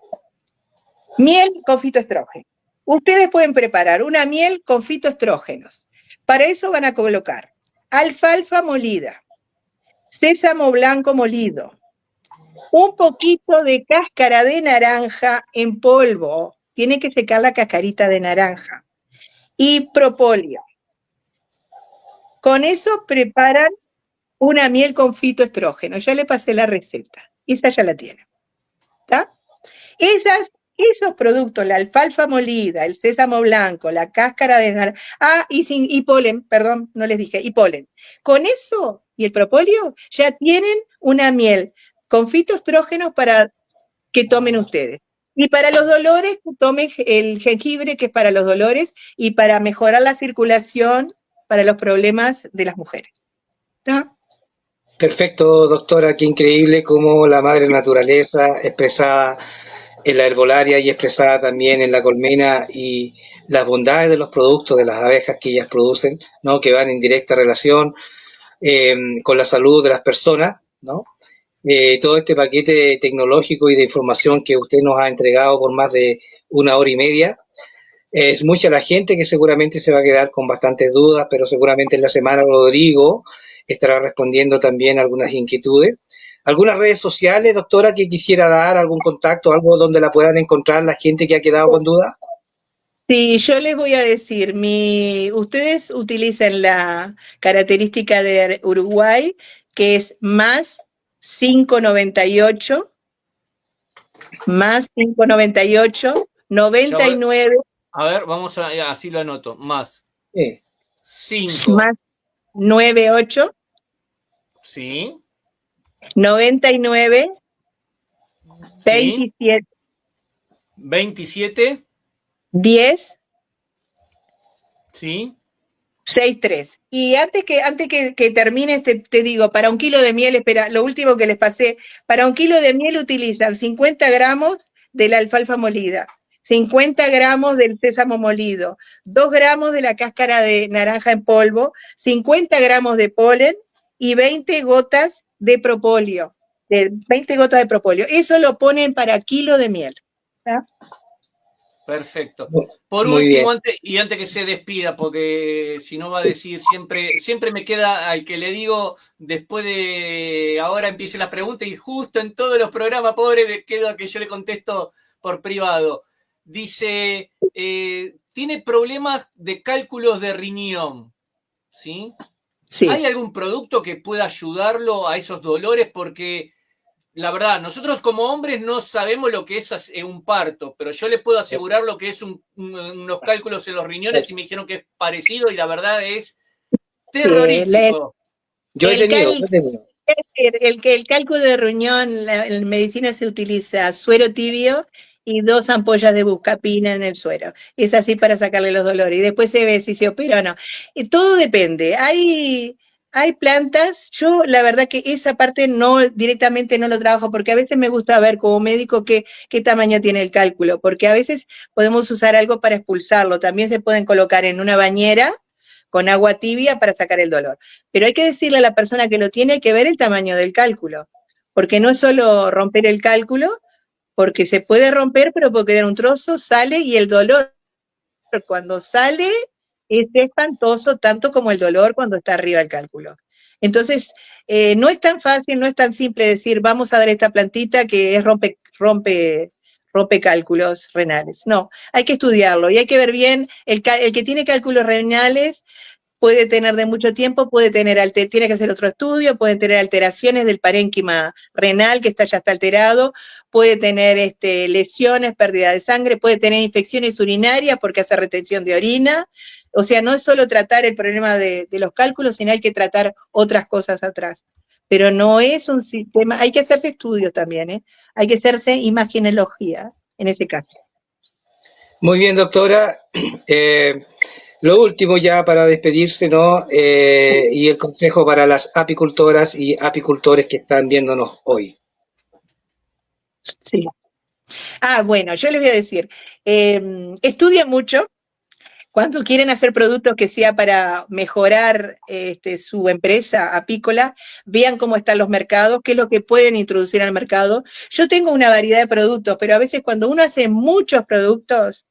miel con fitoestrógeno. Ustedes pueden preparar una miel con fitoestrógenos. Para eso van a colocar alfalfa molida, sésamo blanco molido, un poquito de cáscara de naranja en polvo. Tiene que secar la cascarita de naranja. Y propóleo. Con eso preparan una miel con fitoestrógeno. Ya le pasé la receta. Esa ya la tienen. ¿Está? Esos productos, la alfalfa molida, el sésamo blanco, la cáscara de naranja, y polen, perdón, no les dije, y polen. Con eso y el propóleo ya tienen una miel con fitoestrógenos para que tomen ustedes. Y para los dolores, tomen el jengibre, que es para los dolores, y para mejorar la circulación para los problemas de las mujeres. ¿Está? Perfecto, doctora, qué increíble cómo la madre naturaleza expresada en la herbolaria y expresada también en la colmena y las bondades de los productos de las abejas que ellas producen, ¿no? Que van en directa relación con la salud de las personas, ¿no? Todo este paquete tecnológico y de información que usted nos ha entregado por más de 1 hora y media. Es mucha la gente que seguramente se va a quedar con bastantes dudas, pero seguramente en la semana Rodrigo estará respondiendo también algunas inquietudes. ¿Algunas redes sociales, doctora, que quisiera dar, algún contacto, algo donde la puedan encontrar la gente que ha quedado con dudas? Sí, yo les voy a decir, ustedes utilizan la característica de Uruguay, que es más 598, más 598, 99, A ver, vamos a, así lo anoto, más Sí. 5, más 98, sí, 99, sí, 27, 27, 10, sí, 63. Y antes que termine, te digo, para 1 kilo de miel, espera, lo último que les pasé, para 1 kilo de miel utilizan 50 gramos de la alfalfa molida, 50 gramos del sésamo molido, 2 gramos de la cáscara de naranja en polvo, 50 gramos de polen y 20 gotas de propóleo. 20 gotas de propóleo. Eso lo ponen para kilo de miel. ¿Está? Perfecto. Por Muy último, bien. antes que se despida, porque si no va a decir siempre me queda al que le digo, después de ahora empiece la pregunta y justo en todos los programas, pobre, le quedo a que yo le contesto por privado. Dice, tiene problemas de cálculos de riñón, ¿sí? Sí. ¿Hay algún producto que pueda ayudarlo a esos dolores? Porque la verdad, nosotros como hombres no sabemos lo que es un parto, pero yo les puedo asegurar lo que es unos cálculos en los riñones y me dijeron que es parecido y la verdad es terrorífico. Yo he tenido. El cálculo de riñón, en medicina se utiliza suero tibio y 2 ampollas de buscapina en el suero. Es así para sacarle los dolores. Y después se ve si se opera o no. Y todo depende. Hay plantas, yo la verdad que esa parte directamente no lo trabajo, porque a veces me gusta ver como médico qué tamaño tiene el cálculo, porque a veces podemos usar algo para expulsarlo. También se pueden colocar en una bañera con agua tibia para sacar el dolor. Pero hay que decirle a la persona que lo tiene que ver el tamaño del cálculo, porque no es solo romper el cálculo, porque se puede romper, pero puede quedar un trozo, sale y el dolor cuando sale es espantoso, tanto como el dolor cuando está arriba el cálculo. Entonces, no es tan fácil, no es tan simple decir, vamos a dar esta plantita que es rompe cálculos renales. No, hay que estudiarlo y hay que ver bien, el que tiene cálculos renales puede tener de mucho tiempo, tiene que hacer otro estudio, puede tener alteraciones del parénquima renal que ya está alterado, puede tener lesiones, pérdida de sangre, puede tener infecciones urinarias porque hace retención de orina. O sea, no es solo tratar el problema de los cálculos, sino hay que tratar otras cosas atrás. Pero no es un sistema, hay que hacerse estudios también, ¿eh? Hay que hacerse imagenología en ese caso. Muy bien, doctora. Lo último ya para despedirse, ¿no? Y el consejo para las apicultoras y apicultores que están viéndonos hoy. Sí. Bueno, yo les voy a decir, estudien mucho. Cuando quieren hacer productos que sea para mejorar su empresa apícola, vean cómo están los mercados, qué es lo que pueden introducir al mercado. Yo tengo una variedad de productos, pero a veces cuando uno hace muchos productos,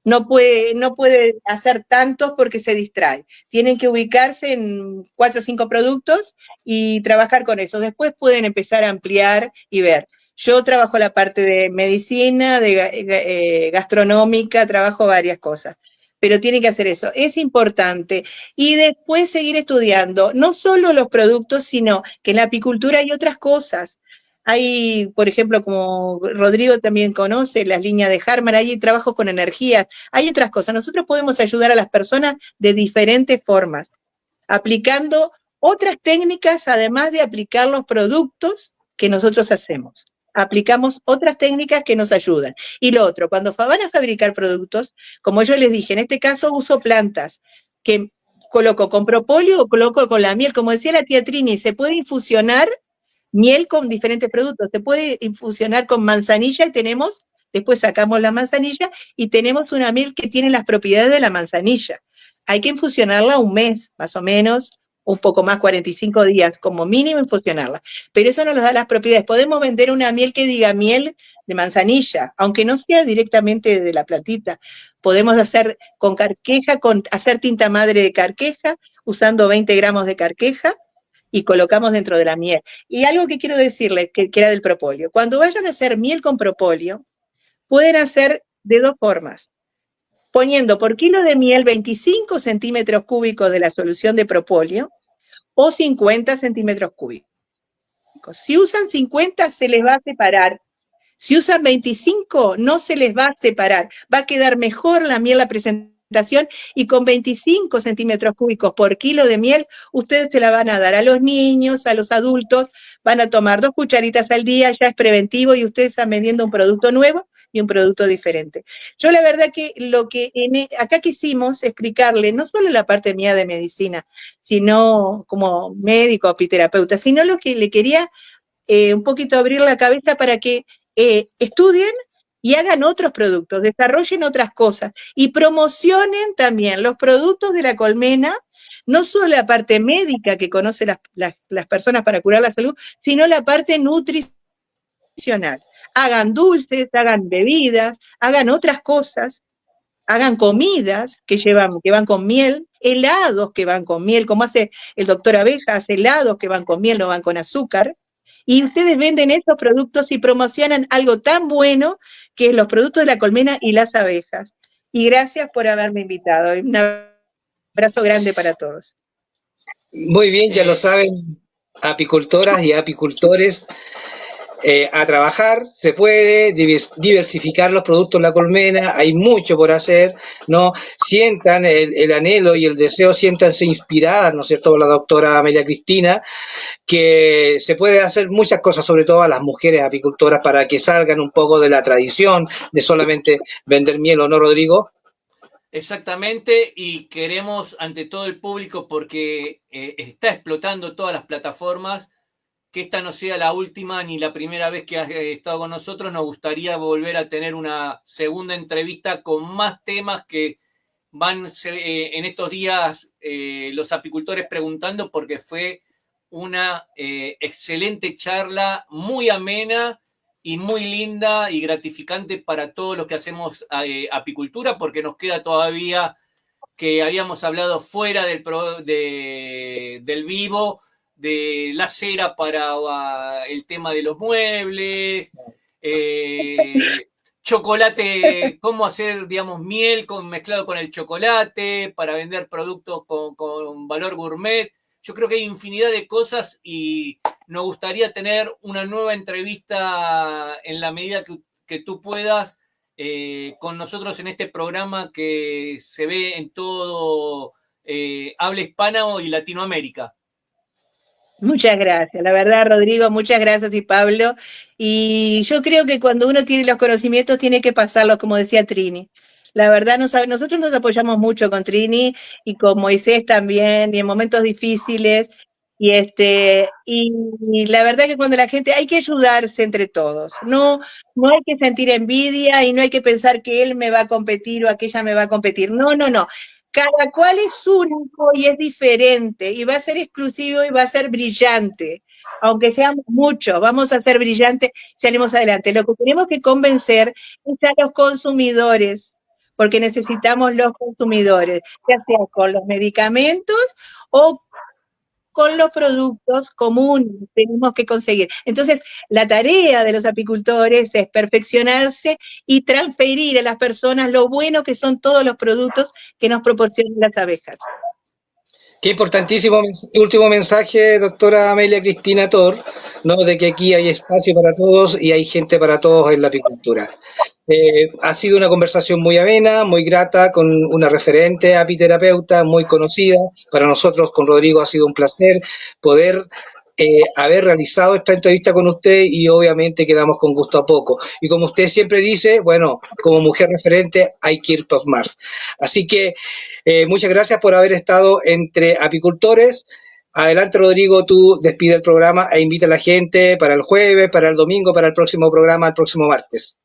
no puede hacer tantos porque se distrae. Tienen que ubicarse en 4 o 5 productos y trabajar con eso. Después pueden empezar a ampliar y ver. Yo trabajo la parte de medicina, de gastronómica, trabajo varias cosas. Pero tienen que hacer eso, es importante. Y después seguir estudiando, no solo los productos, sino que en la apicultura hay otras cosas. Hay, por ejemplo, como Rodrigo también conoce, las líneas de Harman, hay trabajos con energías, hay otras cosas. Nosotros podemos ayudar a las personas de diferentes formas, aplicando otras técnicas, además de aplicar los productos que nosotros hacemos. Aplicamos otras técnicas que nos ayudan. Y lo otro, cuando van a fabricar productos, como yo les dije, en este caso uso plantas que coloco con propóleo o coloco con la miel. Como decía la tía Trini, se puede infusionar miel con diferentes productos. Se puede infusionar con manzanilla y después sacamos la manzanilla y tenemos una miel que tiene las propiedades de la manzanilla. Hay que infusionarla un mes, más o menos, un poco más, 45 días, como mínimo infusionarla. Pero eso no nos da las propiedades. Podemos vender una miel que diga miel de manzanilla, aunque no sea directamente de la plantita. Podemos hacer con carqueja, hacer tinta madre de carqueja, usando 20 gramos de carqueja, y colocamos dentro de la miel. Y algo que quiero decirles, que era del propóleo. Cuando vayan a hacer miel con propóleo, pueden hacer de 2 formas. Poniendo por kilo de miel 25 centímetros cúbicos de la solución de propóleo o 50 centímetros cúbicos. Si usan 50, se les va a separar. Si usan 25, no se les va a separar. Va a quedar mejor la miel, la presentación, y con 25 centímetros cúbicos por kilo de miel, ustedes se la van a dar a los niños, a los adultos, van a tomar 2 cucharitas al día, ya es preventivo y ustedes están vendiendo un producto nuevo y un producto diferente. Yo la verdad que lo que acá quisimos explicarle, no solo la parte mía de medicina, sino como médico, apiterapeuta, sino lo que le quería un poquito abrir la cabeza para que estudien y hagan otros productos, desarrollen otras cosas y promocionen también los productos de la colmena, no solo la parte médica que conocen las personas para curar la salud, sino la parte nutricional. Hagan dulces, hagan bebidas, hagan otras cosas, hagan comidas que van con miel, helados que van con miel, como hace el doctor Abeja, hace helados que van con miel, no van con azúcar. Y ustedes venden esos productos y promocionan algo tan bueno que es los productos de la colmena y las abejas. Y gracias por haberme invitado. Un abrazo grande para todos. Muy bien, ya lo saben, apicultoras y apicultores. A trabajar, se puede diversificar los productos de la colmena, hay mucho por hacer, ¿no? Sientan el anhelo y el deseo, siéntanse inspiradas, ¿no es cierto?, por la doctora Amelia Cristina, que se puede hacer muchas cosas, sobre todo a las mujeres apicultoras, para que salgan un poco de la tradición de solamente vender miel, ¿o no, Rodrigo? Exactamente, y queremos ante todo el público, porque está explotando todas las plataformas, que esta no sea la última ni la primera vez que has estado con nosotros. Nos gustaría volver a tener una segunda entrevista con más temas que van en estos días los apicultores preguntando, porque fue una excelente charla, muy amena y muy linda y gratificante para todos los que hacemos apicultura, porque nos queda todavía, que habíamos hablado fuera del vivo, de la cera para el tema de los muebles, chocolate, cómo hacer, digamos, miel mezclado con el chocolate para vender productos con valor gourmet. Yo creo que hay infinidad de cosas y nos gustaría tener una nueva entrevista en la medida que tú puedas con nosotros en este programa que se ve en todo habla hispana y Latinoamérica. Muchas gracias, la verdad, Rodrigo, muchas gracias y Pablo. Y yo creo que cuando uno tiene los conocimientos tiene que pasarlos, como decía Trini. La verdad, nosotros nos apoyamos mucho con Trini y con Moisés también, y en momentos difíciles. Y la verdad que cuando la gente, hay que ayudarse entre todos. No, no hay que sentir envidia y no hay que pensar que él me va a competir o aquella me va a competir. No, no, no. Cada cual es único y es diferente, y va a ser exclusivo y va a ser brillante. Aunque seamos muchos, vamos a ser brillantes, salimos adelante. Lo que tenemos que convencer es a los consumidores, porque necesitamos los consumidores, ya sea con los medicamentos o con los productos comunes tenemos que conseguir. Entonces, la tarea de los apicultores es perfeccionarse y transferir a las personas lo bueno que son todos los productos que nos proporcionan las abejas. Qué importantísimo último mensaje, doctora Amelia Cristina Tor, ¿no? De que aquí hay espacio para todos y hay gente para todos en la apicultura. Ha sido una conversación muy amena, muy grata, con una referente apiterapeuta muy conocida. Para nosotros, con Rodrigo, ha sido un placer poder haber realizado esta entrevista con usted y obviamente quedamos con gusto a poco. Y como usted siempre dice, bueno, como mujer referente hay que ir por más. Así que muchas gracias por haber estado entre apicultores. Adelante, Rodrigo, tú despide el programa e invita a la gente para el jueves, para el domingo, para el próximo programa, el próximo martes.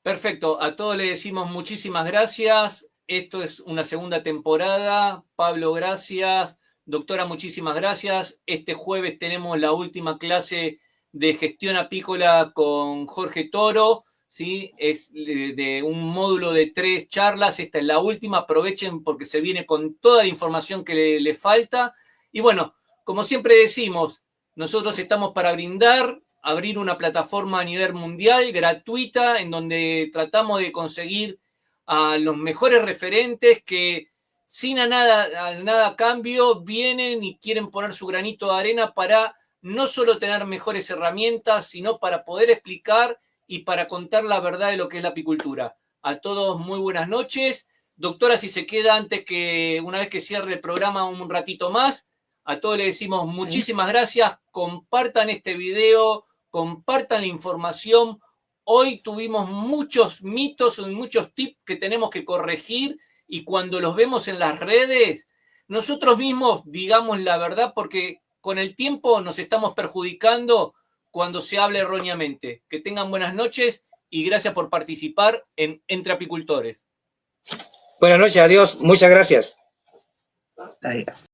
Perfecto, a todos les decimos muchísimas gracias. Esto es una segunda temporada. Pablo, gracias. Doctora, muchísimas gracias. Este jueves tenemos la última clase de gestión apícola con Jorge Toro, ¿sí? Es de un módulo de 3 charlas. Esta es la última. Aprovechen porque se viene con toda la información que le falta. Y bueno, como siempre decimos, nosotros estamos para brindar, abrir una plataforma a nivel mundial gratuita en donde tratamos de conseguir a los mejores referentes que sin a nada a cambio vienen y quieren poner su granito de arena para no solo tener mejores herramientas, sino para poder explicar y para contar la verdad de lo que es la apicultura. A todos muy buenas noches. Doctora, si se queda antes que una vez que cierre el programa un ratito más, a todos les decimos muchísimas gracias. Compartan este video, compartan la información. Hoy tuvimos muchos mitos y muchos tips que tenemos que corregir y cuando los vemos en las redes, nosotros mismos digamos la verdad porque con el tiempo nos estamos perjudicando cuando se habla erróneamente. Que tengan buenas noches y gracias por participar en Entre Apicultores. Buenas noches, adiós, muchas gracias. Adiós.